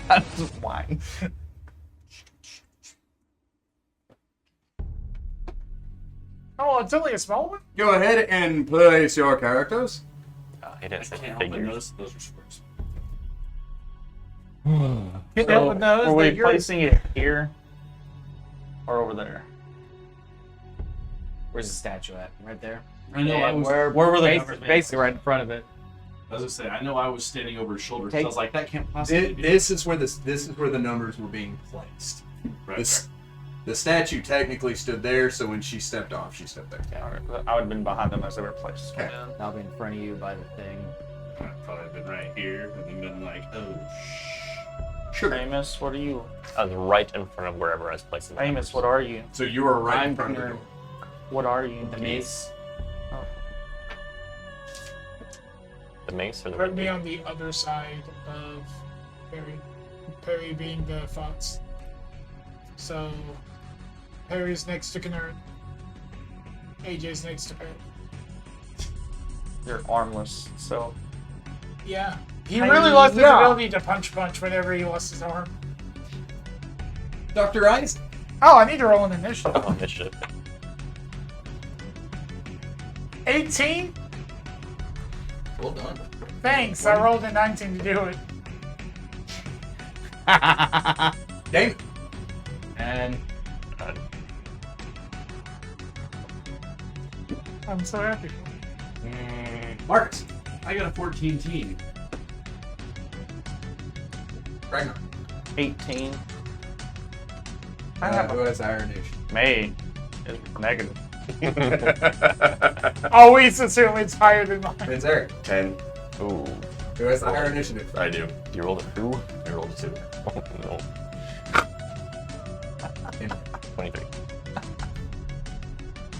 That's why. Oh, it's only a small one. Go ahead and place your characters. Oh, he didn't say Can't help but figures. notice those are squares. Hit that with nose. Are we that you're- placing it here or over there? Where's the statue at? Right there. I know I was. Where were the Basically, numbers? basically right in front of it. I was gonna say, I know I was standing over his shoulder. 'cause I Take- was like, that can't possibly be. This is where the numbers were being placed. Right, The statue technically stood there, so when she stepped off, she stepped there. Yeah, I would have been behind them as they were placed. Okay. I'll be in front of you by the thing. I've probably been right here and then been like, oh, Sure. Amos, what are you? I was right in front of wherever I was placing the Amos, what are you? So you are right I'm in front of the gonna- door. What are you? The mace. The mace or the Put me ring? on the other side of Perry. Perry being the fox. So Perry's next to Canard. AJ's next to Perry. You're armless, so Yeah. He really lost his Yeah. ability to punch whenever he lost his arm. Dr. Ice? Oh, I need to roll an initiative. Oh, initiative. 18? Well done. Thanks. I rolled a 19 to do it. Damon. And Uh, I'm so happy. Marcus. I got a 14 team. Ragnar. 18. I have Who has higher initiative? May is negative. Always assume it's higher than mine. Vince Eric. 10. Ooh. Who has the higher initiative? I do. You rolled a 2? I rolled a 2. Oh, no. 23.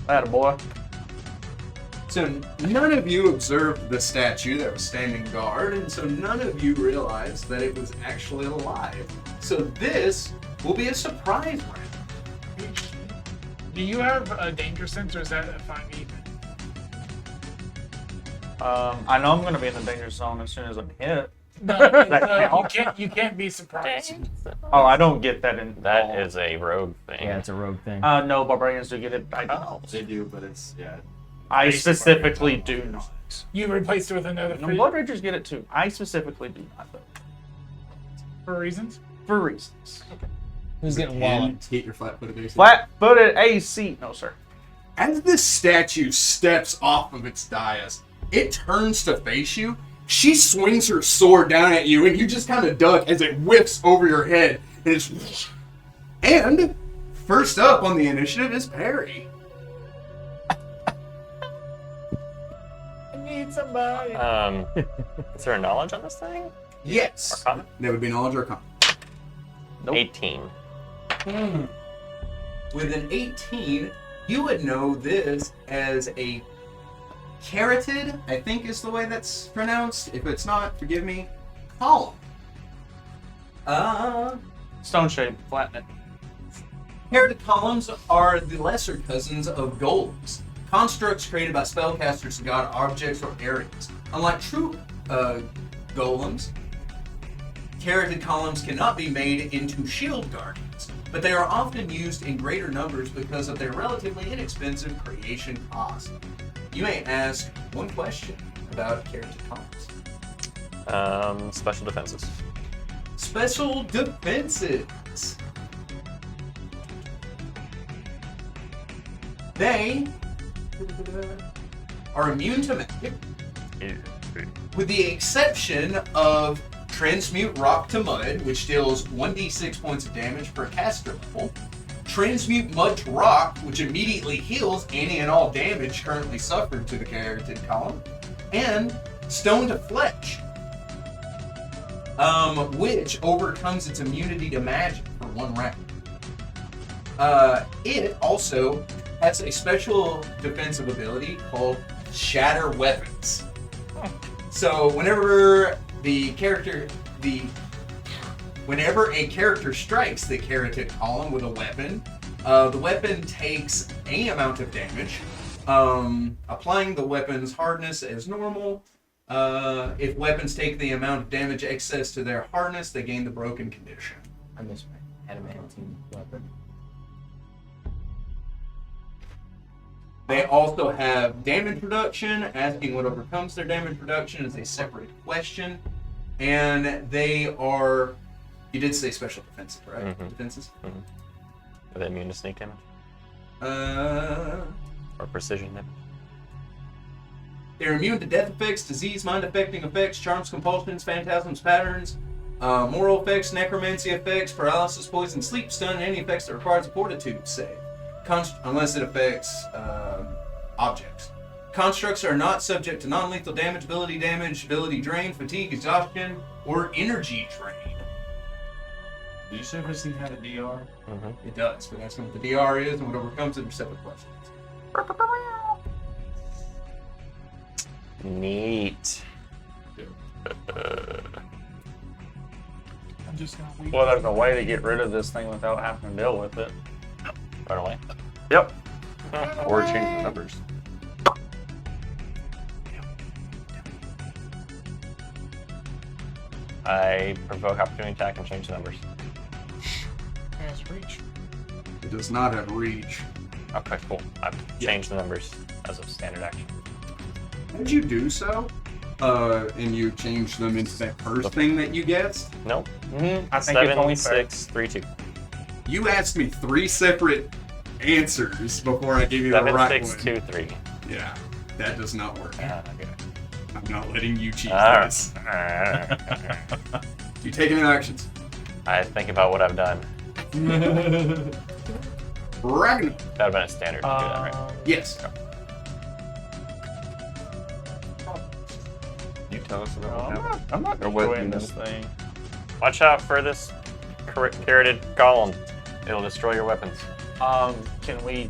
That a boy. So none of you observed the statue that was standing guard, and so none of you realized that it was actually alive. So this will be a surprise round. Do you have a danger sense, or is that a 5 even? I know I'm gonna be in the danger zone as soon as I'm hit. No, you can't be surprised. Oh, I don't get that in. That is a rogue thing. Yeah, it's a rogue thing. No, barbarians do get it. I don't. They do, but it's, yeah. I specifically do not. You replaced it with another No, food Blood Ragers get it too. I specifically do not, though. for reasons. For reasons. who's getting And walloped? hit your flat-footed AC. Flat-footed AC. No, sir. As this statue steps off of its dais, it turns to face you. She swings her sword down at you, and you just kind of duck as it whips over your head. And it's... And first up on the initiative is Perry. I need somebody. Is there a knowledge on this thing? Yes. Arcana? That would be knowledge or con. Nope. 18. With an 18, you would know this as a carotid, I think is the way that's pronounced. If it's not, forgive me. Column. Stone shape. Flatten it. Carotid columns are the lesser cousins of golems, constructs created by spellcasters to guard objects or areas. Unlike true golems, carotid columns cannot be made into shield guardians, but they are often used in greater numbers because of their relatively inexpensive creation cost. You may ask one question about carotid columns. Special defenses. Special defenses. They are immune to magic, with the exception of Transmute Rock to Mud, which deals 1d6 points of damage per caster level, Transmute Mud to Rock, which immediately heals any and all damage currently suffered to the carotid column, and Stone to Flesh, which overcomes its immunity to magic for 1 round. It also has a special defensive ability called Shatter Weapons. So whenever a character strikes the carotid column with a weapon, the weapon takes any amount of damage, applying the weapon's hardness as normal. If weapons take the amount of damage excess to their hardness, they gain the broken condition. I miss my adamantine weapon. They also have damage reduction. Asking what overcomes their damage reduction is a separate question. And they are... You did say special defensive, right? Mhm. Defenses? Are they immune to sneak damage? Or precision damage? They're immune to death effects, disease, mind-affecting effects, charms, compulsions, phantasms, patterns, moral effects, necromancy effects, paralysis, poison, sleep, stun, and any effects that requires a fortitude save. Unless it affects objects. Constructs are not subject to non-lethal damage, ability drain, fatigue, exhaustion, or energy drain. Did you say if this thing had a DR? It does, but that's what the DR is, and what overcomes it are separate questions. Neat. I'm just gonna leave. Well, there's a way to get rid of this thing without having to deal with it. Run away. Yep. Or change the numbers. I provoke opportunity attack and change the numbers. Has reach. It does not have reach. Okay, cool. I've changed the numbers as a standard action. Did you do so? And you change them into that first thing that you guessed? Nope. I think it's only 7, fair. 6, 3, 2. You asked me 3 separate answers before I gave you the 7, right 6, one. 2, 3. Yeah, that does not work. Okay. I'm not letting you cheat Alright. this. You take any actions? I think about what I've done. Ragnar. That would have been a standard to do that, right? Yes. You tell us about what happened. I'm not Or what enjoying you this thing. Watch out for this carroted golem. It'll destroy your weapons. Can we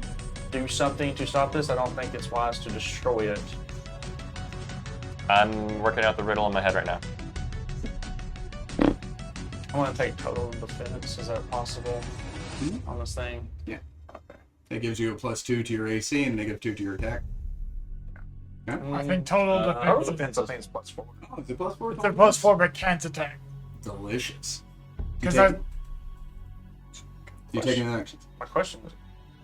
do something to stop this? I don't think it's wise to destroy it. I'm working out the riddle in my head right now. I want to take total defense. Is that possible on this thing? Yeah. Okay. That gives you a +2 to your AC and -2 to your attack. I think total Total defense. defense, I think it's +4. Oh, is it +4? It's a +4, but can't attack. Delicious. Because Do you take any actions? My question is,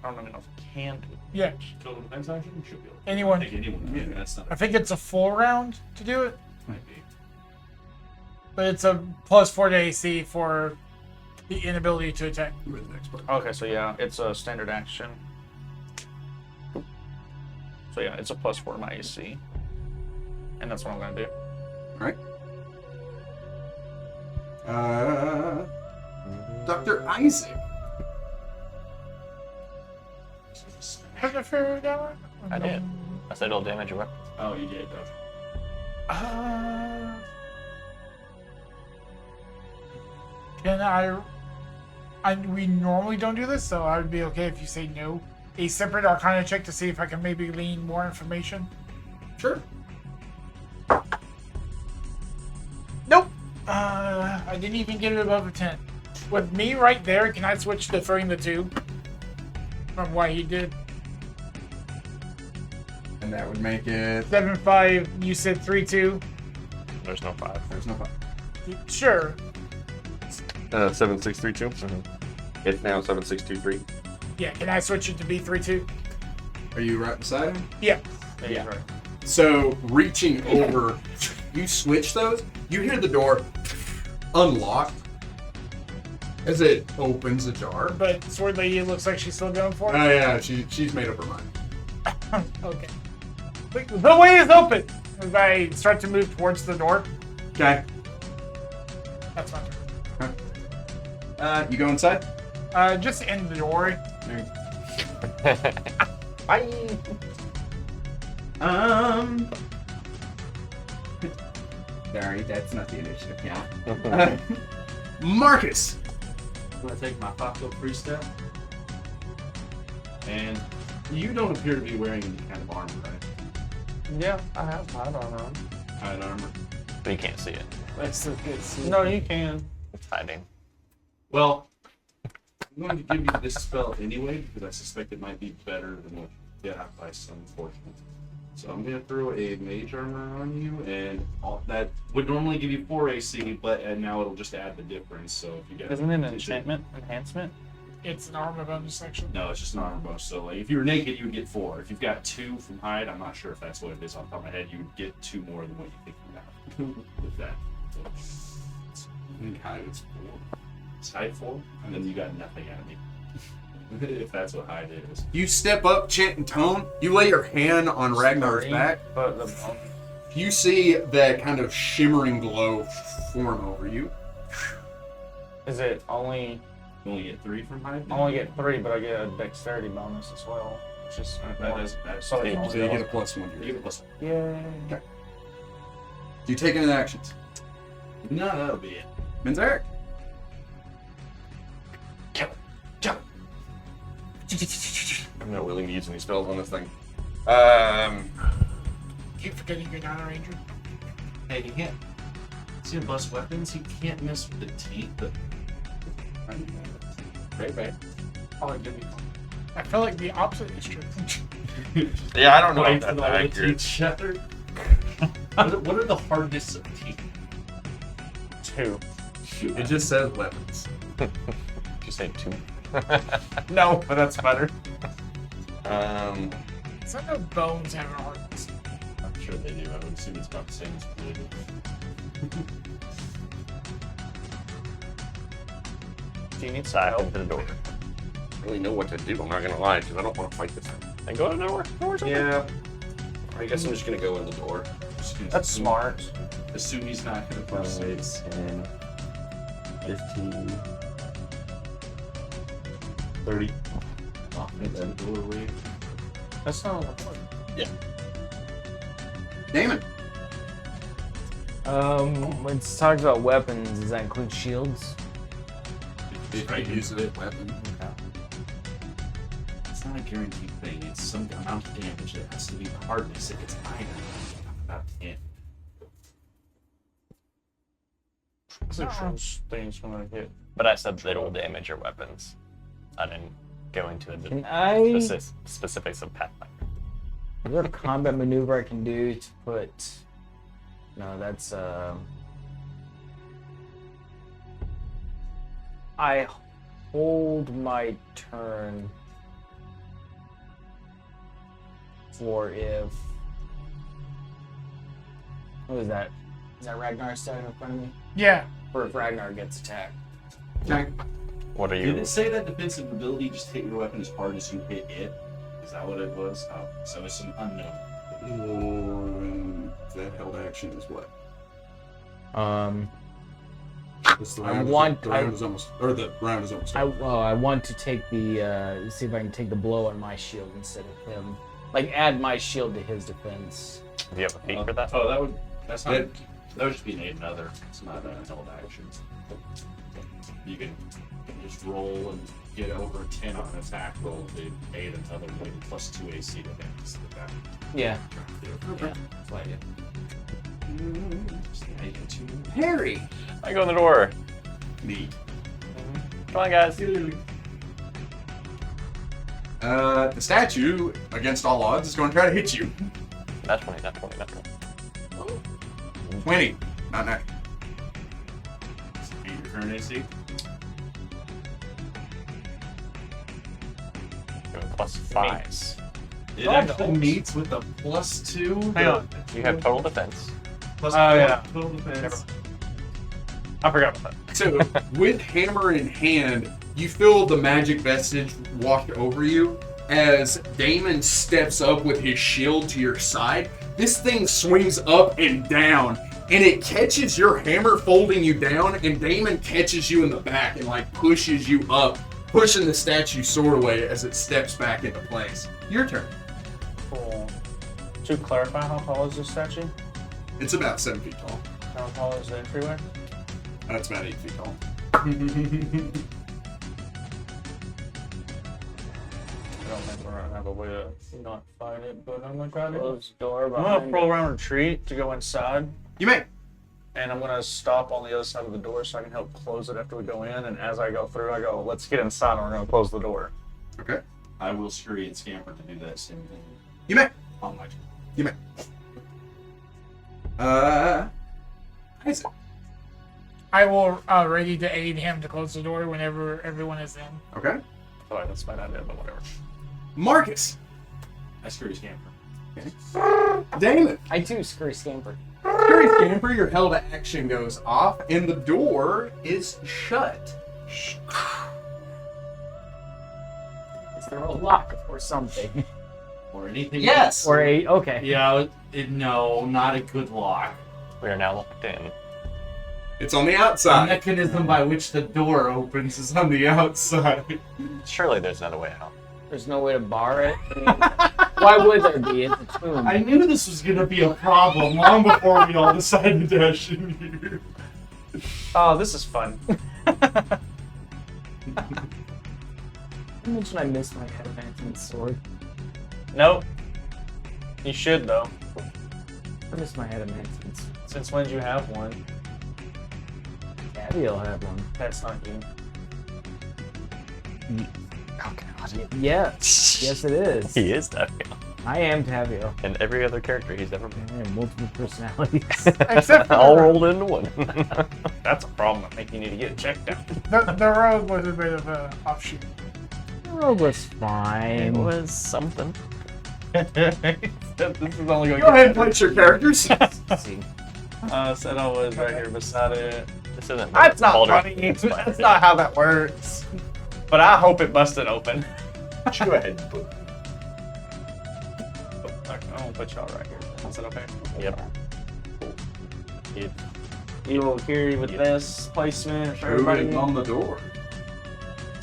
I don't even know if it can do it. yeah, Total defense action? You should be able to. anyone. Take anyone. Yeah. That's not. I think it's a full round to do it, Might be. but it's a +4 to AC for the inability to attack. You're the next part. Okay, so yeah, it's a standard action. So yeah, it's a +4 to my AC. And that's what I'm gonna do. Alright. Dr. Isaac. Have you figured it out? I did. I said it'll damage your weapon. Oh, you did. Okay. Can we normally don't do this, so I would be okay if you say no. A separate Arcana check to see if I can maybe glean more information. Sure. Nope. I didn't even get it above a 10. With me right there, can I switch to throwing the 2? From what he did. And that would make it. 7-5, you said 3-2. There's no 5. There's no fun. Sure. 7632. It's now 7623. Yeah, can I switch it to be 3-2? Are you right beside him? Yeah. Yeah, he's right. So, reaching over, you switch those, you hear the door unlock as it opens ajar. But Sword Lady looks like she's still going for it. Oh, yeah, she's made up her mind. Okay. The way is open! As I start to move towards the door. Okay. That's my turn. You go inside? Just in the doorway. Bye! Sorry, that's not the initiative. Yeah. Marcus! I'm gonna take my 5-foot free step. And you don't appear to be wearing any kind of armor, right? Yeah, I have hide armor on. Hide armor. But you can't see it. That's the good see. No, you can. It's hiding. Well, I'm going to give you this spell anyway because I suspect it might be better than what you get by some fortune. So I'm going to throw a mage armor on you, and all that would normally give you 4 AC, but now it'll just add the difference. So if you get Isn't it an enchantment enhancement? It's an armor bonus section. No, it's just an armor bonus. So like, if you were naked, you would get 4. If you've got 2 from hide, I'm not sure if that's what it is off the top of my head. You would get 2 more than what you think you have with that. So, I think hide is 4. it's hide 4, and then you got nothing out of me. If that's what hide is. You step up, chant and tone. You lay your hand on Ragnar's back. But the You see that kind of shimmering glow form over you. is it only? You only get 3 from hide? I only get 3, but I get a dexterity bonus as well. Just That doesn't matter. So you So you get a +1 You here. get a plus one. Yay. Do you take any actions? No, that'll be it. Minzeric. I'm not willing to use any spells on this thing. Keep forgetting you're not a ranger. Hey, he can't. See, bust weapons. He can't mess with the teeth. But right. Oh, it didn't. I feel like the opposite is true. Yeah, I don't know if Wait that's till the accurate. teeth shatter. What are the hardness of teeth? 2. It just says weapons. Did you say 2? No, but that's better. Some of the bones have a hardness. I'm sure they do. I would assume it's about the same as blue. Do you need some help to the door? I don't really know what to do. I'm not gonna lie, because I don't want to fight this thing. Then go to the door. Door's open. Yeah. I guess I'm just gonna go in the door. That's smart. Assume he's not gonna push 6, 10, 15, 30. into the doorway. That's not what Damon. When it talks about weapons, does that include shields? If I use a weapon. It's not a guaranteed thing. It's some amount of damage. It has to be the hardness. If it's iron, about 10. those things when I get. But I said that it will damage your weapons. I didn't go into the Can I? specifics of Pathfinder. Is there a combat maneuver I can do to put? No, that's I hold my turn for if. What is that? Is that Ragnar standing in front of me? Yeah. For if Ragnar gets attacked. Okay. What are Did you? it say that defensive ability just hit your weapon as hard as you hit it? Is that what it was? Oh, so it's an unknown. That held action is what? It's the I round. want- The round is almost, or the round is almost. I want to take the see if I can take the blow on my shield instead of him. Like add my shield to his defense. Do you have a feat for that? Oh, that's not. It- That would just be an another. It's not a held action. You can just roll and get over 10 on an attack roll to aid another with +2 AC to hit. So that Yeah. yeah. Play it. Just make it two. Harry. I go in the door. Neat. Come on, guys. The statue, against all odds, is going to try to hit you. That's 20. That's 20. That's 20. 20. Not that. Beat your current AC. Going +5. It actually meets with a +2. Hang on. You have total defense. Plus Oh, yeah. total defense. I forgot about that. So, with hammer in hand, you feel the magic vestige wash over you as Damon steps up with his shield to your side. This thing swings up and down, and it catches your hammer, folding you down, and Damon catches you in the back and like pushes you up, pushing the statue sword away as it steps back into place. Your turn. Cool. To clarify, how tall is this statue? It's about 7 feet tall. How tall is the entryway? That's about 8 feet tall. I don't think we're gonna have a way to not fight it, but I'm gonna try to close the door. I'm gonna pull around retreat to go inside, You may. and I'm gonna stop on the other side of the door so I can help close it after we go in. And as I go through, I go, "Let's get inside, and we're gonna close the door." Okay. I will scurry and scamper to do that same thing. You may. On my turn. You may. Isaac. I will ready to aid him to close the door whenever everyone is in. Okay. Sorry, that's my idea, but whatever. Marcus. I scurry scamper. Damon. I too scurry scamper. Scurry Scamper, your held action goes off, and the door is shut. Is there a lock or something? Or anything. Yes. Or a okay. Yeah, no, not a good lock. We are now locked in. It's on the The outside. mechanism by which the door opens is on the outside. Surely there's another way out. There's no way to bar it. I mean, why would there be? It's a tomb. I knew this was gonna be a problem long before we all decided to dash in here. Oh, this is fun. I mentioned I missed my advancement sword. Nope. You should though. I missed my advancements. Since when did you have one? Abby'll have one. That's not you. Oh god. Yeah. Yes, it is. He is Tavio. I am Tavio. And every other character he's ever been. I have multiple personalities. Except for All the rogue. rolled into one. That's a problem. I think you need to get it checked out. The rogue was a bit of a offshoot. The rogue was It fine. was something. This is only going Go ahead and place your characters. See. Said I was right here beside it. This isn't. That's not Baldur's funny. Gate. That's not how that works. But I hope it busted open. Just go ahead and put. I'm gonna put y'all right here. Is that okay? Yep. You- You will carry with this placement for everybody. Moving on the door.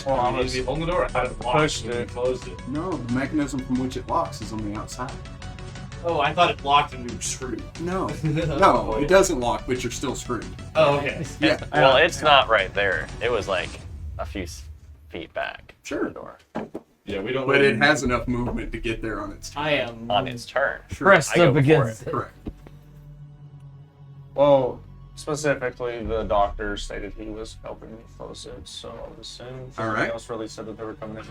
Well, I'm If you open the door, I had it locked pushed when we it. closed it. No, the mechanism from which it locks is on the outside. Oh, I thought it locked and we were screwed. No, no, it doesn't lock, but you're still screwed. Oh, okay. Yeah, Well, it's not right there. It was like a few feet back. Sure. The door. Yeah, we don't. but it has enough movement to get there on its. I am On its turn. Sure. pressed I go up before against it. Correct. Well, specifically, the doctor stated he was helping me close it, so I would assume. All right. Nobody else really said that they were coming in.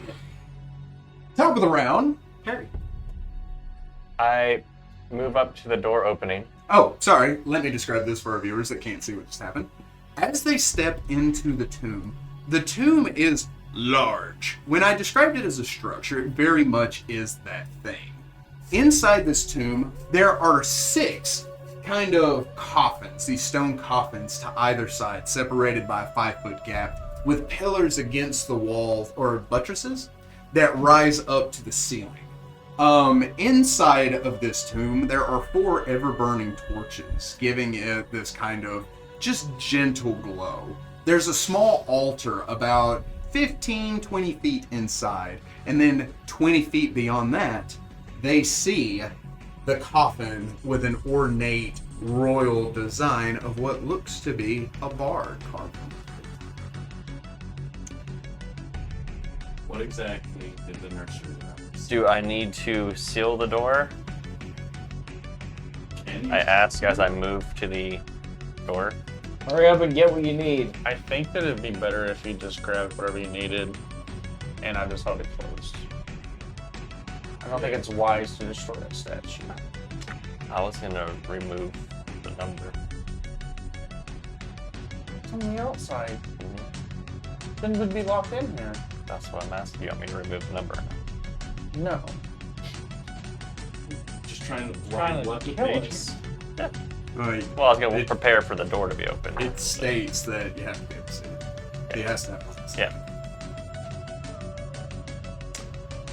Top of the round, Harry. I move up to the door opening. Oh, sorry. Let me describe this for our viewers that can't see what just happened. As they step into the tomb is large. When I described it as a structure, it very much is that thing. Inside this tomb, there are 6 kind of coffins, these stone coffins to either side, separated by a 5-foot gap, with pillars against the walls, or buttresses, that rise up to the ceiling. Inside of this tomb, there are 4 ever-burning torches, giving it this kind of just gentle glow. There's a small altar about 15-20 feet inside, and then 20 feet beyond that, they see the coffin with an ornate royal design of what looks to be a bard carved. What exactly did the nursery have? Do I need to seal the door? Can you? I ask as I move to the door. Hurry up and get what you need. I think that it'd be better if you just grabbed whatever you needed, and I just held it closed. I don't think it's wise to destroy that statue. I was gonna remove the number. It's on the outside. Then we'd be locked in here. That's what I'm asking. You want me to remove the number? No. Just trying to Trying blind to left the kill pages. Yeah. Right. Well, I was gonna prepare for the door to be open. It states that you have to be able to see it. He has to have it. Yeah.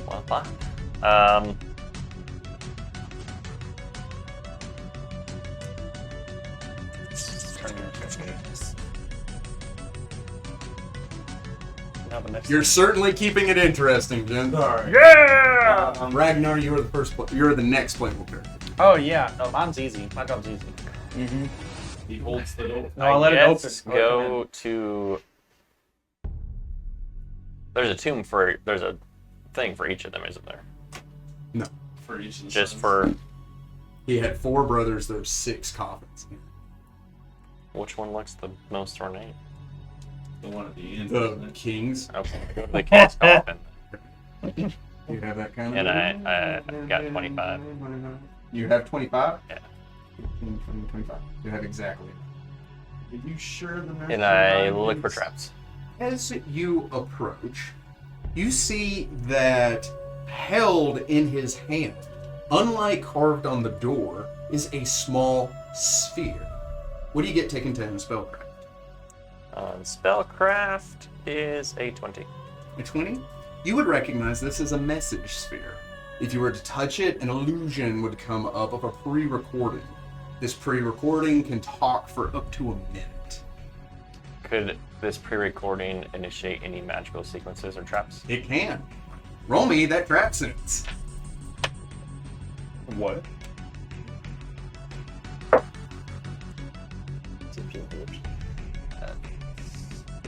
Well, fine. Now the next You're certainly keeping it interesting, Jen. Sorry. Yeah! Ragnar, you're the you're the next playable character. Oh yeah, no, mine's easy. My job's easy. He holds the door. No, I'll let it open. Let's go to. There's a tomb for. There's a thing for each of them, isn't there? No. For each of the Just sons. for He had 4 brothers, there's 6 coffins. which one looks the most ornate? the one at the end. The isn't it? kings. Okay, go to the king's coffin. You have that kind of. And I got 25. You have 25? Yeah. 15, 20, 25. You have exactly. Are you sure the nursery And I rhyme look for is- traps. As you approach, you see that held in his hand, unlike carved on the door, is a small sphere. What do you get taken to in spellcraft? Spellcraft is a 20. A 20? You would recognize this as a message sphere. If you were to touch it, an illusion would come up of a pre-recording. This pre-recording can talk for up to a minute. Could this pre-recording initiate any magical sequences or traps? It can. Roll me that trap sense. What?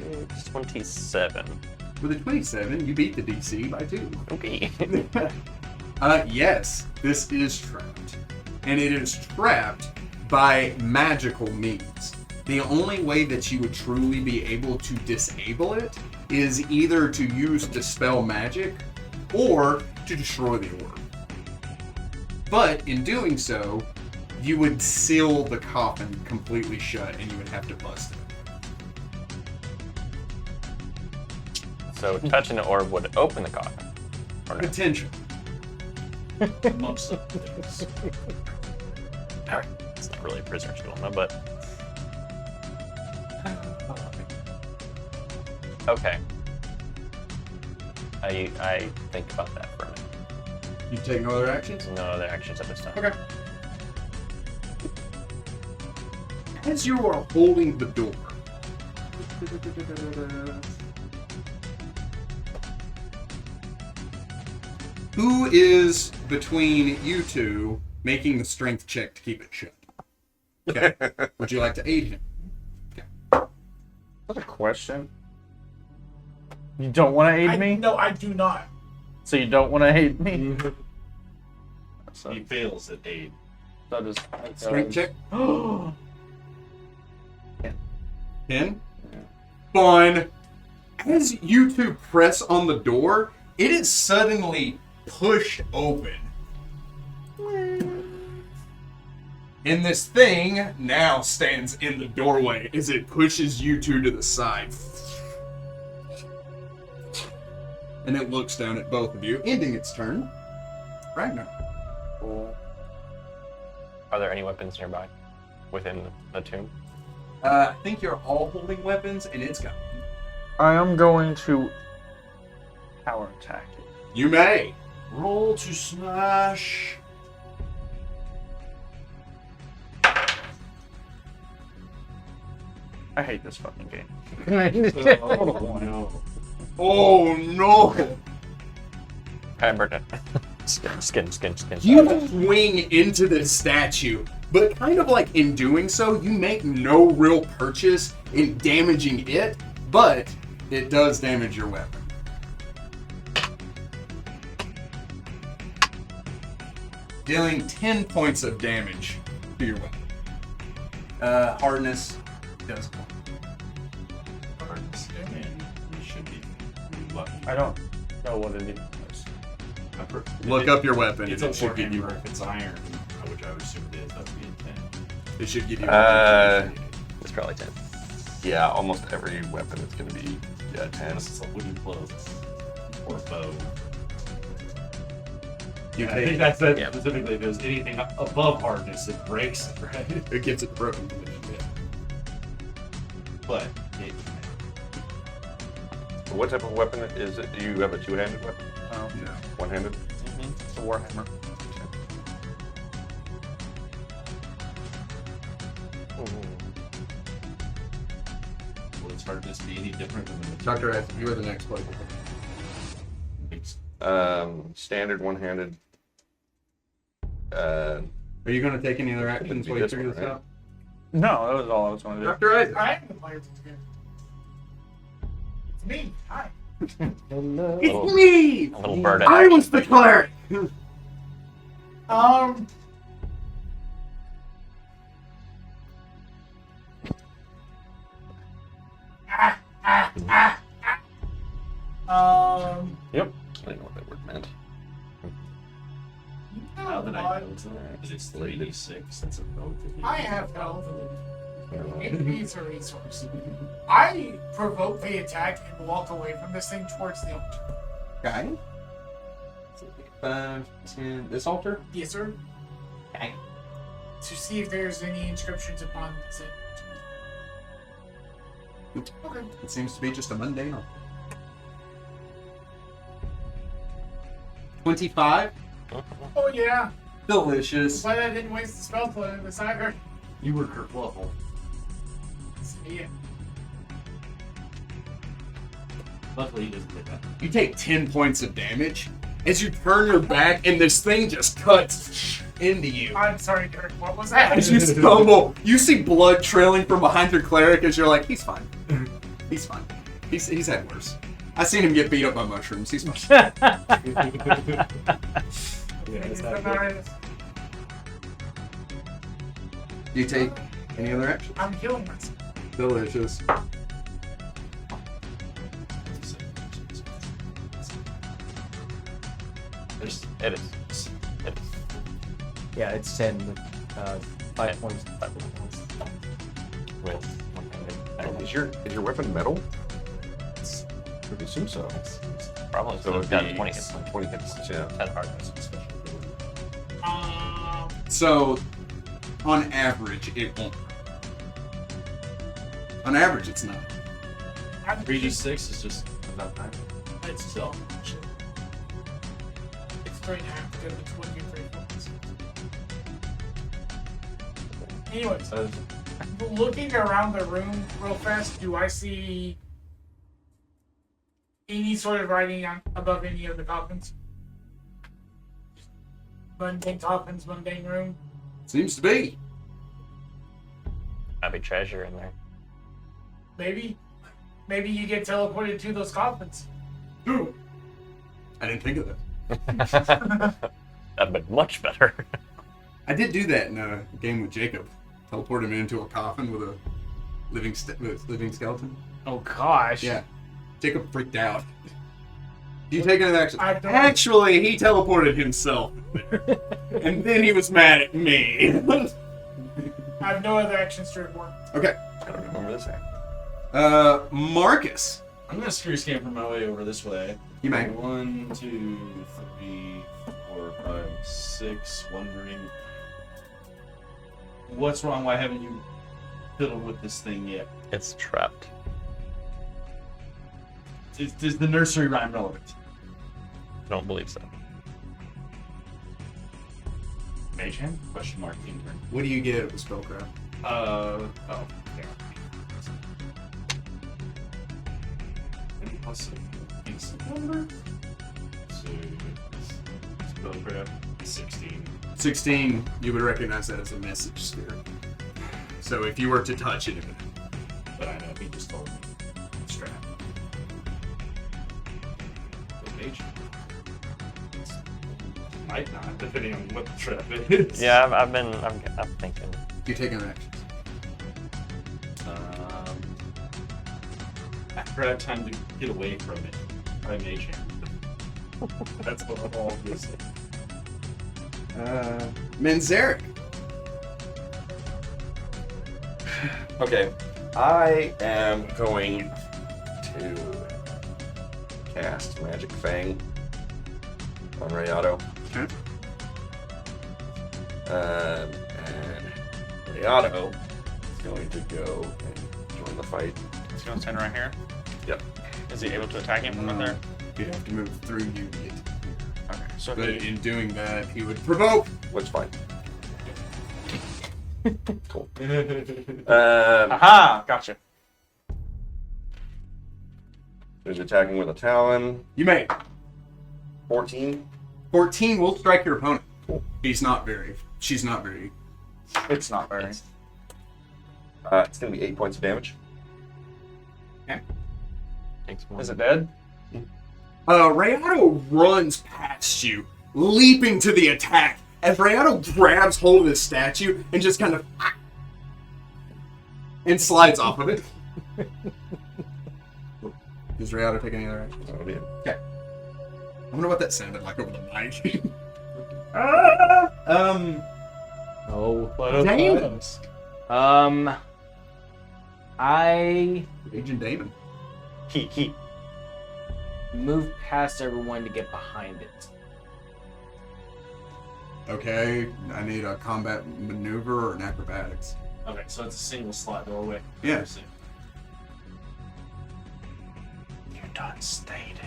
It's 27. With a 27, you beat the DC by 2. Okay. Yes, this is trapped. And it is trapped by magical means. The only way that you would truly be able to disable it is either to use Dispel Magic or to destroy the orb. But in doing so, you would seal the coffin completely shut and you would have to bust it. So touching the orb would open the coffin. Or no? Potential. Amongst other things. Alright. It's not really a prisoner's dilemma, but. Okay. I think about that for a minute. You take no other actions? No other actions at this time. Okay. As you are holding the door, who is between you two making the strength check to keep it shut? Okay. Would you like to aid him? That's a question. You don't want to aid me? No, I do not. So you don't want to aid me? So, He fails at aid. so just Strength check? Oh, 10? Fine. As you two press on the door, it is suddenly pushed open. And this thing now stands in the doorway as it pushes you two to the side. And it looks down at both of you, ending its turn. Ragnar. Cool. Are there any weapons nearby within the tomb? I think you're all holding weapons, and it's gone. I am going to power attack it. You may. Roll to smash. I hate this fucking game. Oh, no. Oh no! Alright, Berta. Skin. You swing into this statue, but kind of like in doing so, you make no real purchase in damaging it, but it does damage your weapon. Dealing 10 points of damage to your weapon. Hardness does 1. Man, we should be lucky. I don't know what it is. Look up your weapon. It's and a it should give you. warhammer. If it's iron, which I would assume it is, that would be a 10. It should give you. It's probably 10. Yeah, almost every weapon is going to be 10. Unless it's a wooden clothes or a bow. You I think that's it. Yeah. Specifically, if there's anything above hardness, it breaks it, right? It gets it broken. But it, What type of weapon is it? Do you have a two-handed weapon? Oh. No. One-handed? It's a warhammer. will its hardness be any different than the Dr. Ed, you are the next player. Standard one-handed. Are you going to take any other actions while you This figure one, this right? out? No, that was all I was going to do. Dr. Isaac. I am the player for this game. It's me. Hi. It's me! A little bird. I was the cleric! Yep. I didn't know what that word meant. now that I what? know that it's 3d6, that's a relatively. I have health. Enemies a resource. I provoke the attack and walk away from this thing towards the altar. Okay. 5, 10. This altar? Yes, sir. Okay. To see if there's any inscriptions upon it. Okay. It seems to be just a mundane altar. 25. Oh yeah. Delicious. Glad I didn't waste the spell slot in this either. You were kerfluffle. Yeah. Luckily, he doesn't get that. You take 10 points of damage as you turn your back, and this thing just cuts into you. I'm sorry, Derek. What was that? As you stumble, you see blood trailing from behind your cleric as you're like, he's fine. He's fine. He's had worse. I seen him get beat up by mushrooms. He's fine. Yeah, it's not good. Do you take any other action? I'm killing myself. Delicious. It is. It is. Yeah, it's 10 with 5 points. With one-handed. Is your weapon metal? I would assume so. Probably. So So it it's would got be 20 hit points. 20 hit points, yeah. 10 hardness. So, on average, it won't. On average, it's not. 3d6 is just about 9. It's still. It's 3.5 because it's 1, 2, 3, 4. Anyways, looking around the room real fast, do I see any sort of writing above any of the coffins? Mundane coffins, mundane room. Seems to be. Might be treasure in there. Maybe you get teleported to those coffins. Ooh. I didn't think of that. That'd been much better. I did do that in a game with Jacob. Teleport him into a coffin with a living skeleton. Oh gosh. Yeah. Jacob freaked out. Do you take another action? I don't. Actually, he teleported himself there. And then he was mad at me. I have no other actions to report. Okay. I don't remember this act. Marcus. I'm gonna screw scamper my way over this way. You may. 1, 2, 3, 4, 5, 6. Wondering what's wrong. Why haven't you fiddled with this thing yet? It's trapped. Is the nursery rhyme relevant? Don't believe so. Mage hand? Question mark. Intern. What do you get with spellcraft? Oh, yeah. And plus a decent number. So, spellcraft 16. 16, you would recognize that as a message sphere. So if you were to touch it, it would. But I know he just told me. Strap. The mage? Might not, depending on what the trap is. Yeah, I'm thinking. You take another action. After I have time to get away from it, I mage hand. That's what I'm all missing. Manzarek. Okay, I am going to cast Magic Fang on Rayado. Okay. And Rayado is going to go and join the fight. He's going to stand right here. Yep. Is he able to attack him from up there? You'd have to move through you to get. Okay. So But he, in doing that, he would provoke. Which fine. Cool. aha! Gotcha. Who's attacking with a Talon? You may. 14. 14 will strike your opponent. Cool. She's not very. It's not very. It's going to be 8 points of damage. Takes one. Is it dead? Rayado runs past you, leaping to the attack, as Rayado grabs hold of this statue and just kind of and slides off of it. Does Rayado take any other action? Oh, yeah. Okay. I wonder what that sounded like over the mic. Oh. Damon. I Agent Damon. He. move past everyone to get behind it. Okay, I need a combat maneuver or an acrobatics. Okay, so it's a single slot doorway. Yeah. You're done stated.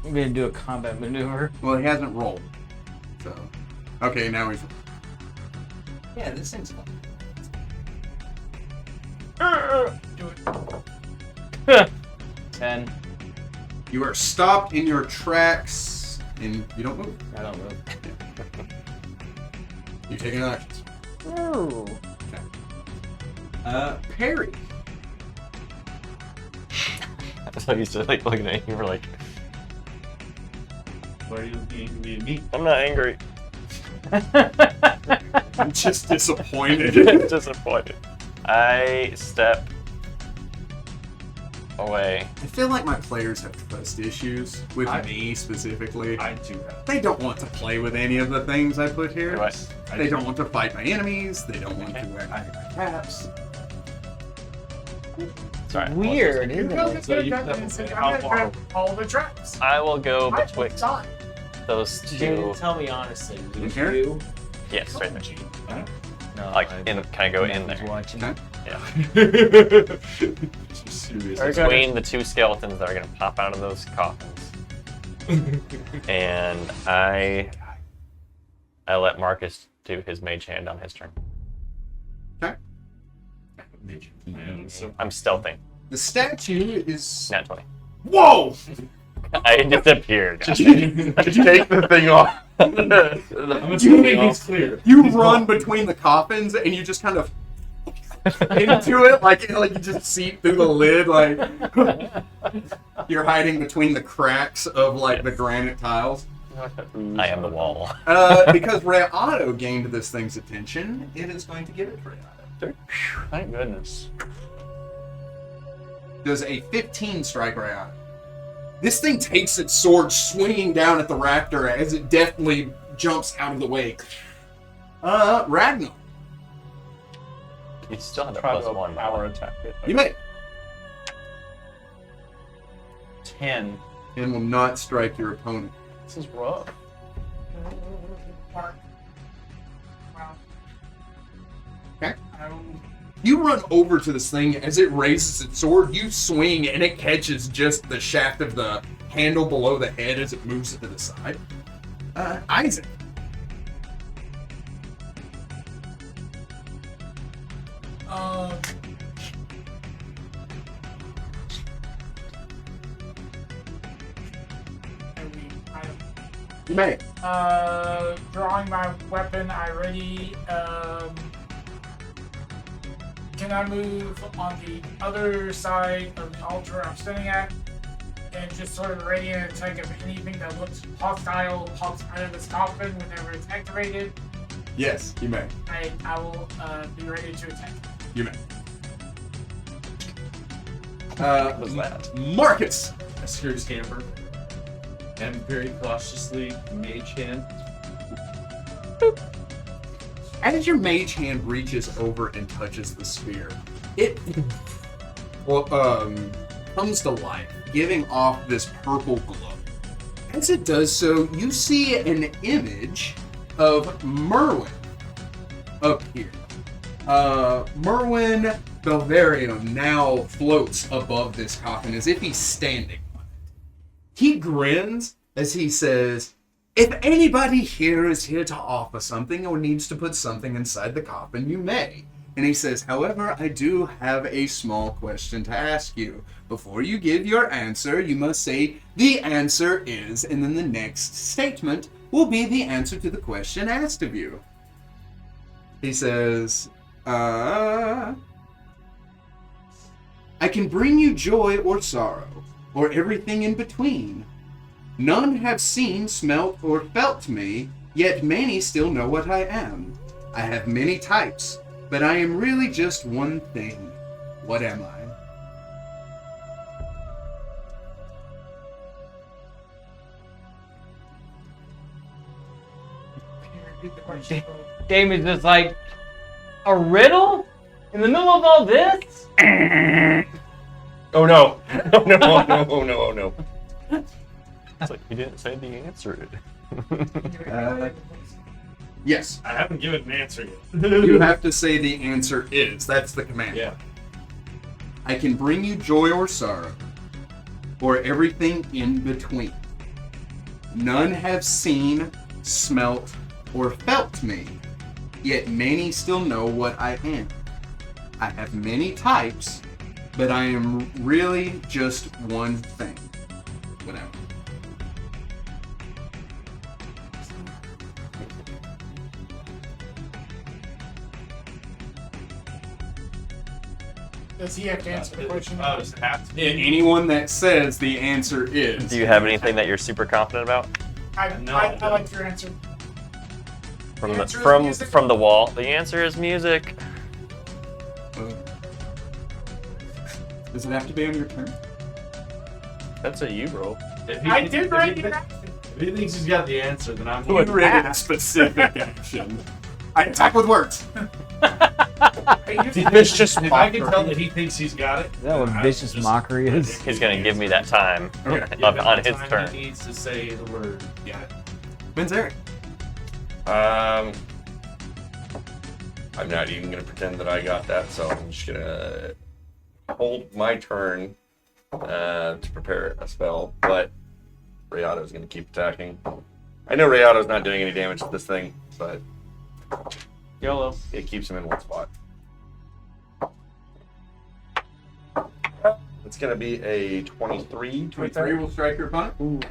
I'm gonna do a combat maneuver. Well, he hasn't rolled. So. Okay, now he's. Yeah, this thing's fun. Do it. 10. You are stopped in your tracks, and you don't move. I don't know. You take no actions. Oh. Parry. I'm so used to like looking at you, we're like, Why are you looking at me? I'm not angry. I'm just disappointed. Disappointed. I step away. I feel like my players have trust issues with me specifically. I do have. They don't want to play with any of the things I put here. Right. They don't want to fight my enemies. They don't want to wear my caps. Sorry. Weird, You isn't go it? to you the have and say, how I'm gonna far? grab all the traps. I will go I will betwixt die. those Jaden, two. tell me honestly, In would here? you? Yes, right there. No, Like, can I go in was there? watching. Okay. Yeah. Serious. Between the two skeletons that are gonna pop out of those coffins. And I let Marcus do his mage hand on his turn. Man, so I'm stealthing. The statue is. Nat 20. Whoa! I disappeared. Just take the thing off. I'm assuming he's clear. You run between the coffins and you just kind of into it, like you just seep through the lid, like you're hiding between the cracks of like the granite tiles. I am the wall. Because Rayado gained this thing's attention, it is going to give it to Rayado. Thank goodness. Does a 15 strike Rayado? This thing takes its sword swinging down at the raptor as it deftly jumps out of the way. Ragnar. You still have that Try to +1 power attack it. You may. 10. And will not strike your opponent. This is rough. Mark. Wow. Okay. Um, You run over to this thing as it raises its sword, you swing, and it catches just the shaft of the handle below the head as it moves it to the side. Isaac. You may. Drawing my weapon, I ready. Can I move on the other side of the altar I'm standing at? And just sort of ready an attack of anything that looks hostile pops out of this coffin whenever it's activated. Yes, you may. I will be ready to attack. You may. What was that? Marcus. I secure scamper. And very cautiously, mage hand. As your mage hand reaches over and touches the spear, it comes to life, giving off this purple glow. As it does so, you see an image of Merwin up here. Merwin Belvarium now floats above this coffin as if he's standing on it. He grins as he says, "If anybody here is here to offer something or needs to put something inside the coffin, you may." And he says, "However, I do have a small question to ask you. Before you give your answer, you must say, 'The answer is,' and then the next statement will be the answer to the question asked of you." He says, I can bring you joy or sorrow, or everything in between. None have seen, smelt, or felt me, yet many still know what I am. I have many types, but I am really just one thing. What am I? Can you repeat the question? Damon's just like, a riddle? In the middle of all this? Oh no! Oh no! Oh no! Oh no! It's like, you didn't say the answer. Yes, I haven't given an answer yet. you have to say the answer is. That's the command. Yeah. I can bring you joy or sorrow, or everything in between. None have seen, smelt, or felt me, yet many still know what I am. I have many types, but I am really just one thing. whatever. Does he have to answer the question? Oh, does it have to be? Anyone that says the answer is. Do you have anything that you're super confident about? I like your answer. From The the answer is from music? from the wall. The answer is music. Does it have to be on your turn? That's a you, bro. If he- I did if write he- it. If he thinks he's got the answer, then I'm You going to rated a specific action. I attack with words. Vicious If I can mockery. tell that he thinks he's got it, Is that what then I vicious just- mockery is? He's gonna give me that time Okay. Give him on the his time turn. He needs to say the word. Yeah. Benzeric. I'm not even gonna pretend that I got that, so I'm just gonna hold my turn to prepare a spell. But Rayato's gonna keep attacking. I know Rayato's not doing any damage to this thing, but YOLO. it keeps him in one spot. It's gonna be a 23. 23 will strike your opponent.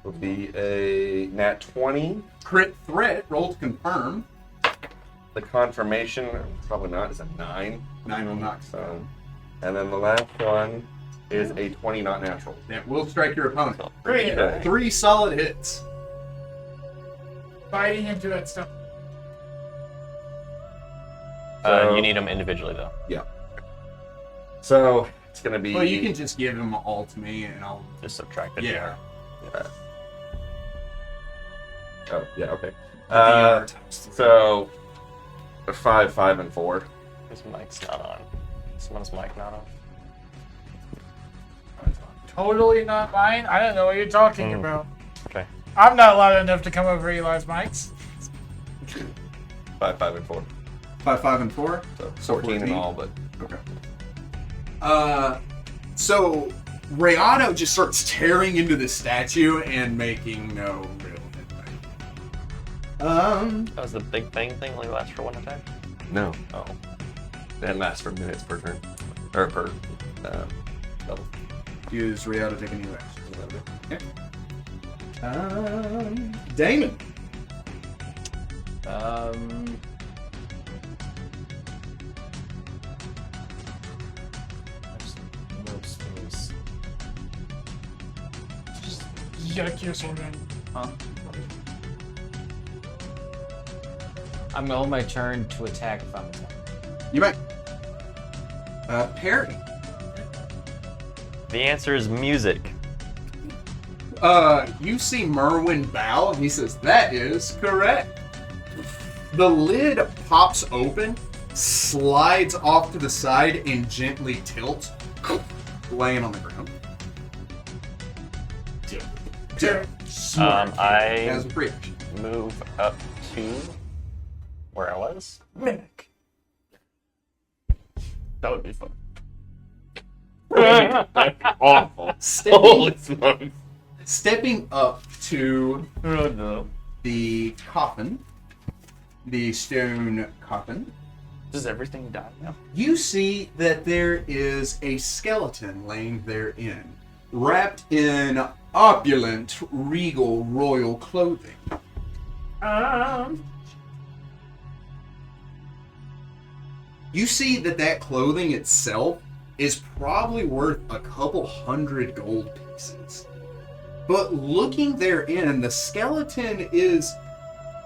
Will be a nat 20. Crit threat. Roll to confirm. The confirmation, probably not, is a 9. 9 will not. So, and then the last one is a 20, not natural. That will strike your opponent. Great. Okay. 3 solid hits. Biting into that stuff. You need them individually though. So it's gonna be. Well, you can just give them all to me, and I'll. Just subtract it. Yeah. Oh yeah, okay. So 5, 5, and 4. His mic's not on. Someone's mic not on. Totally not mine. I don't know what you're talking about. Okay. I'm not loud enough to come over Eli's mics. 5, 5, and 4. 5, 5, and 4. So 14 in all, but Okay. So Rayato just starts tearing into the statue and making no real headway. That was the big bang thing only lasts for one attack? no. Oh. That lasts for minutes per turn, or per level. Does Rayato take any action? Okay. Damon. You gotta cure sword in. I'm gonna hold my turn to attack if I'm attacked. You may. Perry. The answer is music. You see Merwin bow, and he says, "That is correct." The lid pops open, slides off to the side, and gently tilts, laying on the ground. I As a free action. move up to where I was. Mimic. That would be fun. Awful. Stepping up to Oh no. the coffin, the stone coffin, Does everything die now? you see that there is a skeleton laying therein, wrapped in opulent, regal, royal clothing. You see that clothing itself is probably worth a couple hundred gold pieces. But looking therein, the skeleton is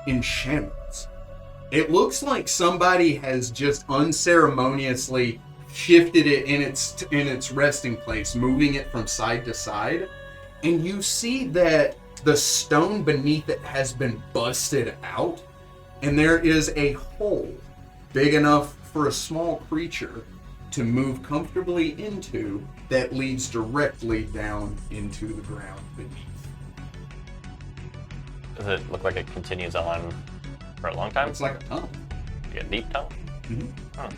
in shambles. It looks like somebody has just unceremoniously shifted it in its resting place, moving it from side to side. And you see that the stone beneath it has been busted out, and there is a hole big enough for a small creature to move comfortably into that leads directly down into the ground beneath. Does it look like it continues on for a long time? It's like a tunnel. Like a deep tunnel? Mhm. Huh.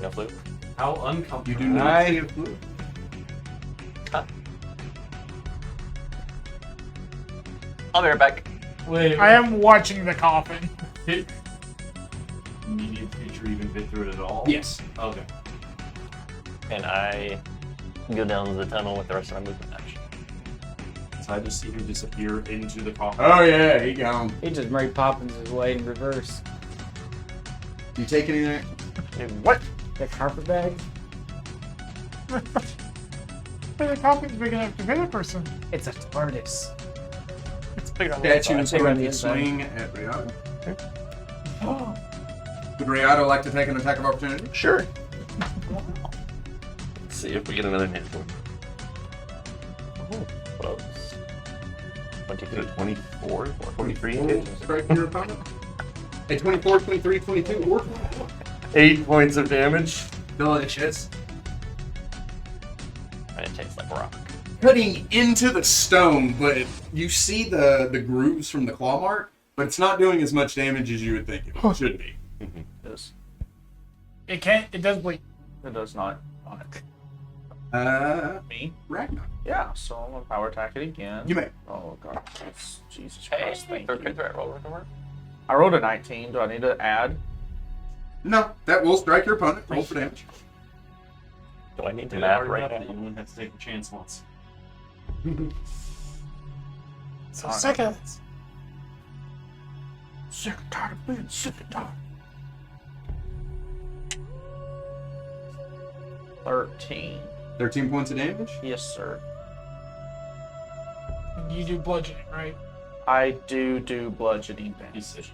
No flute? How uncomfortable. You do not see a clue. I'll be right back. Wait, I am watching the coffin. Hit immediate future even fit through it at all? Yes. Okay. And I go down the tunnel with the rest of my movement action. outside to see him disappear into the coffin. Oh yeah, he gone. He just Mary Poppins his way in reverse. Do you take anything? What? The carpet bag? But the coffin's big enough to fit a person. It's a TARDIS. It's bigger on the Statue is inside. going to swing at Rayado. Would Rayado like to take an attack of opportunity? Sure. Let's see if we get another hit for him. Close. 23. 24 or 23 hit. Strike your opponent. A 24, 23, 22, or 24. 8 points of damage. Delicious. And it tastes like rock. Cutting into the stone, but you see the grooves from the claw mark, but it's not doing as much damage as you would think it should be. Yes. It can't. It does bleed. It does not on it. Me? Ragnar. Yeah, so I'm gonna power attack it again. You may. Oh god. Jesus Hey, Christ, thank third you. crit threat roll recover. I rolled a 19. Do I need to add? No, that will strike your opponent. Roll for damage. Do I need to Did map hard right enough that now? you wouldn't have to take a chance once. So Alright. sick of this. Sick and tired of being sick and tired. 13. 13 points of damage. Yes, sir. You do bludgeoning, right? I do bludgeoning damage.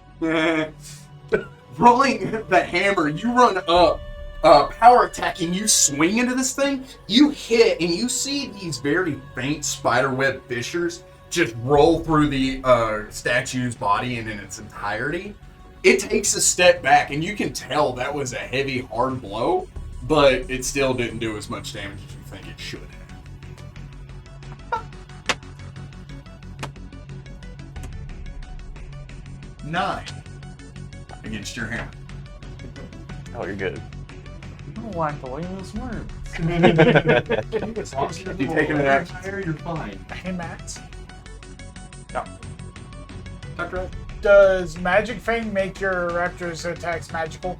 Rolling the hammer, you run up, power attacking, you swing into this thing, you hit, and you see these very faint spiderweb fissures just roll through the statue's body and in its entirety. It takes a step back, and you can tell that was a heavy, hard blow, but it still didn't do as much damage as you think it should have. 9 against your hammer. Oh, you're good. I don't like the way this works. As long as you're You taking an action? higher, you're fine. Hey, Matt. Dr. Ed? Does Magic Fang make your Raptor's attacks magical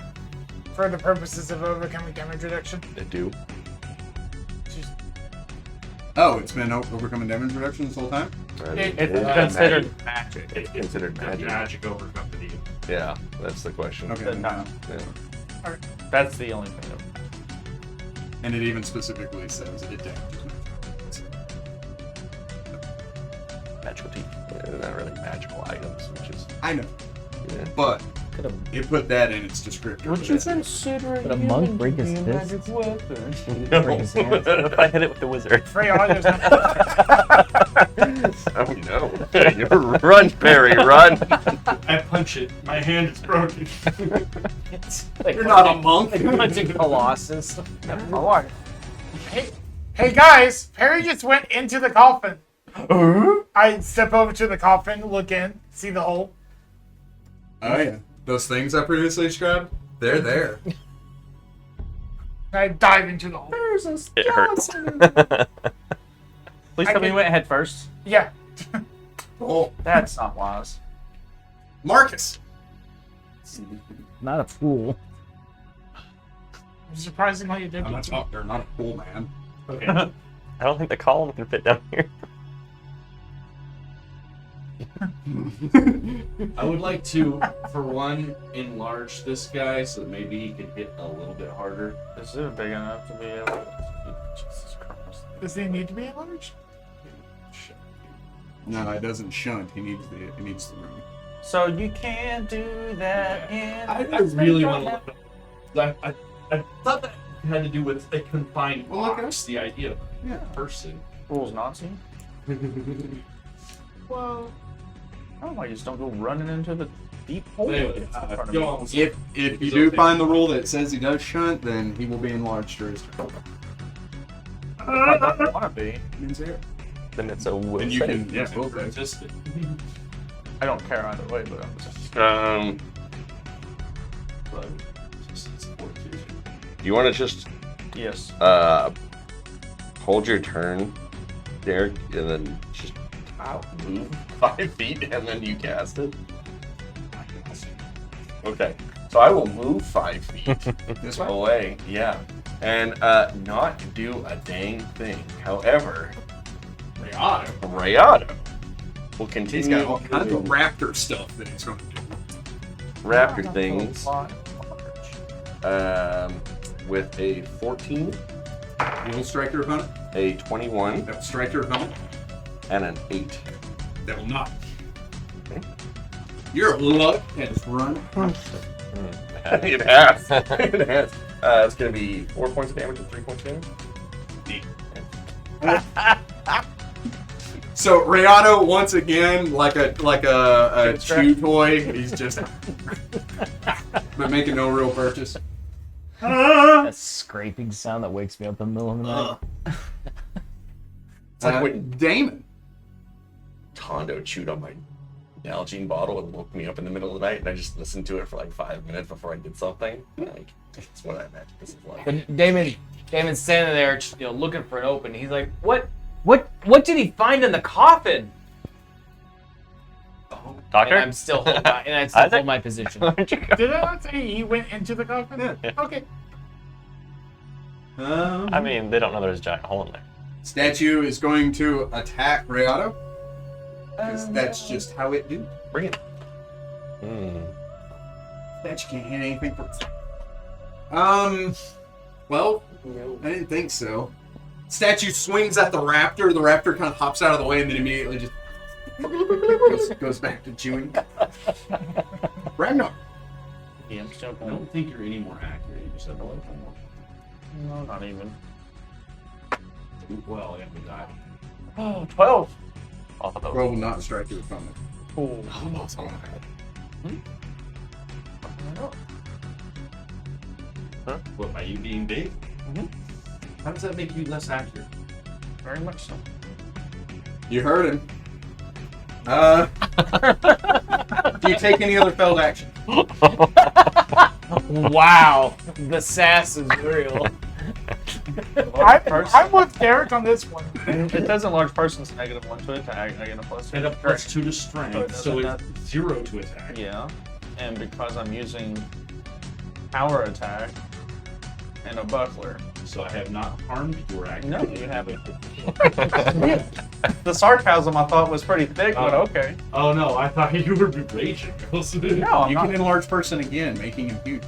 for the purposes of overcoming damage reduction? They do. Just- Oh, it's been overcoming damage reduction this whole time? It- It's Is considered magic? magic. It's considered magic. Magic overcome the deal. Yeah, that's the question. Okay. No, Yeah. that's the only thing. And it even specifically says it damages. Magical teeth. Yeah, they're not really magical items, which is I know, yeah. but Could have it put that in its descriptor. Would you consider Could a monk break his fist? weapon? break his hands. If I hit it with the wizard. Frey Audio's not. Oh no! Run, Perry, run! I punch it. My hand is broken. You're not a monk. Punching Colossus. My wife. Hey guys, Perry just went into the coffin. I step over to the coffin, look in, see the hole. Oh yeah, those things I previously described, they're there. I dive into the hole. It hurts. Please tell me you went head first. Yeah. Oh, That's not wise. Marcus. Not a fool. Surprisingly, it did. I'm not they're not a fool, man. Okay. I don't think the column can fit down here. I would like to, for one, enlarge this guy so that maybe he can hit a little bit harder. Is it big enough to be able to... Jesus Christ. Does he need to be enlarged? No, it doesn't shunt. He needs the room. So you can't do that in... I really want to. I thought that had to do with a confined Well, okay. box. The idea of Yeah. a person. Rules Nazi? Well... I don't know why you just don't go running into the deep hole. Anyway, in front of go me. on. If you It's do okay. find the rule that says he does shunt, then he will be enlarged to his turn. I don't want to be. Means there. Then it's a will And you save. can, yeah, both days. Resist it. I don't care either way, but I'm just... But it's fortitude. You want to just Yes. hold your turn, Derek, and then just move 5 feet, and then you cast it. Okay, so I will move 5 feet This way. away. Yeah, and not do a dang thing. However, Rayado will continue He's got all kinds to of raptor stuff that he's going to do. raptor things with a 14, Will strike your opponent. a 21, That will strike your opponent. and an 8. That will not. Your luck has run. It has. It has. It's going to be 4 points of damage and 3 points of damage. So Rayado once again, like a chew toy, he's just but making no real purchase. That scraping sound that wakes me up in the middle of the night. It's like when Damon. Tondo chewed on my Nalgene bottle and woke me up in the middle of the night, and I just listened to it for like 5 minutes before I did something. Like, that's what I imagine this is like. But Damon's standing there, looking for an open. He's like, "What did he find in the coffin?" Doctor? And I'm still holding my position. Did I not say he went into the coffin? Yeah. Okay. I mean, they don't know there's a giant hole in there. Statue is going to attack Rayado. Because that's just how it do. Bring it. Statue can't hit anything for well, I didn't think so. Statue swings at the raptor. The raptor kind of hops out of the way and then immediately just goes back to chewing. Ragnar. Yeah, I'm still I don't think you're any more accurate. You said the left one. No, not even. Well, and we died. Oh, 12. Off of those. Roll will not strike your opponent. Oh. What, by you being big? Mhm. How does that make you less accurate? Very much so. You heard him. Do you take any other failed action? Wow, the sass is real. I'm with Derek on this one. It says a large person's -1 to attack. I get a plus 2. And a +2 to strength, so it's 0 to attack. Yeah, and because I'm using power attack and a buckler. So I have not harmed your accuracy. No, you haven't. The sarcasm I thought was pretty thick, but okay. Oh no, I thought you were raging. No, I'm You not. can enlarge person again, making him huge.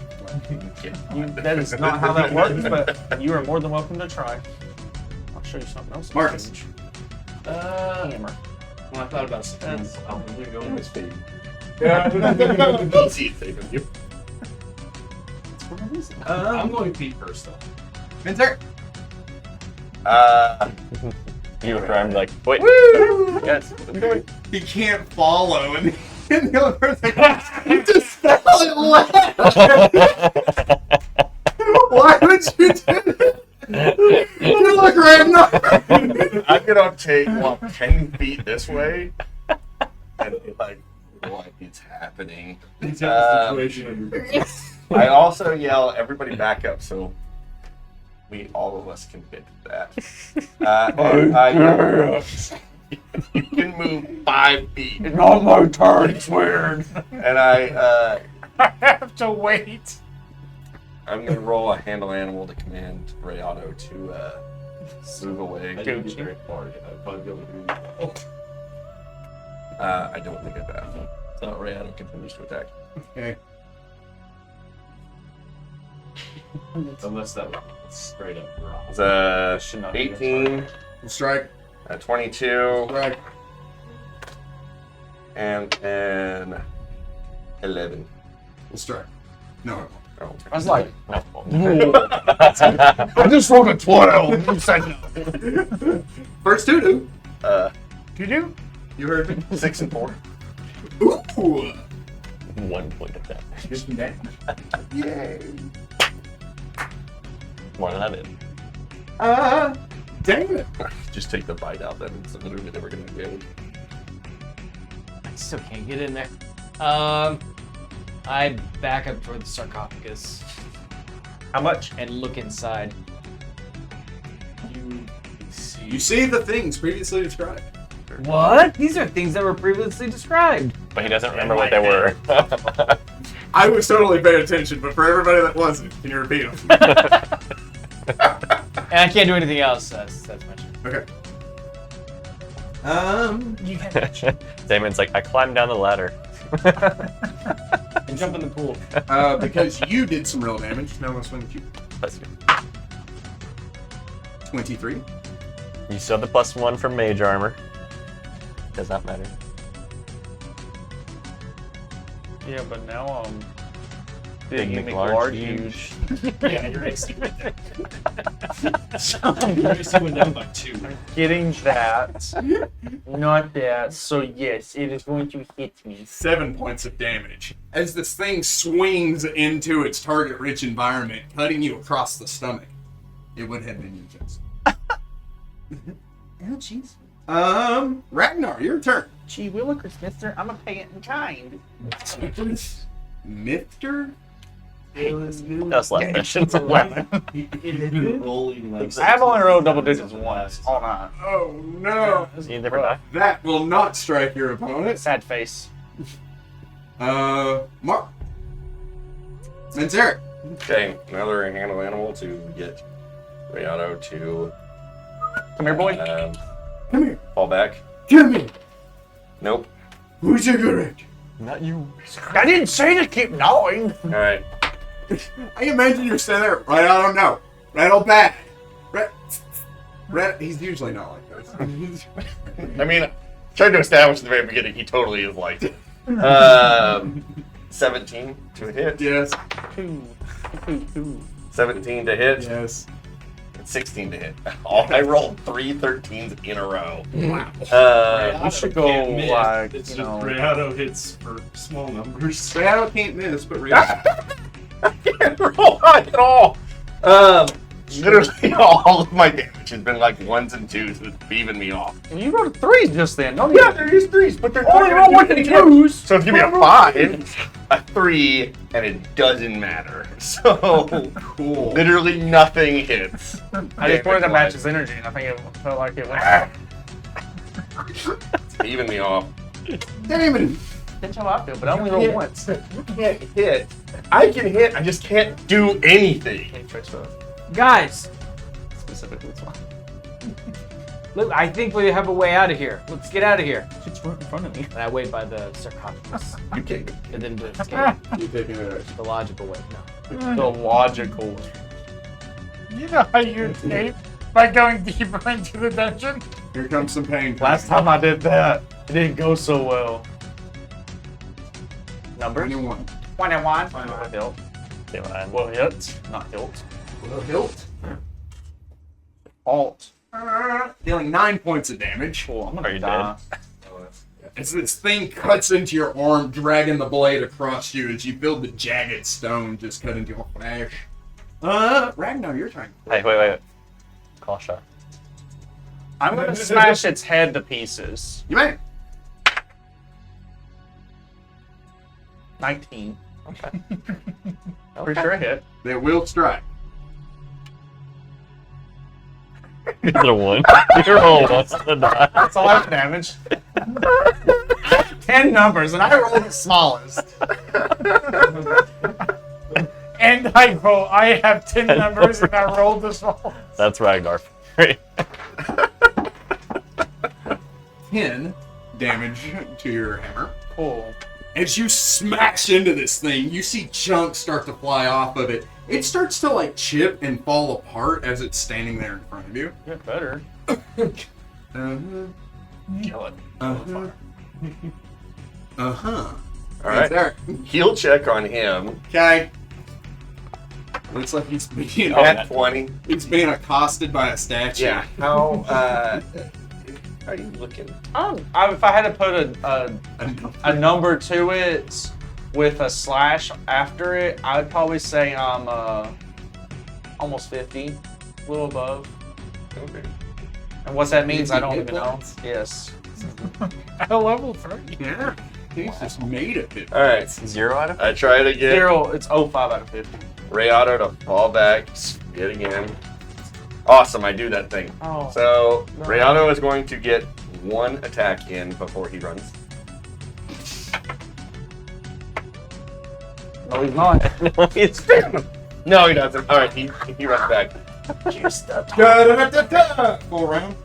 That is not how that works, but you are more than welcome to try. I'll show you something else. Marcus. Hammer. When I thought about strength, I'm going to go with speed. Don't see it saving you. I'm going feet first though. Enter. You were trying to be like, wait. Yes. He can't follow, and the other person just fell and left. Why would you do that? You look Ragnar. I'm gonna take 10 feet this way and be like, what is happening? I also yell, everybody back up, so all of us can fit that. And I yell, you can move 5 feet. It's not my turn, it's weird. And I have to wait. I'm gonna roll a handle animal to command Rayado to move away. I didn't get very far yet. I'd probably be able to do I don't think I have. So Rayado continues to attack. Okay. unless that was straight up wrong. It's Should not be 18, Strike. 22, Strike. and then 11. Strike. No. Oh, I was like, No. I just rolled a 12. You said no. First two do. You do? You heard me. 6 and 4. Ooh. 1 point of damage. Just damage. Yay. More than I did. Dang it. Just take the bite out, then it's literally never gonna be able to. I still can't get in there. I back up toward the sarcophagus How much? and look inside. You see the things previously described. What? These are things that were previously described. But he doesn't remember what they were. I was totally paying attention, but for everybody that wasn't, can you repeat them? And I can't do anything else. That's my turn. Okay. You can. Damon's like, I climbed down the ladder. And jump in the pool. Because you did some real damage. Now let's swing at you. That's good. 23. You still have the +1 from mage armor. Does not matter. Yeah, but now I'm Big big, McLarge, McLarge, huge. Yeah, your AC went down. Your AC went down by 2. Getting that, not that. So yes, it is going to hit me. 7 points of damage. As this thing swings into its target-rich environment, cutting you across the stomach. It would have been you, Jess. Oh jeez. Ragnar, your turn. Gee willikers, mister, I'm a pay it in kind. Mifter? That's last session. Rolling like I have only rolled double digits once all night. Oh no! You need a different die? That will not strike your opponent. Sad face. Mark. Manzeric. Okay, another handle animal to get Rayado to Come here, boy. Come here. fall back. Come here. Nope. Who's your good? Not you. I didn't say to keep gnawing. All right. I imagine you're standing there. Right, I don't know. Rattle back. He's usually not like this. I mean, tried to establish at the very beginning he totally is like. 17 to hit. Yes. 17 to hit. Yes. 16 to hit. I rolled 3 13s in a row. Wow. We should go like, it's you just know. Rayado hits for small numbers. Rattle can't miss, but really. I can't roll high at all. Literally all of my damage has been like 1s and 2s. It's beaving me off. You rolled a 3 just then. Don't Yeah, there is 3s, but they're only roll 1 and 2s. So it's gonna be a 5, a 3, and it doesn't matter. So Cool. literally nothing hits. I just wanted to match Damage-wise. his energy, and I think it felt like it went. It's beaving me off. Damon. That's how I feel, but I only rolled once. You can't hit. I can hit. I just can't do anything. Can't trace those. Guys, Specifically, it's fine. look, I think we have a way out of here. Let's get out of here. It's right in front of me. And I wait by the sarcophagus. You can't. And then to escape You taking it? the logical way. No. The logical way. You know how you escape by going deeper into the dungeon? Here comes some pain. Last time I did that, it didn't go so well. Numbers? 21. 21. Hilt. Divine. Well, hit, not hilt. Well, hilt. Alt. Dealing 9 points of damage. Cool, I'm Are gonna you die. As this thing cuts into your arm, dragging the blade across you as you feel the jagged stone just cut into your flesh. Ragnar, your turn. Hey, wait. Call shot. I'm gonna smash its head to pieces. You may. 19. Okay. Pretty sure I hit. They will strike. Is it a 1? You're all once to die. That's 11 damage. 10 numbers, and I rolled the smallest. And I have 10 numbers and I rolled this roll. That's Ragnar. Great. 10 damage to your hammer. Cool. As you smash into this thing, you see chunks start to fly off of it. It starts to like chip and fall apart as it's standing there in front of you. Get better. Uh-huh. Kill it. Uh-huh. Uh-huh. All right. There. Heal check on him Okay. Looks like he's being at 20. he's being accosted by a statue. Yeah. How are you looking? If I had to put a number to it with a slash after it, I would probably say I'm almost 50, a little above. Okay. And what that means, I don't 50 even know. points? Yes. At level 3. Yeah. He's just made of it. All right. 0 out of I try to get 0, it's 05 out of 50. Rayado to fall back yet again. Awesome, I do that thing. Oh. So No. Rayado is going to get 1 attack in before he runs. No, he's not. No, it's No, he doesn't. All right, he runs back. Da-da-da-da-da. Full round.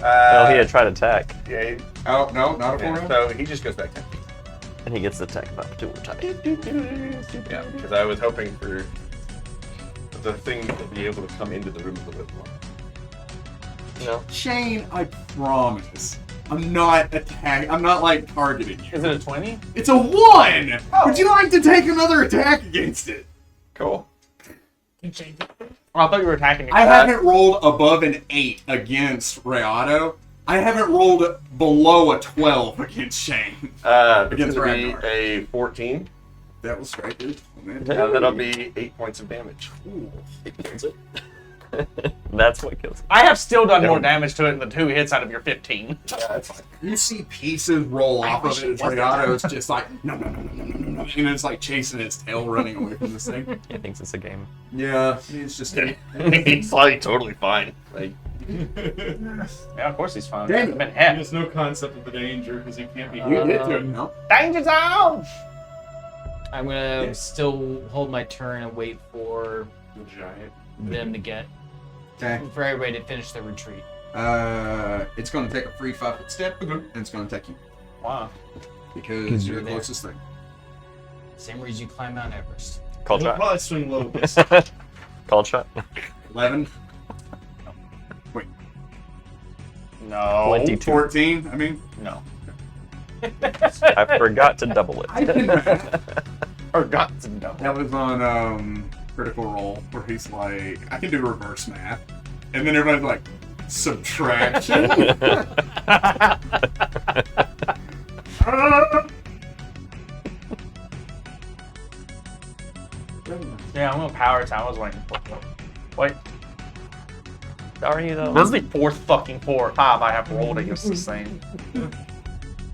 Well, he had tried to attack, Yeah, Oh, no, not a 4 round. so he just goes back 10 feet. and he gets the attack of opportunity. Yeah, because I was hoping for the thing to be able to come into the room a little bit more. No. Shane, I promise. I'm not like targeting you. Is it a 20? It's a 1! Would you like to take another attack against it? Cool. Can change it. Oh, I thought you were attacking me. I haven't rolled above an 8 against Rayado. I haven't rolled below a 12 against Shane. It's Against going to Ragnar. be a 14. That was straight, dude. Oh, man. That'll be 8 points of damage. That's what kills him. I have still done more damage to it than 2 hits out of your 15. Yeah, that's fine. You see pieces roll off of wish it it as wasn't. Rayado's just like, no, and it's like chasing its tail running away from this thing. He thinks it's a game. Yeah, it's just... He's like totally fine. Like, Yeah, of course he's fine. Damn I've it. been He hit. has no concept of the danger because he can't be. You did to it, no? Danger zone! I'm gonna still hold my turn and wait for The giant. them to get, Okay. for everybody to finish their retreat. It's going to take a free 5-foot step, and it's going to take you. Wow. Because you're the there. closest thing. Same reason you climb Mount Everest. Called He'll shot. probably swing low. But Called shot. 11, No. 22. 14, I mean. No. I forgot to double it. I didn't. Forgot to double. That was on Critical Role, where he's like, I can do reverse math. And then everybody's like, subtraction? Yeah, I'm gonna power attack. I was waiting for it. Wait, How are you though? this is the 4th fucking 4 or 5 I have rolled against this thing.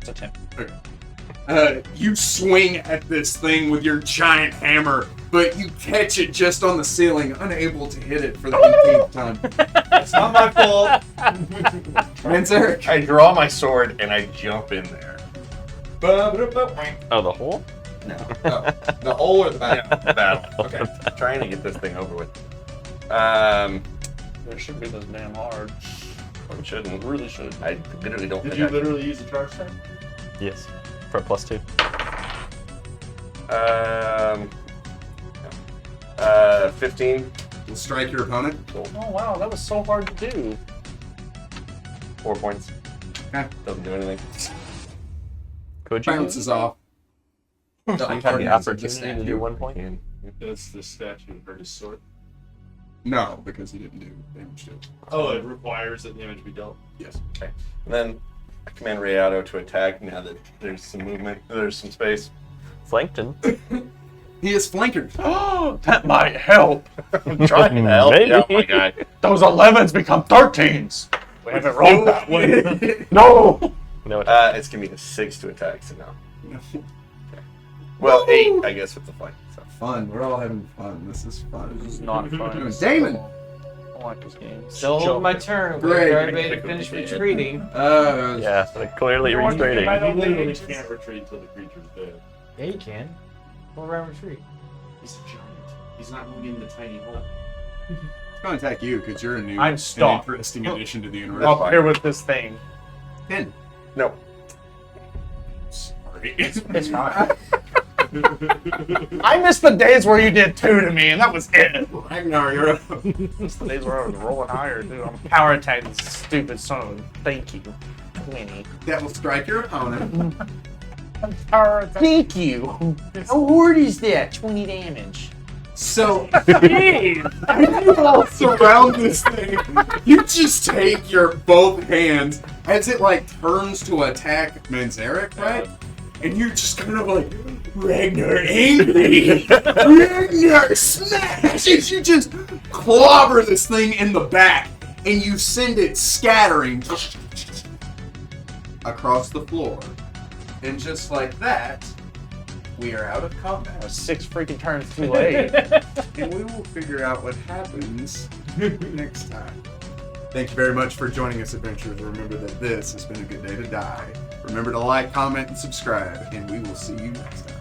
It's a 10. You swing at this thing with your giant hammer, but you catch it just on the ceiling, unable to hit it for the 18th time. it's not my fault. Manzarek. I draw my sword and I jump in there. Oh, the hole? No. The hole or the back? Yeah, battle. Okay. Trying to get this thing over with. It shouldn't be this damn hard. It shouldn't. Really should. I literally don't Did think you I literally use a charge time? Yes. For a +2. 15. Will strike your opponent. Oh wow, that was so hard to do. 4 points. Okay. Doesn't do anything. Could you? Bounces off. You had the opportunity to do 1 point. That's the statue of hurt his sword. No, because he didn't do damage to it. Oh, it requires that damage be dealt. Yes. And then I command Rayado to attack now that there's some movement. There's some space. Flankton. He is flankered. Oh, that might help. I'm trying to help Maybe. you out, my guy. Those 11s become 13s. We haven't rolled that one. No! No, It's gonna be a 6 to attack, so no. Well, 8, I guess, with the flank. So. Fun. We're all having fun. This is fun. This is not fun. Damon! I don't like this game. Still holding my turn. Wait Great. for everybody to finish retreating. yeah, so clearly You want to retreating. get You my- literally can't retreat until the creature's dead. Yeah, you can. Go around retreat. He's a giant. He's not moving in the tiny hole. It's going to attack you because you're a new I'm and stuck. interesting addition to the universe. Up here with this thing. 10. No. Sorry. It's fine. I missed the days where you did 2 to me, and that was it. Ragnar, you're up. Missed the days where I was rolling higher, dude. I'm power attacking this stupid son. Thank you. 20. That will strike your opponent. Power attack. Thank you. How hard is that? 20 damage. So, you all surround this thing. You just take your both hands as it like turns to attack Manzarek, right? And you're just kind of like, Ragnar angry! Ragnar smash! As you just clobber this thing in the back and you send it scattering across the floor. And just like that, we are out of combat. 6 freaking turns too late. And we will figure out what happens next time. Thank you very much for joining us, adventurers. Remember that this has been a good day to die. Remember to like, comment, and subscribe, and we will see you next time.